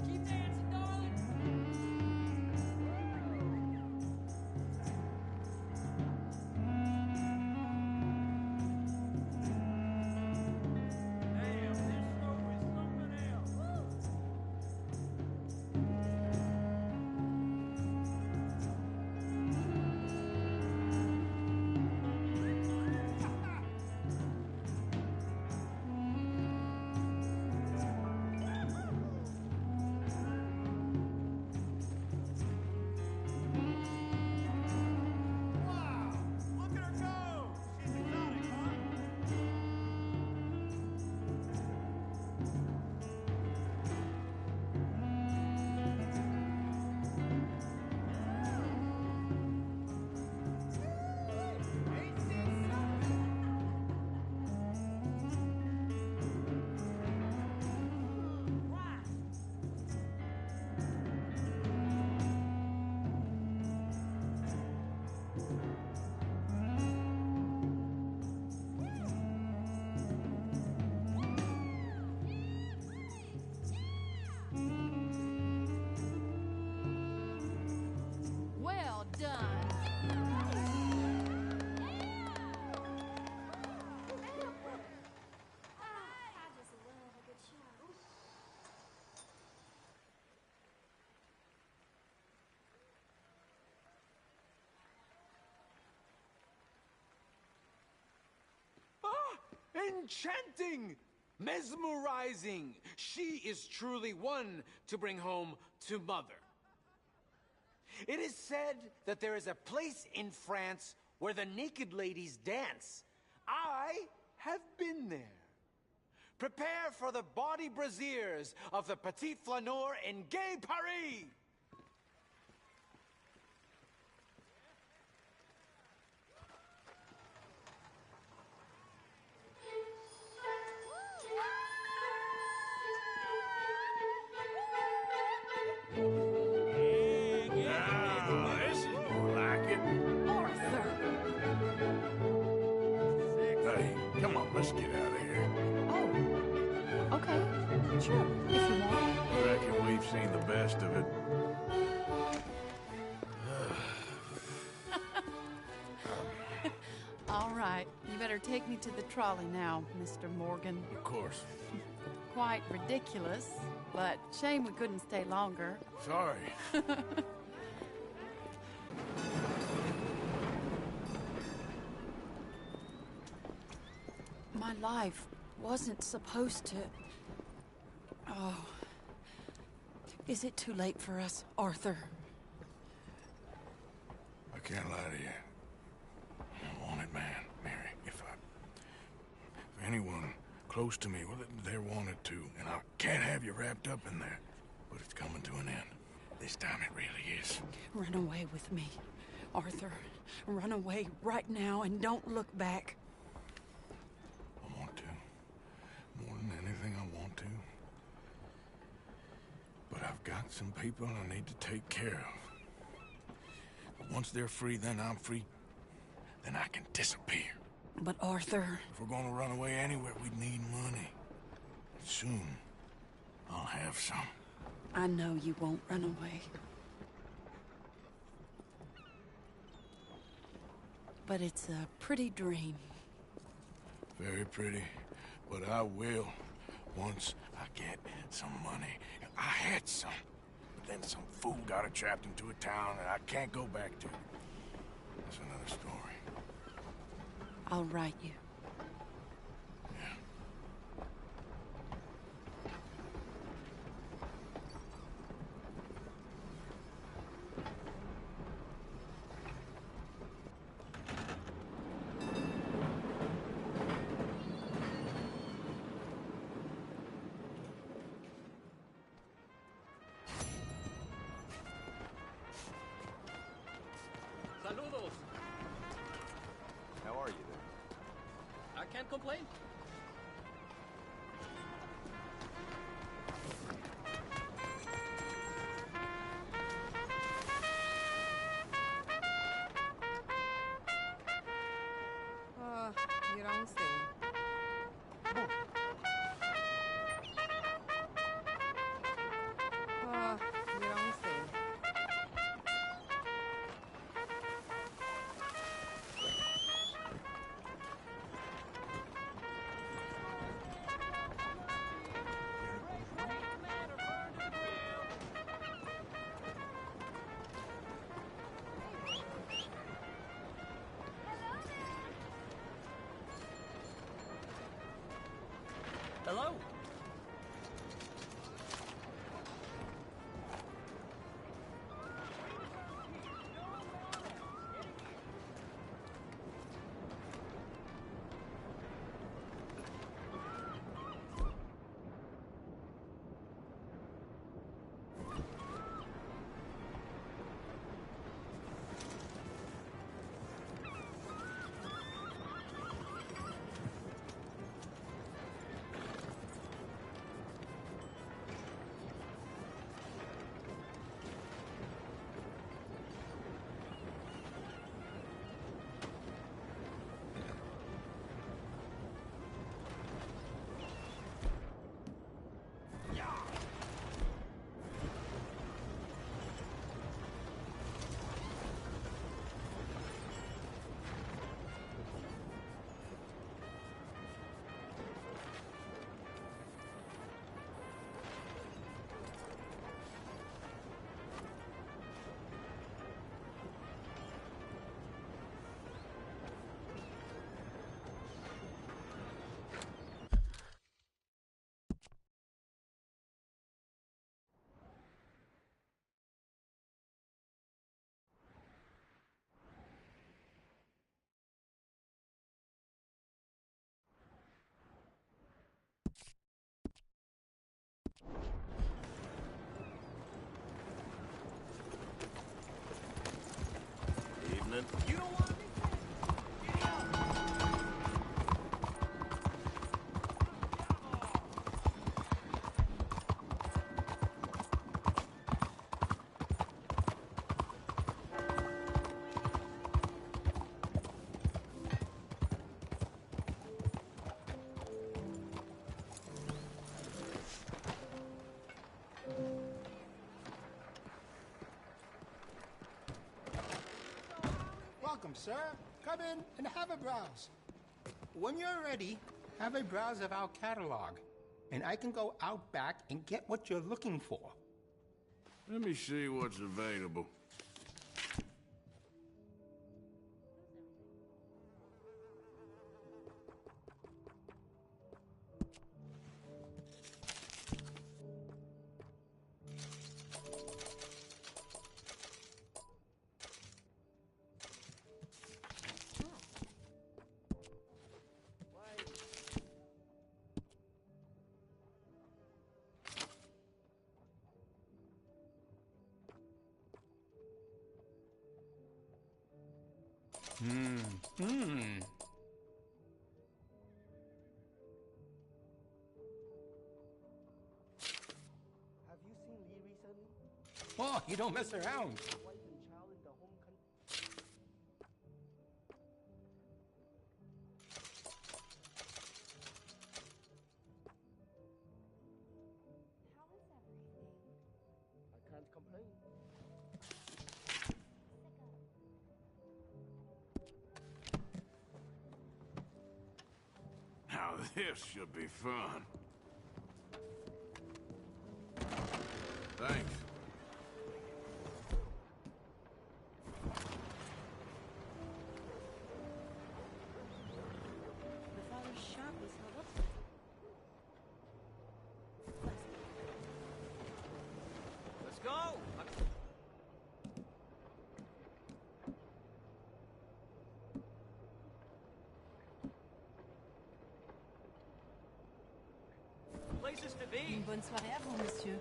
Keep dancing, darling. Enchanting! Mesmerizing! She is truly one to bring home to mother. It is said that there is a place in France where the naked ladies dance. I have been there. Prepare for the bawdy brasiers of the Petit Flaneur in Gay Paris! This is more like it. Arthur! Hey, come on, let's get out of here. Oh, okay. Sure, if you want. Reckon we've seen the best of it. All right, you better take me to the trolley now, Mr. Morgan. Of course. Quite ridiculous, but shame we couldn't stay longer. Sorry. My life wasn't supposed to... Oh. Is it too late for us, Arthur? I can't lie to you. I'm a wanted man, Mary. If anyone close to me, well, they're wanted to, and I can't have you wrapped up in there. But it's coming to an end. This time it really is. Run away with me, Arthur. Run away right now and don't look back. I want to. More than anything, I want to. But I've got some people I need to take care of. But once they're free, then I'm free. Then I can disappear. But Arthur... If we're gonna run away anywhere, we'd need money. Soon, I'll have some. I know you won't run away. But it's a pretty dream. Very pretty. But I will, once I get some money. I had some. But then some fool got it trapped into a town that I can't go back to. That's another story. I'll write you. Saludos. How are you there? I can't complain. You don't say. You don't say. Hello. lieutenant. You don't want to be... Welcome, sir. Come in and have a browse. When you're ready, have a browse of our catalog, and I can go out back and get what you're looking for. Let me see what's available. Have you seen Lee recently? Oh, you don't mess around. I can't complain. Now this should be fun. Thanks. The father's shop was held up. Let's go! Places to be. Une bonne soirée à vous, monsieur.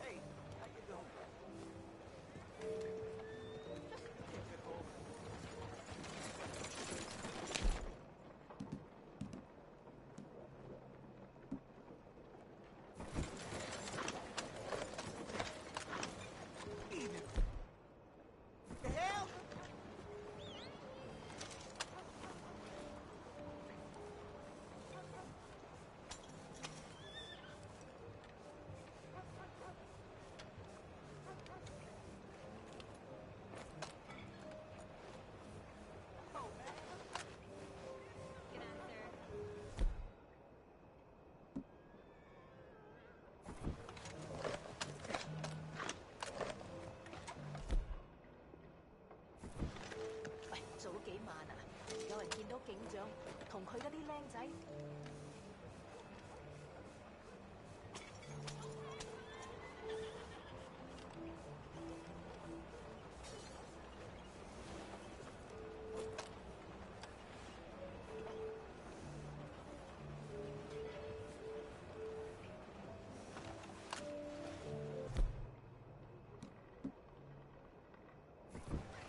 Hey, how you doing? The hell?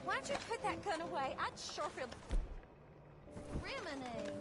Why don't you put that gun away? I'd sure feel... Rimini.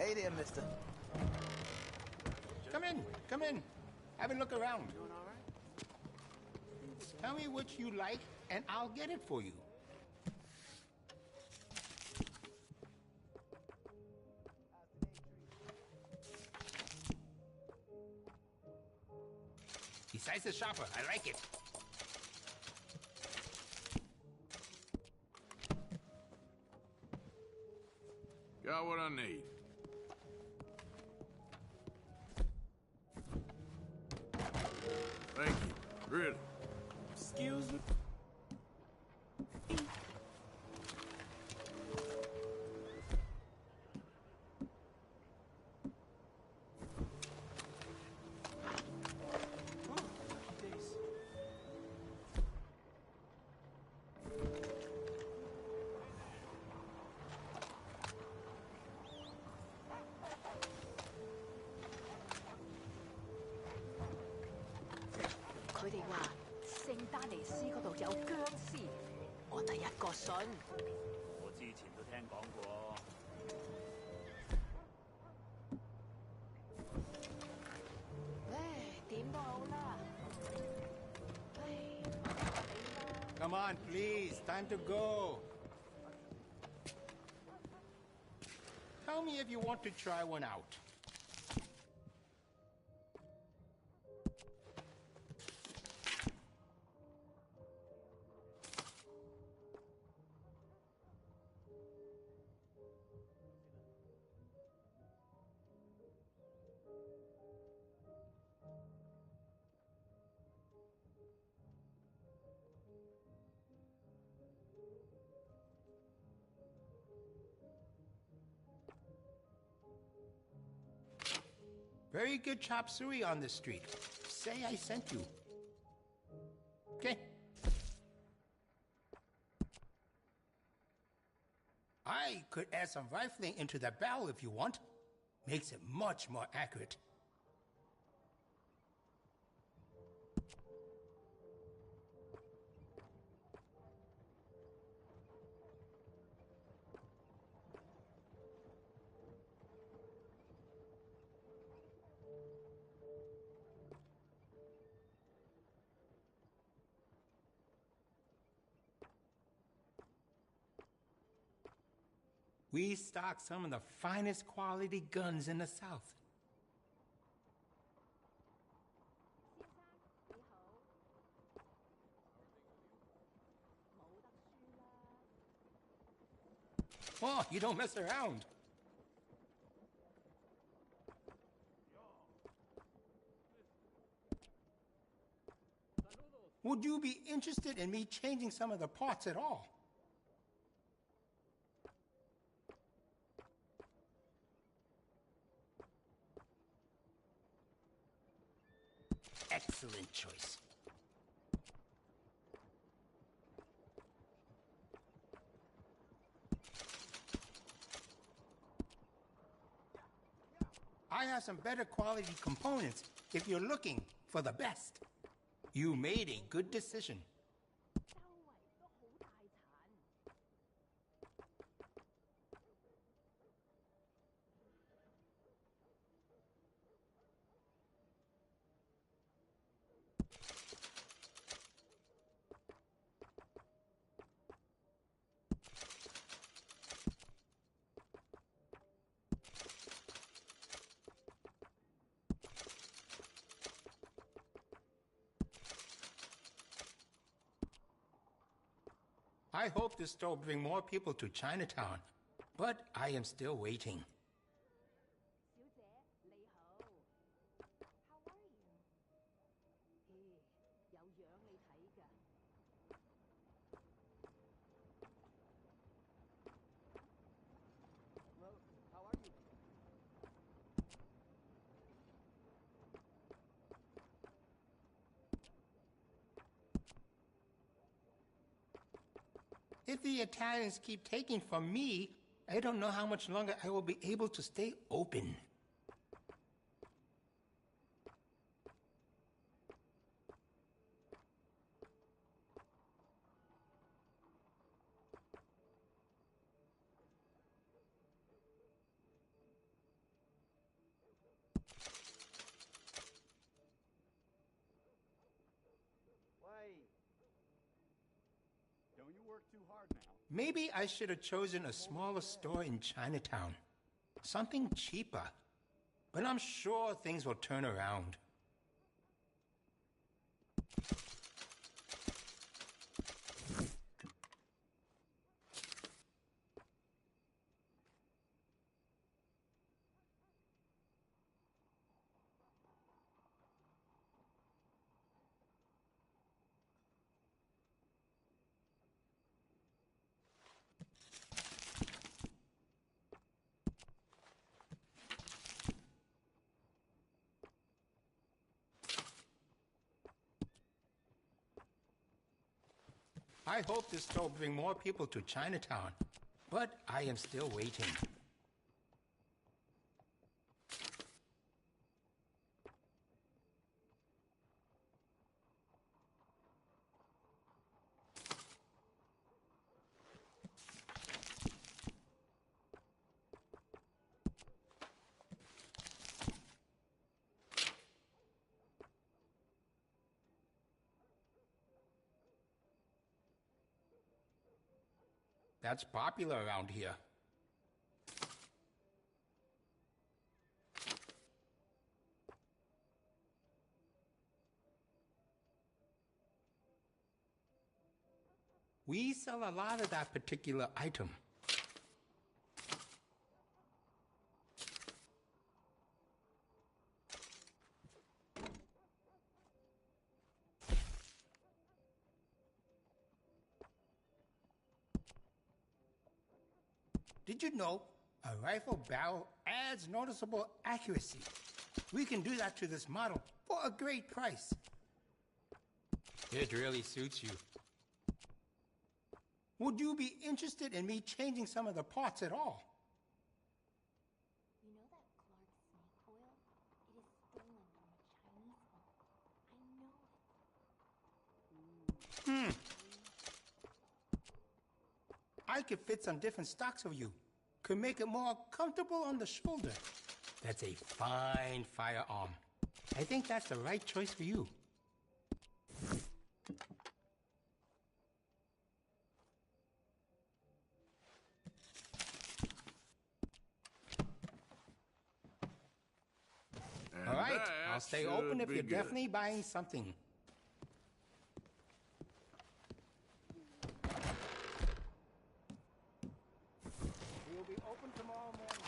Hey there, mister. Come in, come in. Have a look around. Tell me what you like, and I'll get it for you. Besides the shopper, I like it. Got what I need. Thank you. Really. Excuse me. Come on, please. Time to go. Tell me if you want to try one out. Very good chop suey on the street. Say I sent you. Okay? I could add some rifling into that barrel if you want. Makes it much more accurate. We stock some of the finest quality guns in the South. Oh, you don't mess around. Would you be interested in me changing some of the parts at all? Excellent choice. I have some better quality components if you're looking for the best. You made a good decision. I hope this store will bring more people to Chinatown, but I am still waiting. If the Italians keep taking from me, I don't know how much longer I will be able to stay open. Maybe I should have chosen a smaller store in Chinatown. Something cheaper. But I'm sure things will turn around. I hope this store will bring more people to Chinatown, but I am still waiting. That's popular around here. We sell a lot of that particular item. Did you know a rifle barrel adds noticeable accuracy? We can do that to this model for a great price. It really suits you. Would you be interested in me changing some of the parts at all? You know that Clark snake oil? It is stolen from a Chinese vault. I know it. I could fit some different stocks of you. Could make it more comfortable on the shoulder. That's a fine firearm. I think that's the right choice for you. All right, I'll stay open if you're definitely buying something. We'll be open tomorrow morning.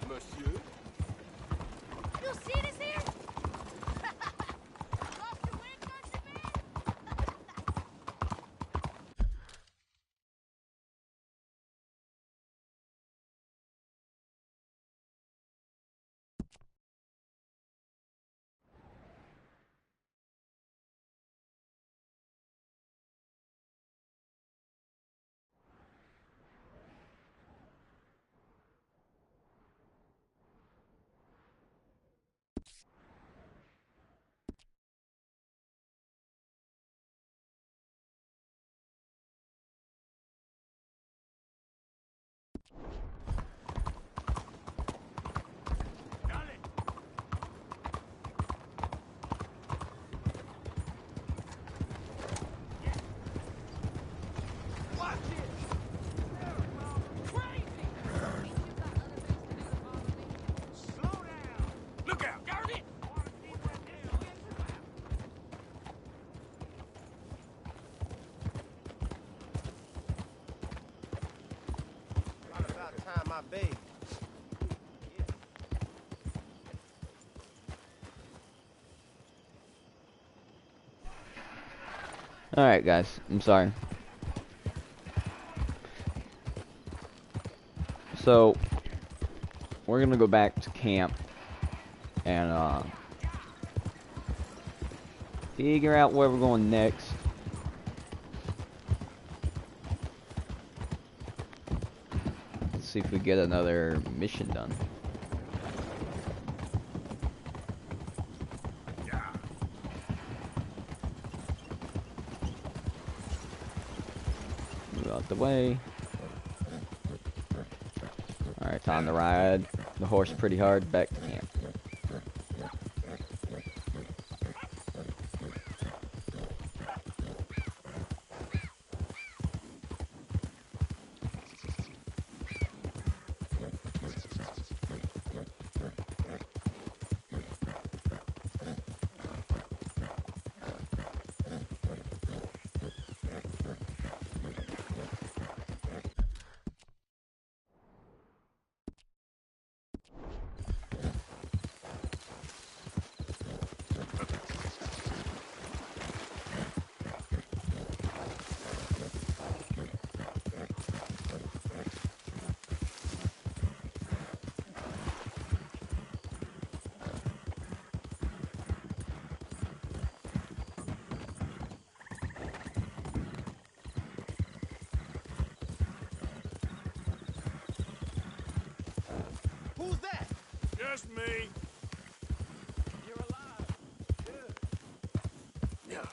Monsieur? You see this here? Look out! Guard it! Not about time I bathed. Alright guys, I'm sorry. So, we're gonna go back to camp and figure out where we're going next. Let's see if we get another mission done. the way. Alright, time to ride the horse pretty hard back to camp. Who's that? Just me. You're alive. Good. Yeah.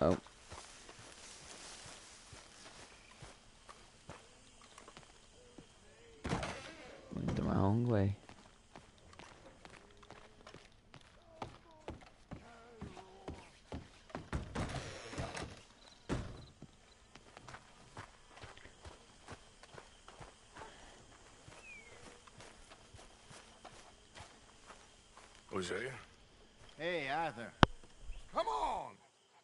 Oh. Went the wrong way. Hosea? Hey, Arthur. Come on!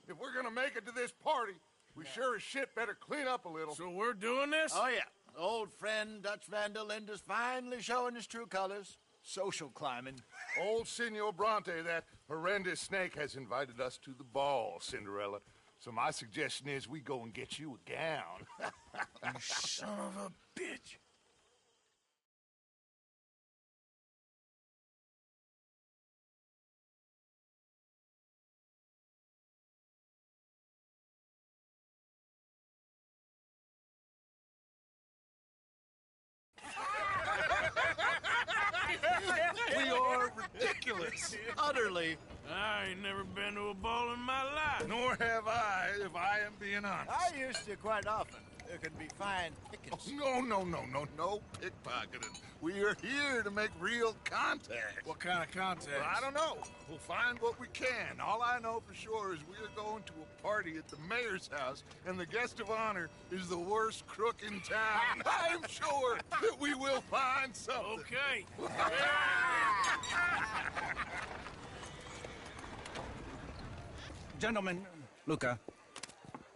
If we're gonna make it to this party, we sure as shit better clean up a little. So we're doing this? Oh, yeah. Old friend Dutch Van der Linde is finally showing his true colors. Social climbing. Old Senor Bronte, that horrendous snake, has invited us to the ball, Cinderella. So my suggestion is we go and get you a gown. You son of a bitch. We are ridiculous. Utterly. I ain't never been to a ball in my life. Nor have I, if I am being honest. I used to quite often. There can be fine pickings. Oh, no pickpocketing. We are here to make real contact. What kind of contact? Well, I don't know. We'll find what we can. All I know for sure is we are going to a party at the mayor's house, and the guest of honor is the worst crook in town. I'm sure that we will find something. Okay. Gentlemen, Luca,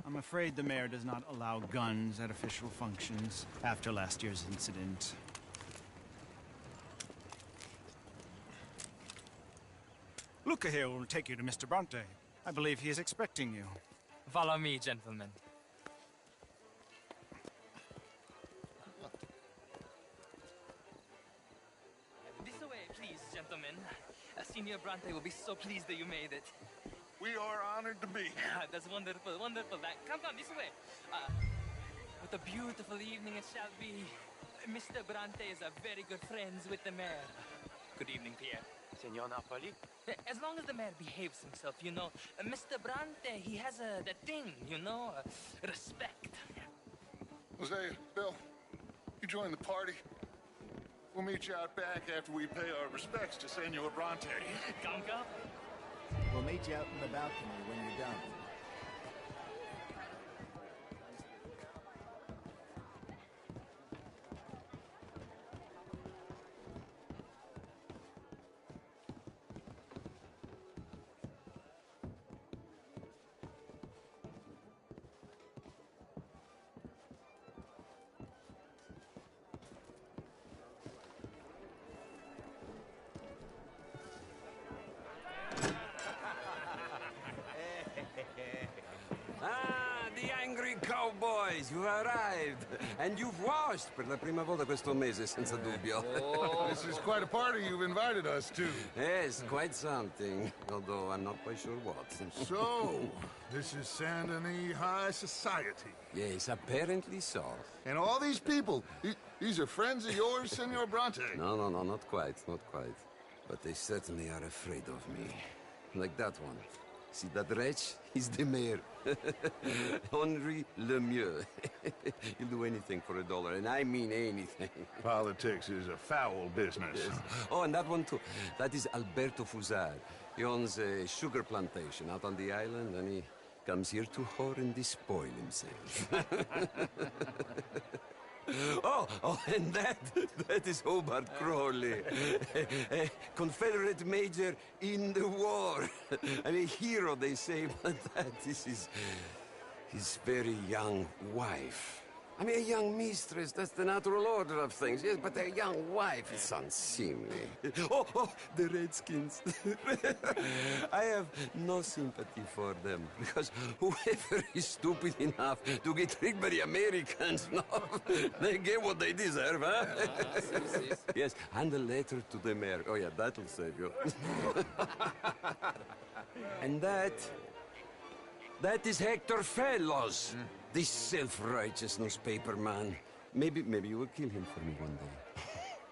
I'm afraid the mayor does not allow guns at official functions after last year's incident. Luca here will take you to Mr. Bronte. I believe he is expecting you. Follow me, gentlemen. This way, please, gentlemen. Senior Bronte will be so pleased that you made it. We are honored to be here. That's wonderful, wonderful. Come this way. What a beautiful evening it shall be. Mr. Bronte is a very good friends with the mayor. Good evening, Pierre. Senor Napoli? As long as the mayor behaves himself, you know. Mr. Bronte, he has that thing, you know, respect. Hosea, Bill, you join the party. We'll meet you out back after we pay our respects to Senor Bronte. Come. We'll meet you out in the balcony when you're done. Yes, you arrived. And you've washed per la prima volta questo mese, senza dubbio. This is quite a party you've invited us to. Yes, quite something. Although I'm not quite sure what. So, this is Saint Denis High Society. Yes, apparently so. And all these people, these are friends of yours, Senor Bronte? No, not quite, not quite. But they certainly are afraid of me. Like that one. See that wretch? He's the mayor. Henri Lemieux. He'll do anything for $1, and I mean anything. Politics is a foul business. Yes. Oh, and that one too. That is Alberto Fusar. He owns a sugar plantation out on the island, and he comes here to whore and despoil himself. Oh, and that is Hobart Crawley, a Confederate major in the war. I mean, hero, they say, but that is his very young wife. I mean, a young mistress, that's the natural order of things, yes, but a young wife is unseemly. Oh, the Redskins. I have no sympathy for them, because whoever is stupid enough to get tricked by the Americans, no, they get what they deserve, huh? Yes, and a letter to the mayor. Oh, yeah, that'll save you. And that is Hector Fellows. This self-righteous newspaper man. Maybe you will kill him for me one day.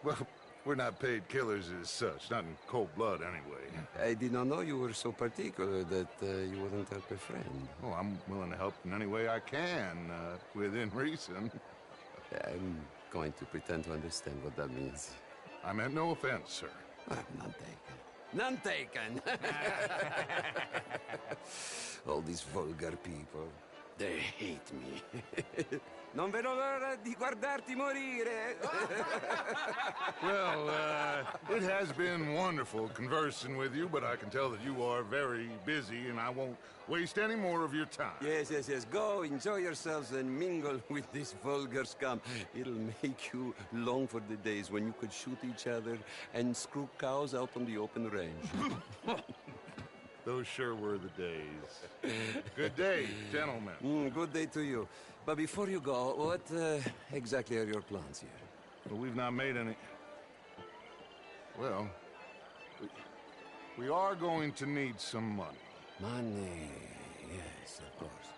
Well, we're not paid killers as such, not in cold blood anyway. I did not know you were so particular that you wouldn't help a friend. Oh, I'm willing to help in any way I can, within reason. I'm going to pretend to understand what that means. I meant no offense, sir. None taken. None taken! All these vulgar people. They hate me. Non vedo l'ora di guardarti morire. Well, it has been wonderful conversing with you, but I can tell that you are very busy, and I won't waste any more of your time. Yes. Go, enjoy yourselves, and mingle with this vulgar scum. It'll make you long for the days when you could shoot each other and screw cows out on the open range. Those sure were the days. Good day, gentlemen. Good day to you. But before you go, what exactly are your plans here? Well, we've not made any... Well, we are going to need some money. Money, yes, of course.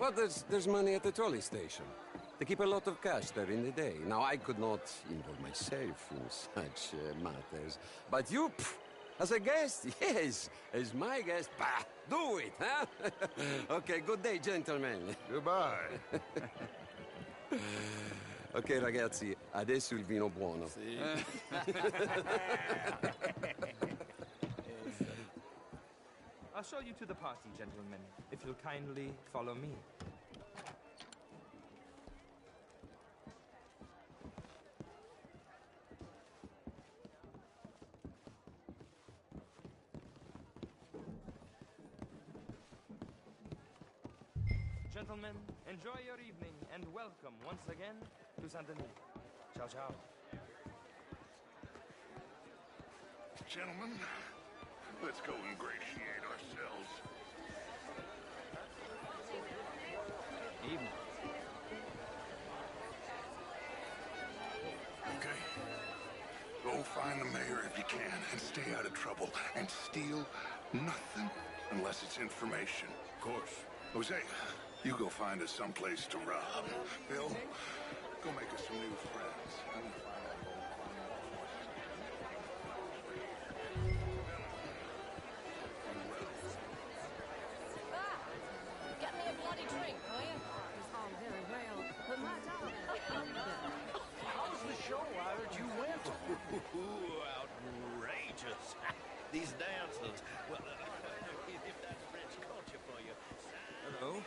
But there's money at the trolley station. They keep a lot of cash there in the day. Now, I could not involve myself in such matters. But you... As a guest? Yes. As my guest? Bah! Do it, huh? Okay, good day, gentlemen. Goodbye. Ok, ragazzi, adesso il vino buono. Sì. I'll show you to the party, gentlemen, if you'll kindly follow me. Gentlemen, enjoy your evening, and welcome once again to Saint Denis. Ciao, ciao. Gentlemen, let's go ingratiate ourselves. Evening. Okay. Go find the mayor if you can, and stay out of trouble. And steal nothing unless it's information. Of course. Jose, you go find us someplace to rob. Bill, go make us some new friends. Get me a bloody drink, will you? It's all very well, but my darling... How's the show? I heard you went. Outrageous. These dancers. Well, if that's French culture for you. Hello?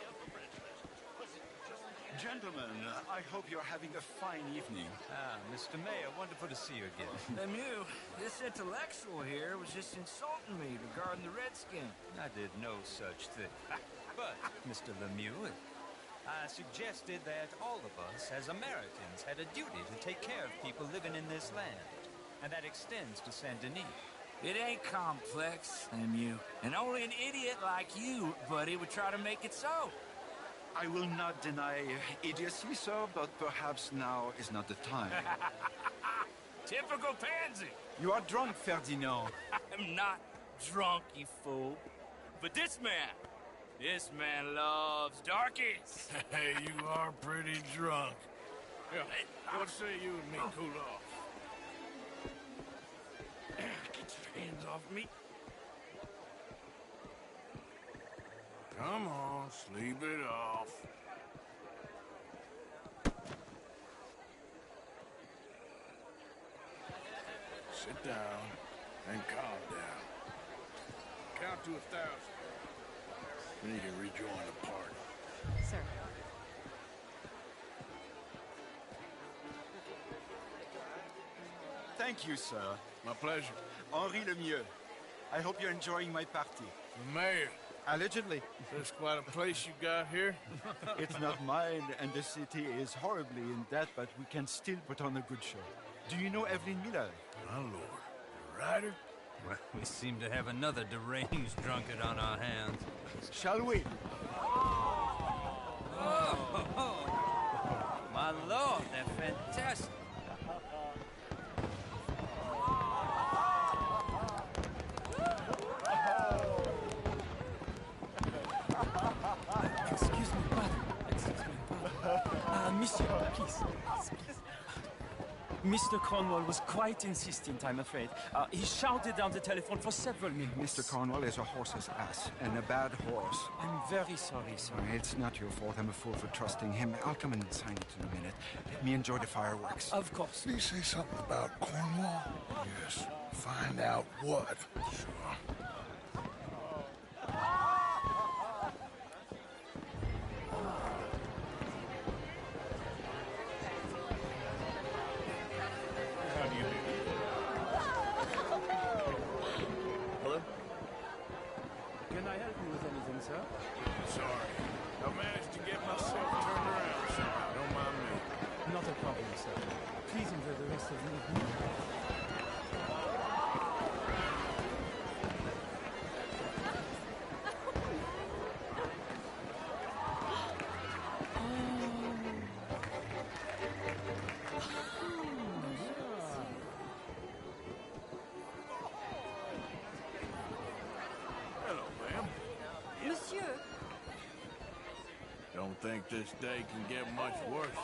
Gentlemen, I hope you're having a fine evening. Ah, Mr. Mayor, wonderful to see you again. Lemieux, this intellectual here was just insulting me regarding the Redskin. I did no such thing. But, Mr. Lemieux, I suggested that all of us, as Americans, had a duty to take care of people living in this land. And that extends to Saint Denis. It ain't complex, Lemieux. And only an idiot like you, buddy, would try to make it so. I will not deny idiocy, sir, but perhaps now is not the time. Typical pansy. You are drunk, Ferdinand. I'm not drunk, you fool. But this man loves darkies. Hey, you are pretty drunk. Yeah, what say you and me cool off? Get your hands off me. Come on, sleep it off. Sit down and calm down. Count to 1,000. Then you can rejoin the party. Sir. Thank you, sir. My pleasure. Henri Lemieux. I hope you're enjoying my party. The mayor. Allegedly. That's quite a place you got here. It's not mine, and the city is horribly in debt, but we can still put on a good show. Do you know Evelyn Miller? My lord. The writer? Well, we seem to have another deranged drunkard on our hands. Shall we? Oh, my lord, they're fantastic. Excuse me, brother. Excuse me, brother. Monsieur, please. Mr. Cornwall was quite insistent, I'm afraid. He shouted down the telephone for several minutes. Mr. Cornwall is a horse's ass, and a bad horse. I'm very sorry, sir. It's not your fault. I'm a fool for trusting him. I'll come and sign it in a minute. Let me enjoy the fireworks. Of course. Did he say something about Cornwall? Yes. Find out what. Sure. Hello? Can I help you with anything, sir? Sorry. I managed to get myself turned around somehow. Don't mind me. Not a problem, sir. Please enjoy the rest of the evening. Hello, ma'am. Monsieur. Don't think this day can get much worse.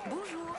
Bonjour.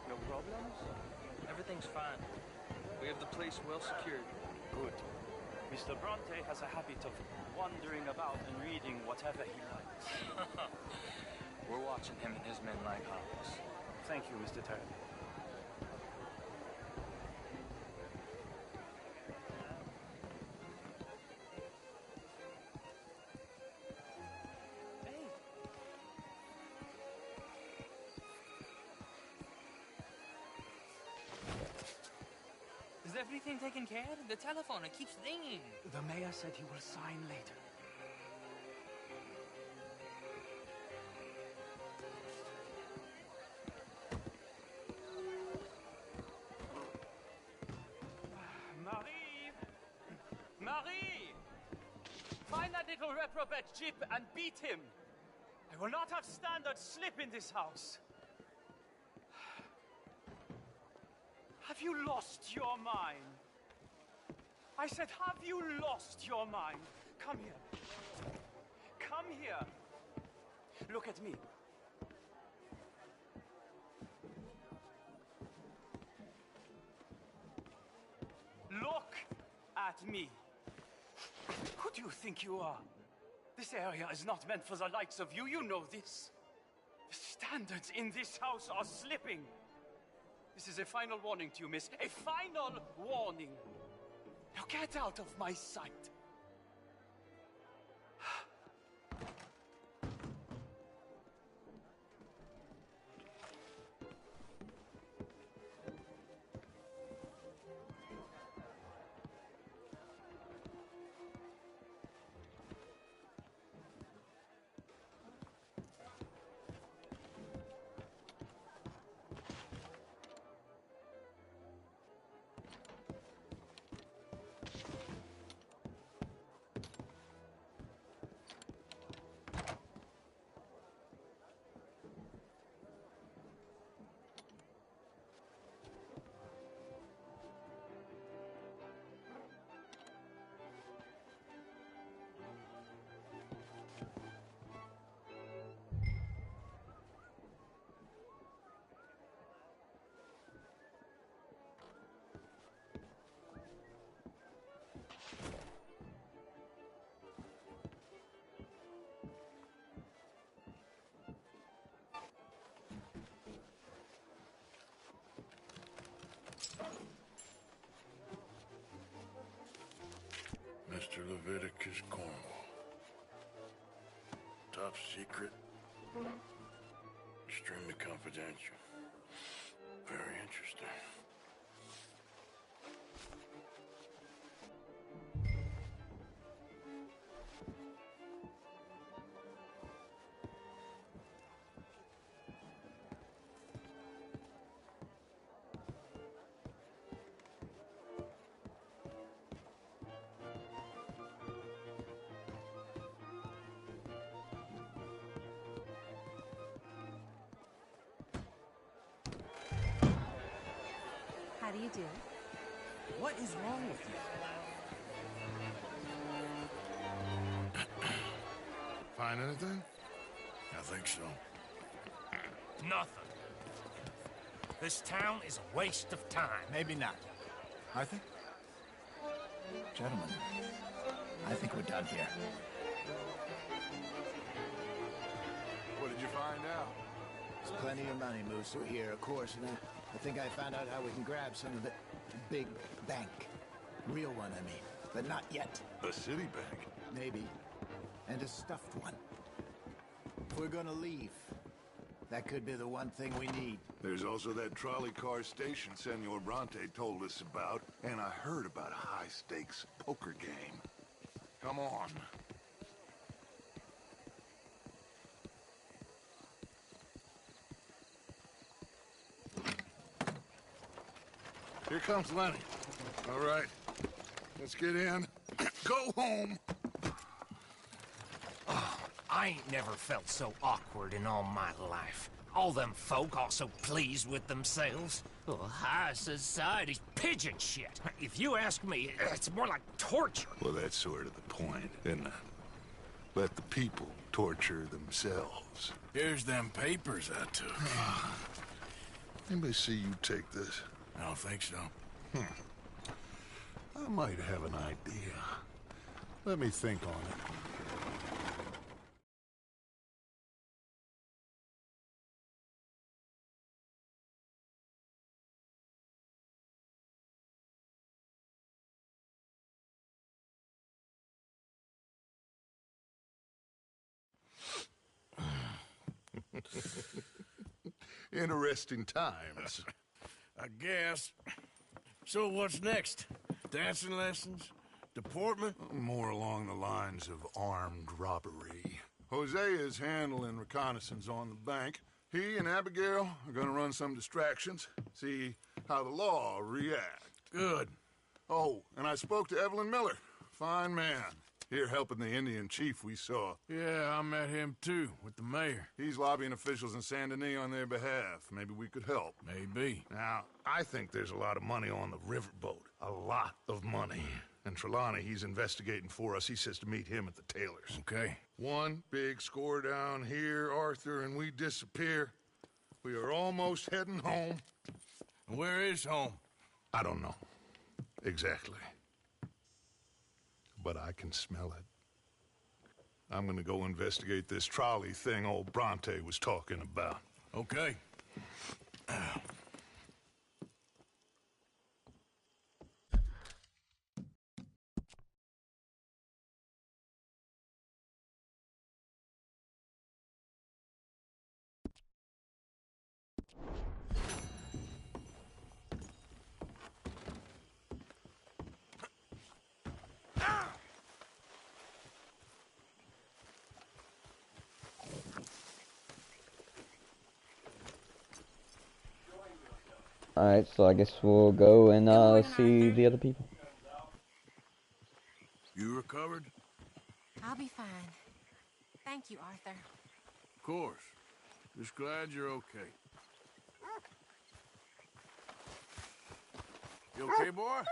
No problems? Everything's fine. We have the place well secured. Good. Mr. Bronte has a habit of wandering about and reading whatever he likes. We're watching him and his men like hawks. Thank you, Mr. Turner. Is everything taken care of? The telephone, it keeps ringing. The mayor said he will sign later. Marie! little reprobate Jip and beat him. I will not have standard slip in this house. Have you lost your mind? I said, have you lost your mind? Come here. Come here. Look at me. Look at me. Who do you think you are? This area is not meant for the likes of you. You know this. The standards in this house are slipping. This is a final warning to you, miss. A final warning. Now get out of my sight. Mr. Leviticus Cornwall. Top secret. Extremely confidential. Very interesting. How do you do? What is wrong with you? Find anything? I think so. Nothing. This town is a waste of time. Maybe not. Arthur? Gentlemen, I think we're done here. What did you find out? There's plenty of money moves through here, of course, and I think I found out how we can grab some of it. Big bank. Real one, I mean. But not yet. A city bank? Maybe. And a stuffed one. If we're gonna leave, that could be the one thing we need. There's also that trolley car station Senor Bronte told us about, and I heard about a high-stakes poker game. Come on. Here comes Lenny. All right, let's get in. Go home. Oh, I ain't never felt so awkward in all my life. All them folk all so pleased with themselves. Oh, high society's pigeon shit. If you ask me, it's more like torture. Well, that's sort of the point, isn't it? Let the people torture themselves. Here's them papers I took. Anybody see you take this? I don't think so. I might have an idea. Let me think on it. Interesting times. I guess. So what's next? Dancing lessons? Deportment? More along the lines of armed robbery. Hosea is handling reconnaissance on the bank. He and Abigail are gonna run some distractions, see how the law react. Good. Oh, and I spoke to Evelyn Miller. Fine man. Here helping the Indian chief we saw. Yeah, I met him too, with the mayor. He's lobbying officials in Saint Denis on their behalf. Maybe we could help. Maybe. Now, I think there's a lot of money on the riverboat. A lot of money. And Trelawney, he's investigating for us. He says to meet him at the Taylors. Okay. One big score down here, Arthur, and we disappear. We are almost heading home. Where is home? I don't know. Exactly. But I can smell it. I'm gonna go investigate this trolley thing old Bronte was talking about. Okay. Alright, so I guess we'll go and see the other people. You recovered? I'll be fine. Thank you, Arthur. Of course. Just glad you're okay. You okay, boy?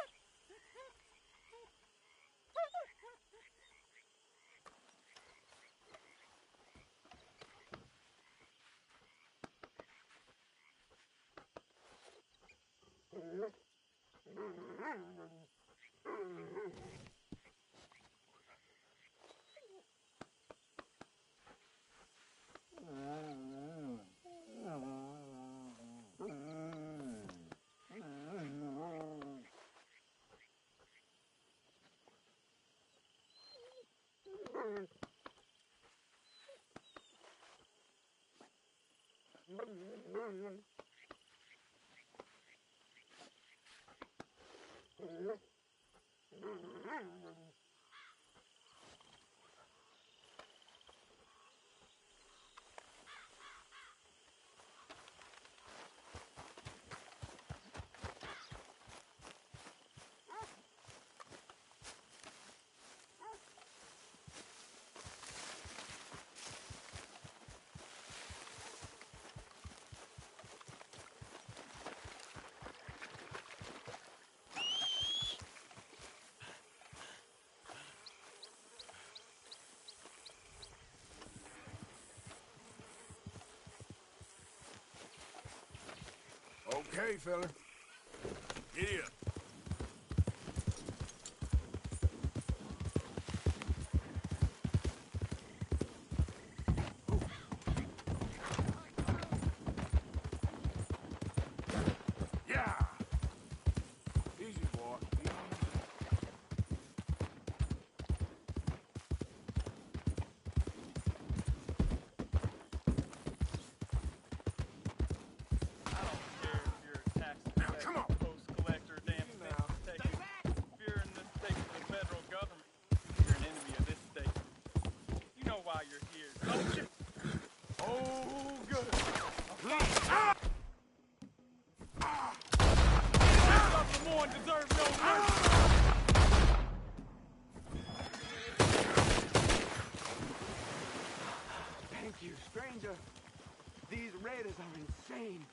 Okay, fella. Giddy up. Yeah. Easy, boy. Easy. Thank you, stranger. These raiders are insane.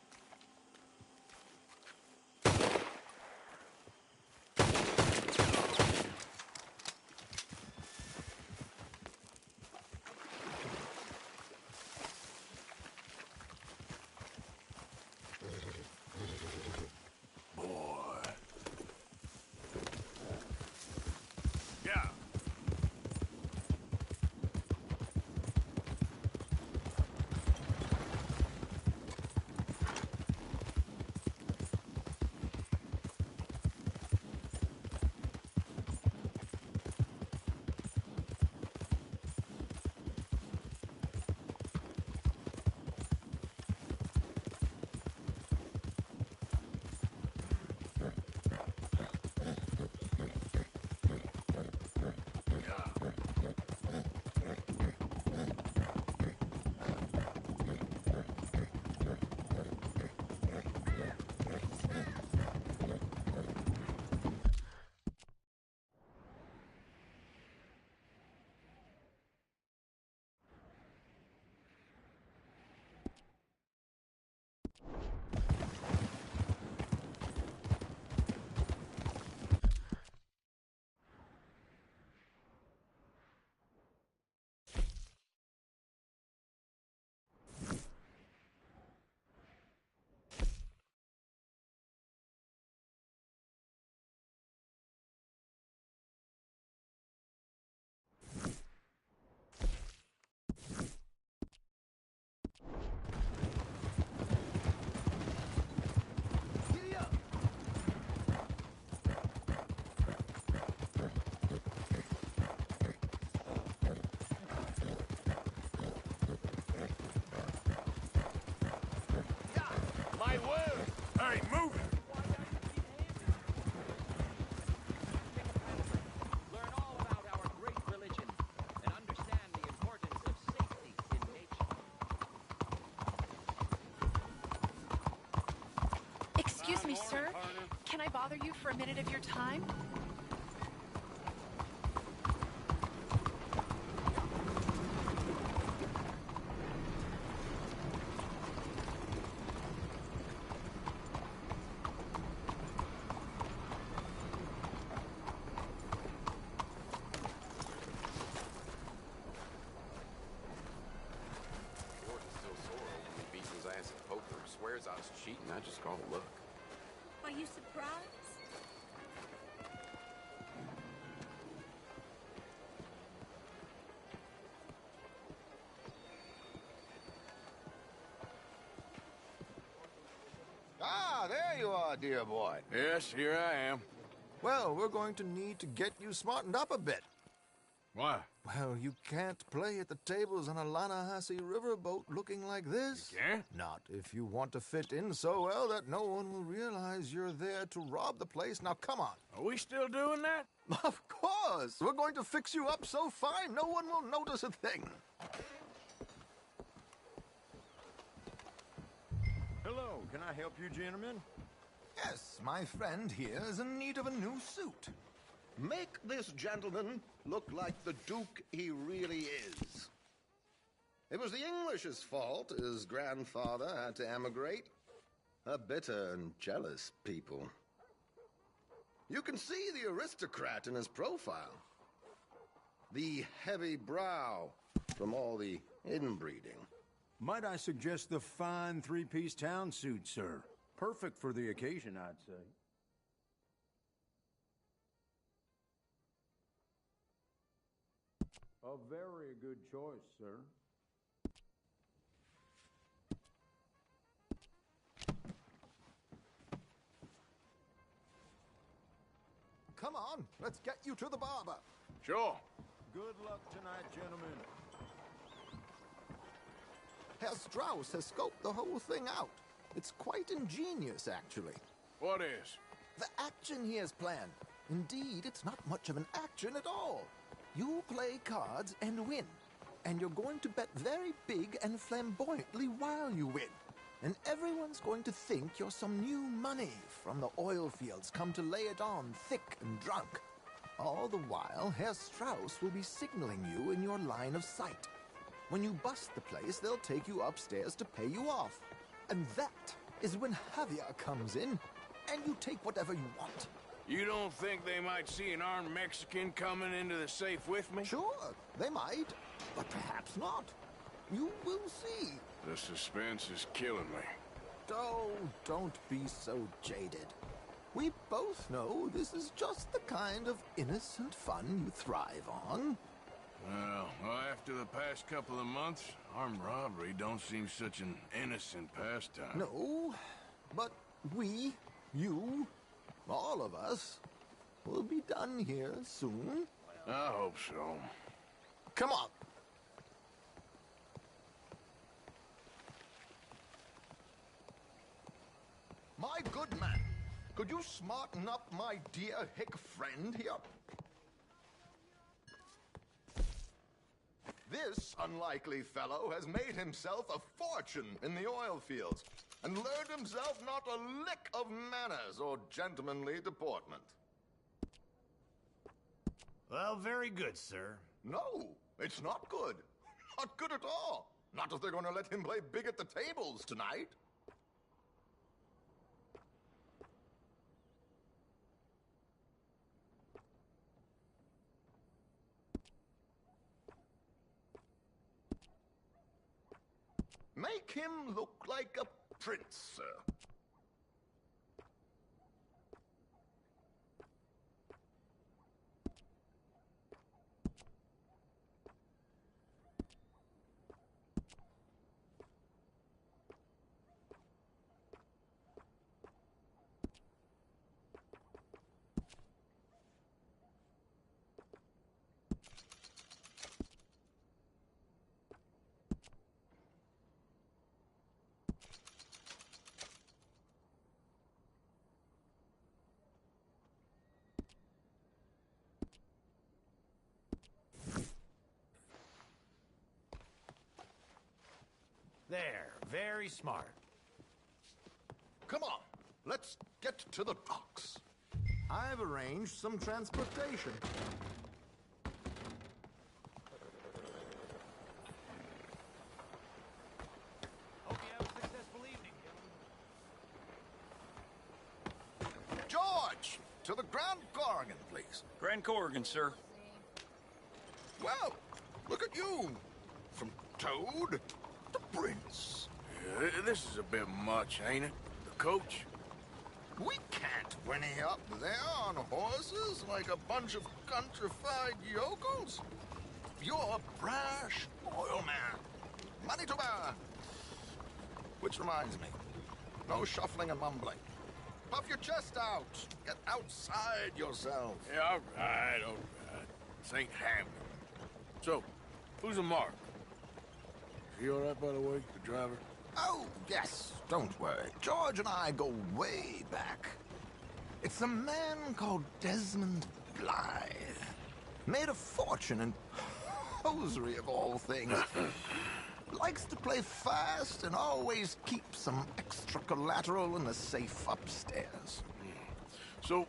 I ain't moving. Learn all about our great religion and understand the importance of safety in nature. Excuse me, sir. Can I bother you for a minute of your time? Swears I was cheating. I just called a look. Are you surprised? Ah, there you are, dear boy. Yes, here I am. Well, we're going to need to get you smartened up a bit. Why? Well, you can't play at the tables on a Lannahechee riverboat looking like this. You can't? Not if you want to fit in so well that no one will realize you're there to rob the place. Now, come on. Are we still doing that? Of course. We're going to fix you up so fine no one will notice a thing. Hello, can I help you, gentlemen? Yes, my friend here is in need of a new suit. Make this gentleman look like the Duke he really is. It was the English's fault his grandfather had to emigrate. A bitter and jealous people. You can see the aristocrat in his profile. The heavy brow from all the inbreeding. Might I suggest the fine three-piece town suit, sir? Perfect for the occasion, I'd say. A very good choice, sir. Come on, let's get you to the barber. Sure. Good luck tonight, gentlemen. Herr Strauss has scoped the whole thing out. It's quite ingenious, actually. What is? The action he has planned. Indeed, it's not much of an action at all. You play cards and win. And you're going to bet very big and flamboyantly while you win. And everyone's going to think you're some new money from the oil fields come to lay it on thick and drunk. All the while, Herr Strauss will be signaling you in your line of sight. When you bust the place, they'll take you upstairs to pay you off. And that is when Javier comes in, and you take whatever you want. You don't think they might see an armed Mexican coming into the safe with me? Sure, they might, but perhaps not. You will see. The suspense is killing me. Oh, don't be so jaded. We both know this is just the kind of innocent fun you thrive on. Well, after the past couple of months, armed robbery don't seem such an innocent pastime. No, but we, you, all of us, will be done here soon. I hope so. Come on. My good man, could you smarten up my dear hick friend here? This unlikely fellow has made himself a fortune in the oil fields and learned himself not a lick of manners or gentlemanly deportment. Well, very good, sir. No, it's not good. Not good at all. Not if they're going to let him play big at the tables tonight. Make him look like a prince, sir. There, very smart. Come on, let's get to the docks. I've arranged some transportation. Hope you have a successful evening, George, to the Grand Corrigan, please. Grand Corrigan, sir. Well, look at you. From Toad to Prince. This is a bit much, ain't it? The coach? We can't whinny up there on horses like a bunch of countrified yokels. You're a brash oil man. Money to burn. Which reminds me, no shuffling and mumbling. Puff your chest out. Get outside yourself. Yeah, all right. This ain't happening. So, who's a mark? Is he all right, by the way, the driver? Oh, yes. Don't worry. George and I go way back. It's a man called Desmond Blythe. Made a fortune in hosiery of all things. Likes to play fast and always keeps some extra collateral in the safe upstairs. So,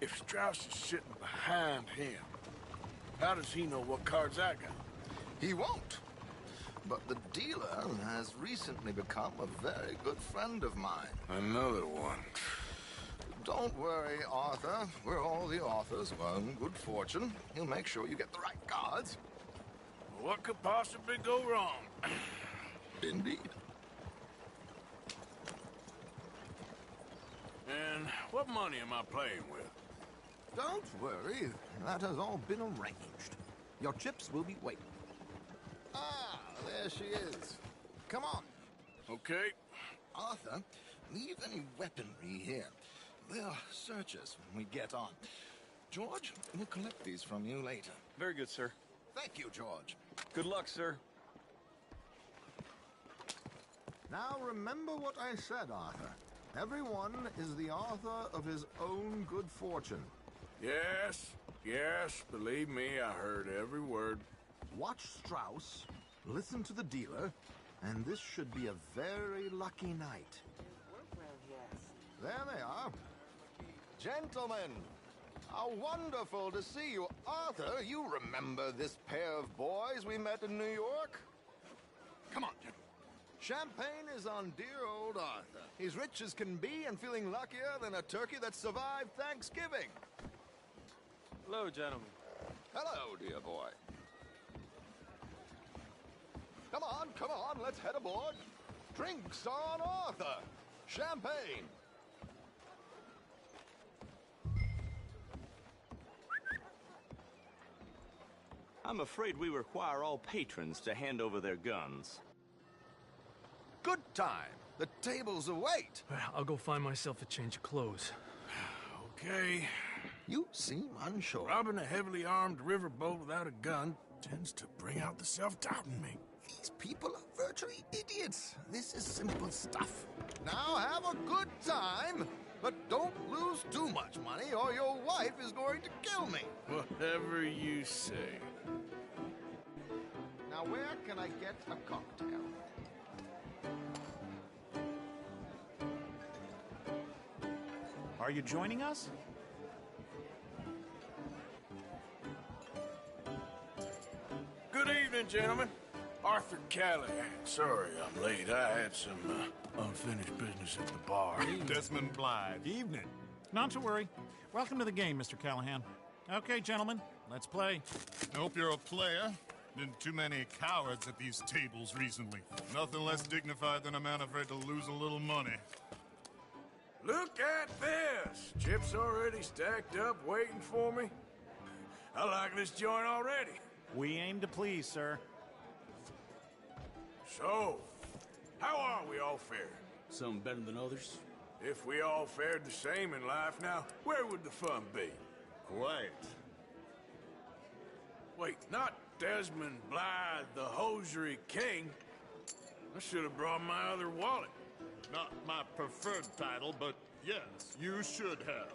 if Strauss is sitting behind him, how does he know what cards I got? He won't. But the dealer has recently become a very good friend of mine. Another one. Don't worry, Arthur. We're all the authors of our own good fortune. He'll make sure you get the right cards. What could possibly go wrong? Indeed. And what money am I playing with? Don't worry. That has all been arranged. Your chips will be waiting. Ah, there she is. Come on. Okay. Arthur, leave any weaponry here. They'll search us when we get on. George, we'll collect these from you later. Very good, sir. Thank you, George. Good luck, sir. Now remember what I said, Arthur. Everyone is the author of his own good fortune. Yes, believe me, I heard every word. Watch Strauss, listen to the dealer, and this should be a very lucky night. There they are. Gentlemen, how wonderful to see you. Arthur, you remember this pair of boys we met in New York? Come on, gentlemen. Champagne is on dear old Arthur. He's rich as can be and feeling luckier than a turkey that survived Thanksgiving. Hello, gentlemen. Hello, dear boy. Come on, let's head aboard. Drinks on Arthur. Champagne. I'm afraid we require all patrons to hand over their guns. Good time. The tables await. I'll go find myself a change of clothes. Okay. You seem unsure. Robbing a heavily armed riverboat without a gun tends to bring out the self-doubt in me. These people are virtually idiots. This is simple stuff. Now have a good time, but don't lose too much money or your wife is going to kill me. Whatever you say. Now where can I get a cocktail? Are you joining us? Good evening, gentlemen. Arthur Callahan. Sorry I'm late. I had some unfinished business at the bar. Desmond Blythe. Evening. Not to worry. Welcome to the game, Mr. Callahan. Okay, gentlemen, let's play. I hope you're a player. Been too many cowards at these tables recently. Nothing less dignified than a man afraid to lose a little money. Look at this! Chips already stacked up, waiting for me. I like this joint already. We aim to please, sir. So, how are we all faring? Some better than others. If we all fared the same in life now, where would the fun be? Quiet. Wait, not Desmond Blythe, the hosiery king. I should have brought my other wallet. Not my preferred title, but yes, you should have.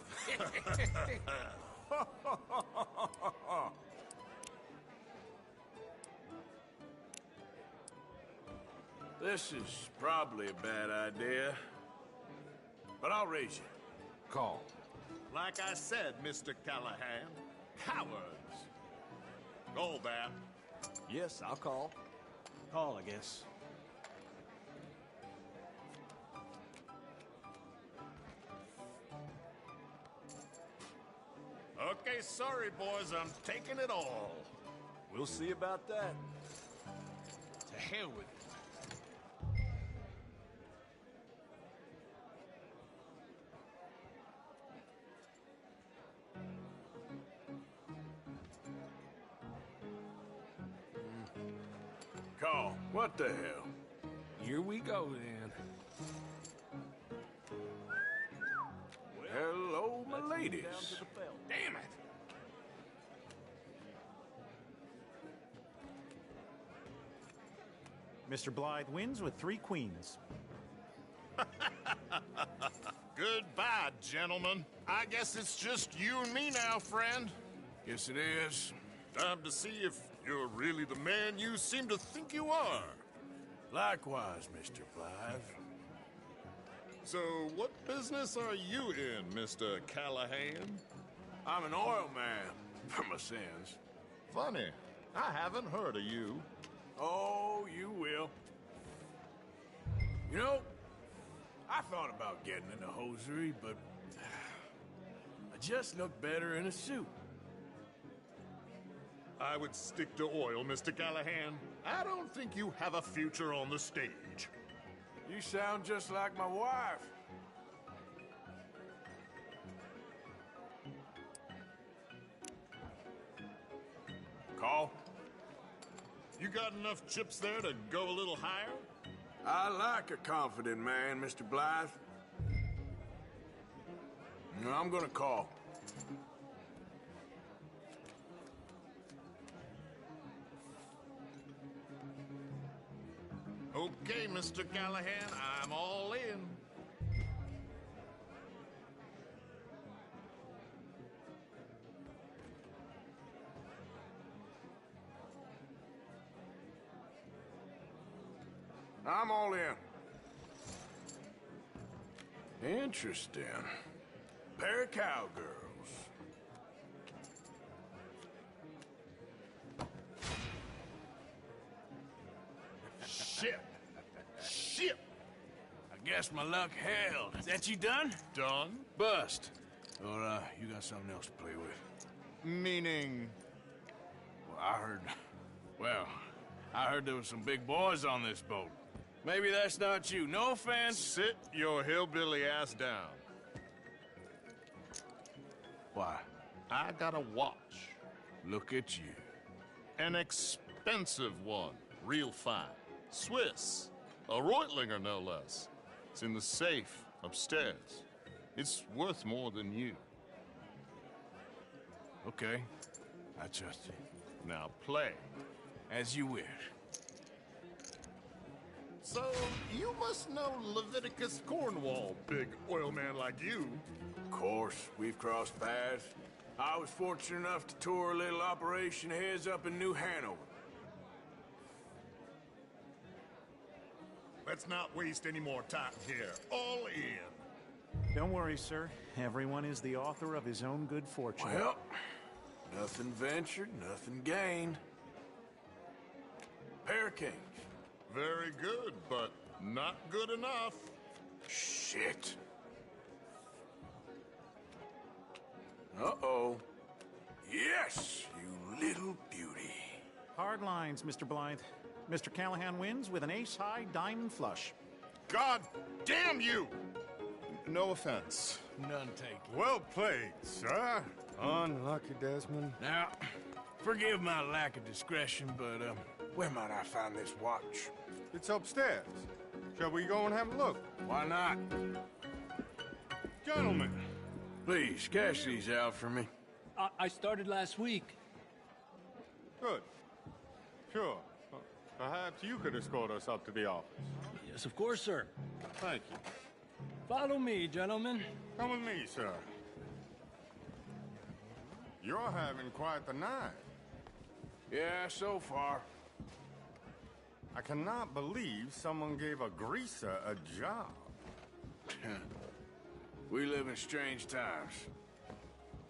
This is probably a bad idea, but I'll raise you. Call. Like I said, Mr. Callahan, cowards. Roll that. Yes, I'll call. Call, I guess. Okay, sorry, boys, I'm taking it all. We'll see about that. To hell with it. Call. What the hell? Here we go, then. Hello, my ladies. Damn it! Mr. Blythe wins with 3 queens. Goodbye, gentlemen. I guess it's just you and me now, friend. Yes, it is. Time to see if you're really the man you seem to think you are. Likewise, Mr. Blythe. So, what business are you in, Mr. Callahan? I'm an oil man, for my sins. Funny, I haven't heard of you. Oh, you will. You know, I thought about getting into hosiery, but I just look better in a suit. I would stick to oil, Mr. Callahan. I don't think you have a future on the stage. You sound just like my wife. Call. You got enough chips there to go a little higher? I like a confident man, Mr. Blythe. No, I'm gonna call. Okay, Mr. Callahan, I'm all in. I'm all in. Interesting. Pair of cowgirls. Shit. Shit. I guess my luck held. Is that you done? Done? Bust. Or, you got something else to play with? Meaning? Well, I heard there was some big boys on this boat. Maybe that's not you. No offense. Sit your hillbilly ass down. Why? I got a watch. Look at you. An expensive one. Real fine. Swiss. A Reutlinger, no less. It's in the safe upstairs. It's worth more than you. Okay. I trust you. Now play. As you wish. So, you must know Leviticus Cornwall, big oil man like you. Of course, we've crossed paths. I was fortunate enough to tour a little operation heads up in New Hanover. Let's not waste any more time here. All in. Don't worry, sir. Everyone is the author of his own good fortune. Well, nothing ventured, nothing gained. Pair of kings. Very good, but not good enough. Shit. Uh-oh. Yes, you little beauty. Hard lines, Mr. Blythe. Mr. Callahan wins with an ace-high diamond flush. God damn you! No offense. None taken. Well played, sir. Unlucky, Desmond. Now, forgive my lack of discretion, but, where might I find this watch? It's upstairs. Shall we go and have a look? Why not? Gentlemen. Please, cash these out for me. I started last week. Good. Sure. Perhaps you could escort us up to the office. Yes, of course, sir. Thank you. Follow me, gentlemen. Come with me, sir. You're having quite the night. Yeah, so far. I cannot believe someone gave a greaser a job. We live in strange times.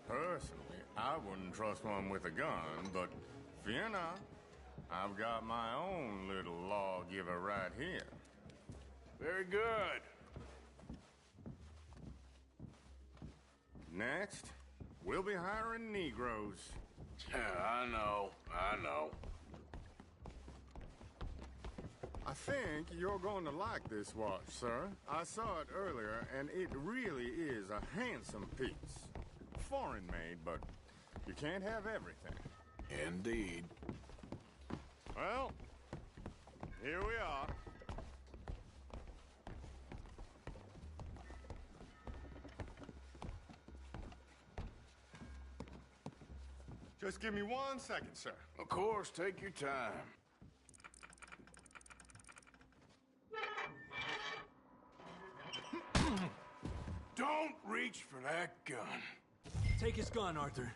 Personally, I wouldn't trust one with a gun, but fear not. I've got my own little lawgiver right here. Very good. Next, we'll be hiring Negroes. I know. I think you're going to like this watch, sir. I saw it earlier, and it really is a handsome piece. Foreign made, but you can't have everything. Indeed. Well, here we are. Just give me 1 second, sir. Of course, take your time. Don't reach for that gun. Take his gun, Arthur.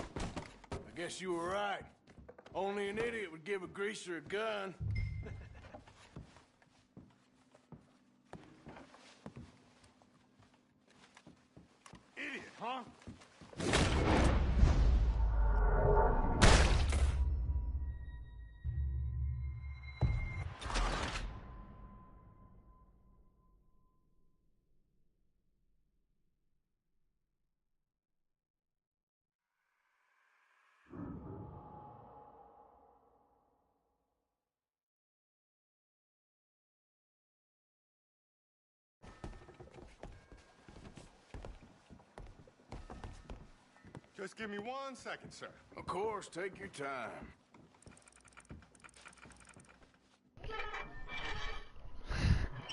I guess you were right. Only an idiot would give a greaser a gun. Idiot, huh? Just give me 1 second, sir. Of course, take your time.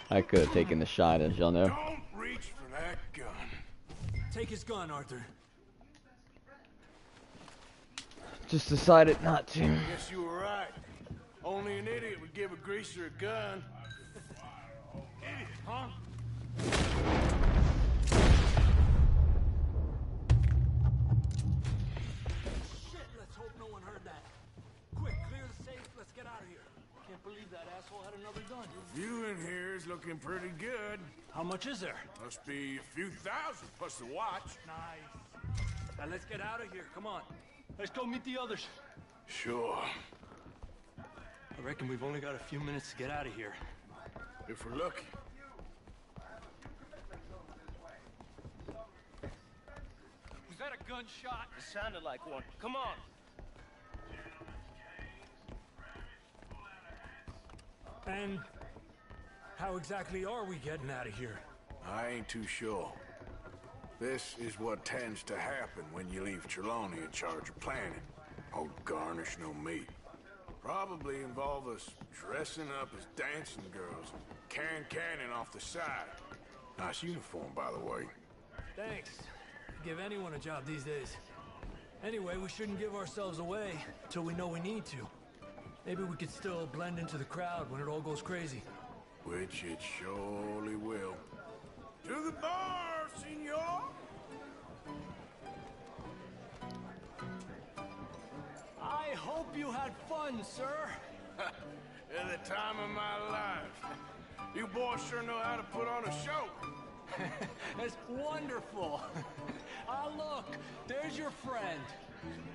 I could have taken the shot, as y'all know. Don't reach for that gun. Take his gun, Arthur. Just decided not to. I guess you were right. Only an idiot would give a greaser a gun. Idiot, huh? View in here is looking pretty good. How much is there? Must be a few thousand plus the watch. Nice. Now let's get out of here. Come on. Let's go meet the others. Sure. I reckon we've only got a few minutes to get out of here. If we're lucky. Was that a gunshot? It sounded like one. Come on. And how exactly are we getting out of here? I ain't too sure. This is what tends to happen when you leave Trelawney in charge of planning. Oh, garnish no meat. Probably involve us dressing up as dancing girls and cannon off the side. Nice uniform, by the way. Thanks. Give anyone a job these days. Anyway, we shouldn't give ourselves away till we know we need to. Maybe we could still blend into the crowd when it all goes crazy. Which it surely will. To the bar, senor! I hope you had fun, sir. At the time of my life. You boys sure know how to put on a show. That's wonderful. Ah, look, there's your friend.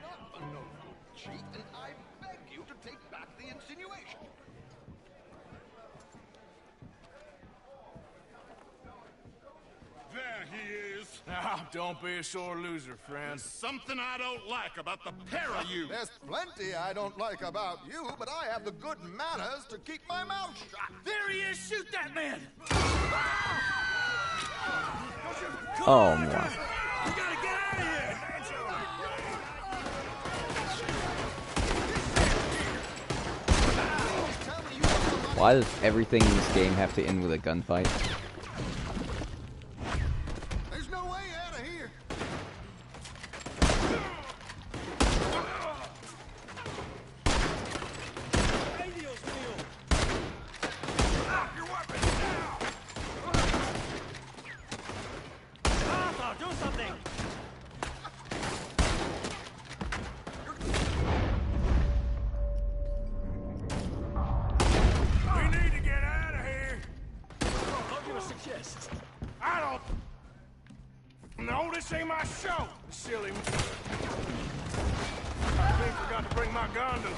Not a no good cheat, and I beg you to take back the insinuation. There he is. Now, don't be a sore loser, friend. There's something I don't like about the pair of you. There's plenty I don't like about you, but I have the good manners to keep my mouth shut. There he is! Shoot that man! Oh my. We gotta get out of here! Why does everything in this game have to end with a gunfight? There's no way out of here. Drop your weapons now! Arthur, do something! This ain't my show, silly. I think I forgot to bring my gondola.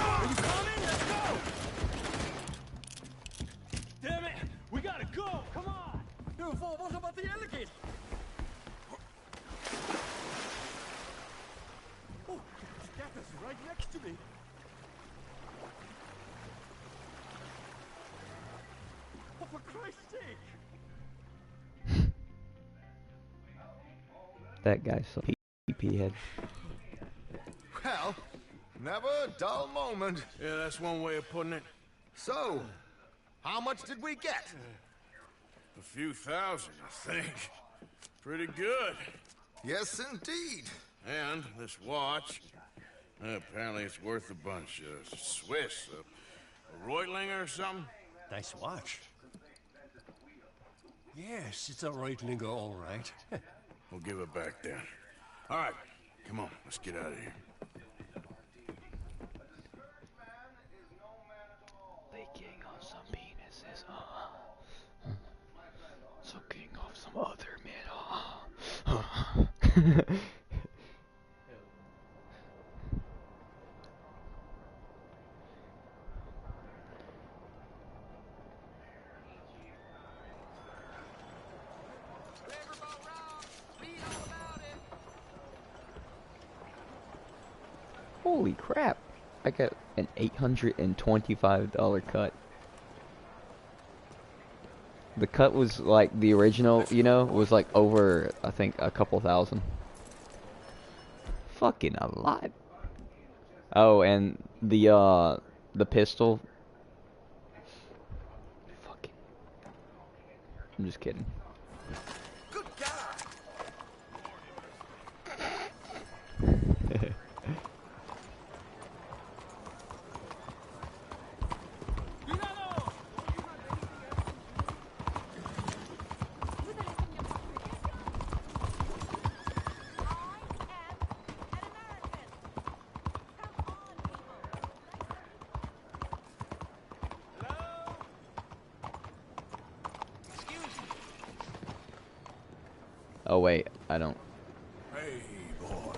Are you coming? Let's go! Damn it! We gotta go! Come on! What about the alligator? Oh, Jackass is right next to me. Oh, for Christ's sake! That guy's so PP head. Well, never a dull moment. Yeah, that's one way of putting it. So, how much did we get? A few thousand, I think. Pretty good. Yes, indeed. And this watch, apparently it's worth a bunch. Swiss, a Reutlinger or something? Nice watch. Yes, it's a Reutlinger, all right. We'll give it back then. All right, come on, let's get out of here. Licking on some penises, sucking off some other men, Holy crap! I got an $825 cut. The cut was like the original, you know, was like over, I think, a couple thousand. Fucking a lot. Oh, and the pistol. Fucking. I'm just kidding. Good God! Oh wait, I don't. Hey, boy.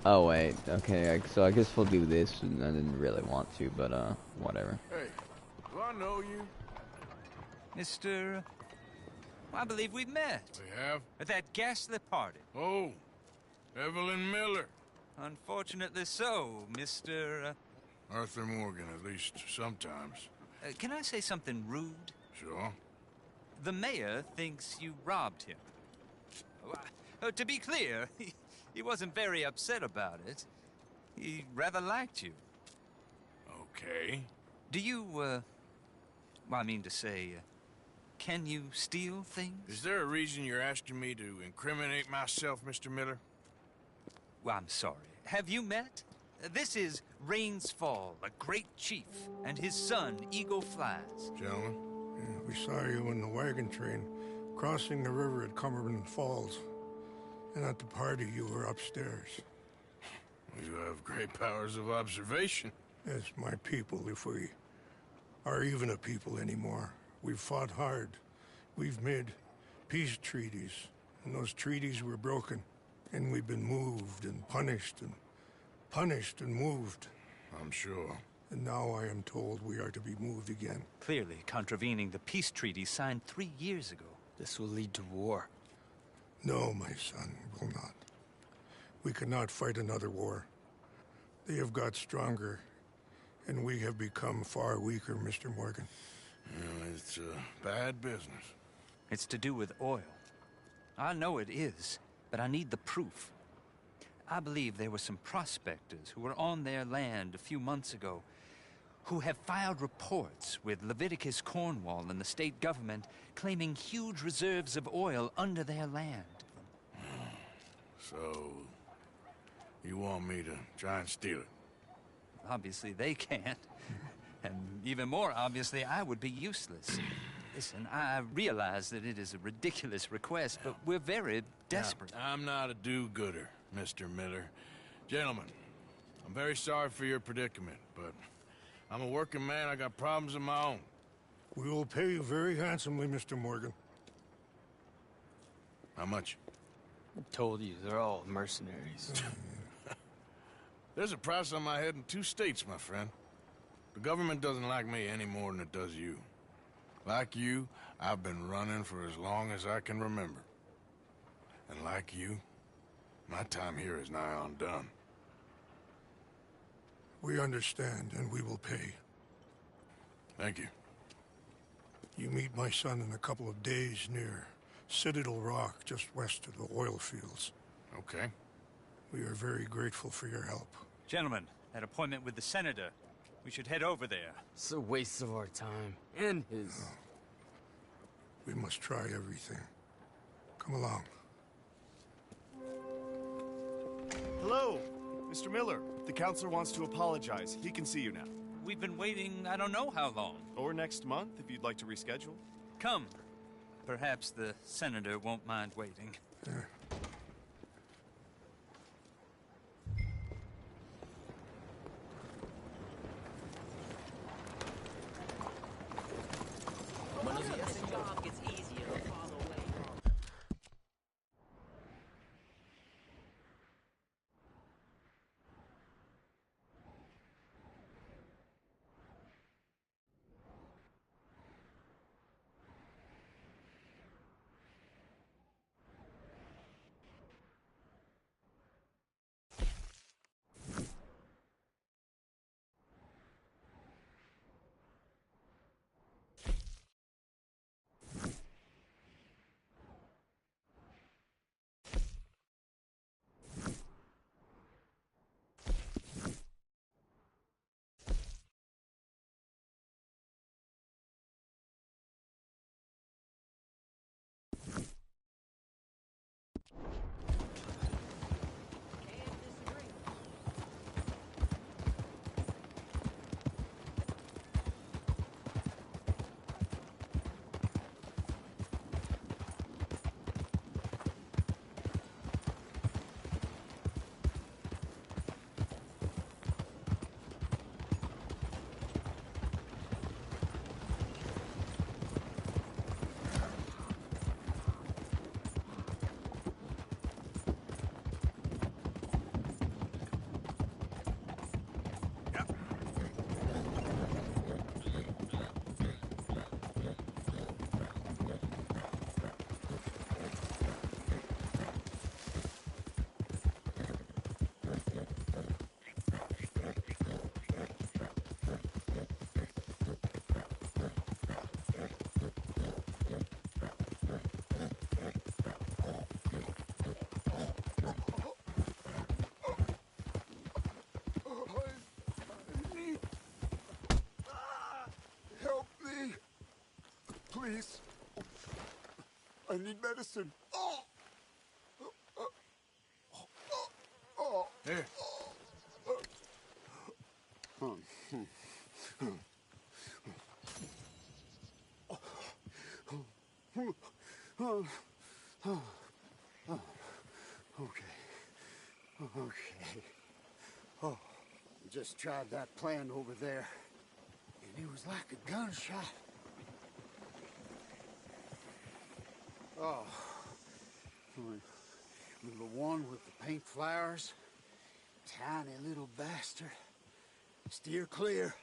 Oh wait, okay, so I guess we'll do this, and I didn't really want to, but whatever. Hey, do I know you? Mr. I believe we've met. We have? At that ghastly party. Oh, Evelyn Miller. Unfortunately so, Mr. Arthur Morgan, at least sometimes. Can I say something rude? Sure. The mayor thinks you robbed him. To be clear, he wasn't very upset about it. He rather liked you. Okay. Do you, well, I mean to say, can you steal things? Is there a reason you're asking me to incriminate myself, Mr. Miller? Well, I'm sorry. Have you met? This is Rains Fall, a great chief, and his son, Eagle Flies. Gentlemen? Yeah, we saw you in the wagon train crossing the river at Cumberland Falls. And at the party, you were upstairs. You have great powers of observation. Yes, my people, if we are even a people anymore. We've fought hard. We've made peace treaties. And those treaties were broken. And we've been moved and punished and punished and moved. I'm sure. And now I am told we are to be moved again. Clearly contravening the peace treaty signed 3 years ago. This will lead to war. No, my son, it will not. We cannot fight another war. They have got stronger, and we have become far weaker, Mr. Morgan. Yeah, it's bad business. It's to do with oil. I know it is, but I need the proof. I believe there were some prospectors who were on their land a few months ago who have filed reports with Leviticus Cornwall and the state government claiming huge reserves of oil under their land. So, you want me to try and steal it? Obviously they can't. And even more obviously, I would be useless. Listen, I realize that it is a ridiculous request, but we're very desperate. Now, I'm not a do-gooder, Mr. Miller. Gentlemen, I'm very sorry for your predicament, but I'm a working man. I got problems of my own. We will pay you very handsomely, Mr. Morgan. How much? I told you, they're all mercenaries. There's a price on my head in 2 states, my friend. The government doesn't like me any more than it does you. Like you, I've been running for as long as I can remember. And like you, my time here is nigh on done. We understand, and we will pay. Thank you. You meet my son in a couple of days near Citadel Rock, just west of the oil fields. Okay. We are very grateful for your help. Gentlemen, that appointment with the senator. We should head over there. It's a waste of our time. And his. We must try everything. Come along. Hello, Mr. Miller. The counselor wants to apologize. He can see you now. We've been waiting I don't know how long. Or next month, if you'd like to reschedule. Come. Perhaps the senator won't mind waiting. Please. I need medicine. Here. Okay. Oh, just tried that plan over there, and it was like a gunshot. Oh, the one with the pink flowers, tiny little bastard. Steer clear.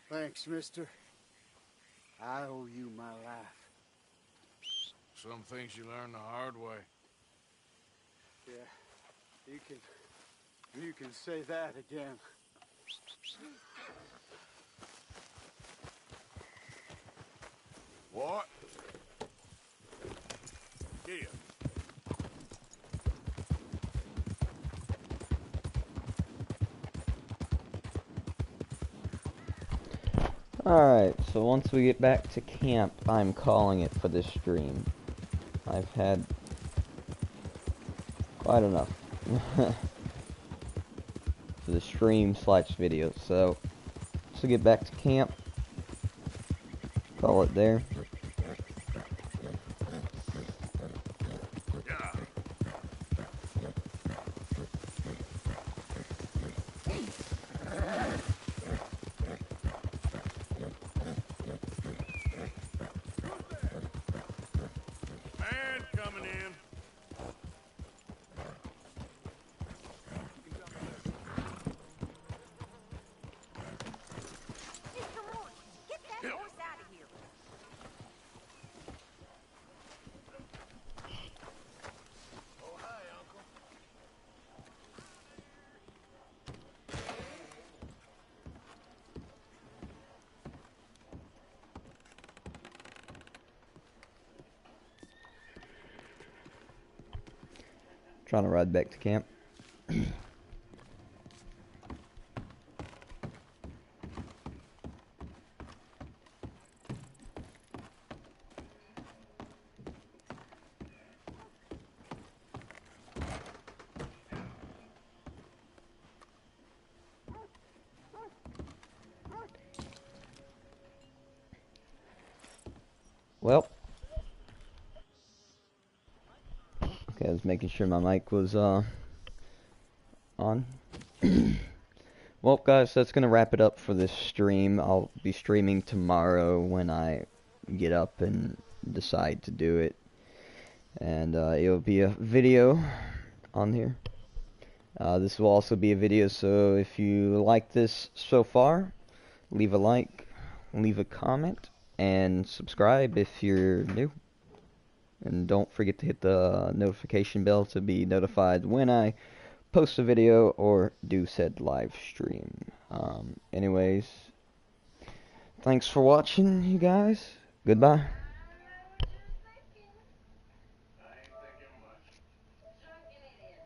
Thanks, mister. I owe you my life. Some things you learn the hard way. Yeah, you can say that again. What? Yeah. Alright, so once we get back to camp, I'm calling it for this stream. I've had quite enough for the stream/video, so once we get back to camp, call it there. Trying to ride back to camp. Well, okay, I was making sure my mic was on. Well, guys, that's gonna wrap it up for this stream. I'll be streaming tomorrow when I get up and decide to do it, and it'll be a video on here. This will also be a video, so if you like this so far, leave a like, leave a comment, and subscribe if you're new. And don't forget to hit the notification bell to be notified when I post a video or do said live stream. Anyways, thanks for watching, you guys. Goodbye.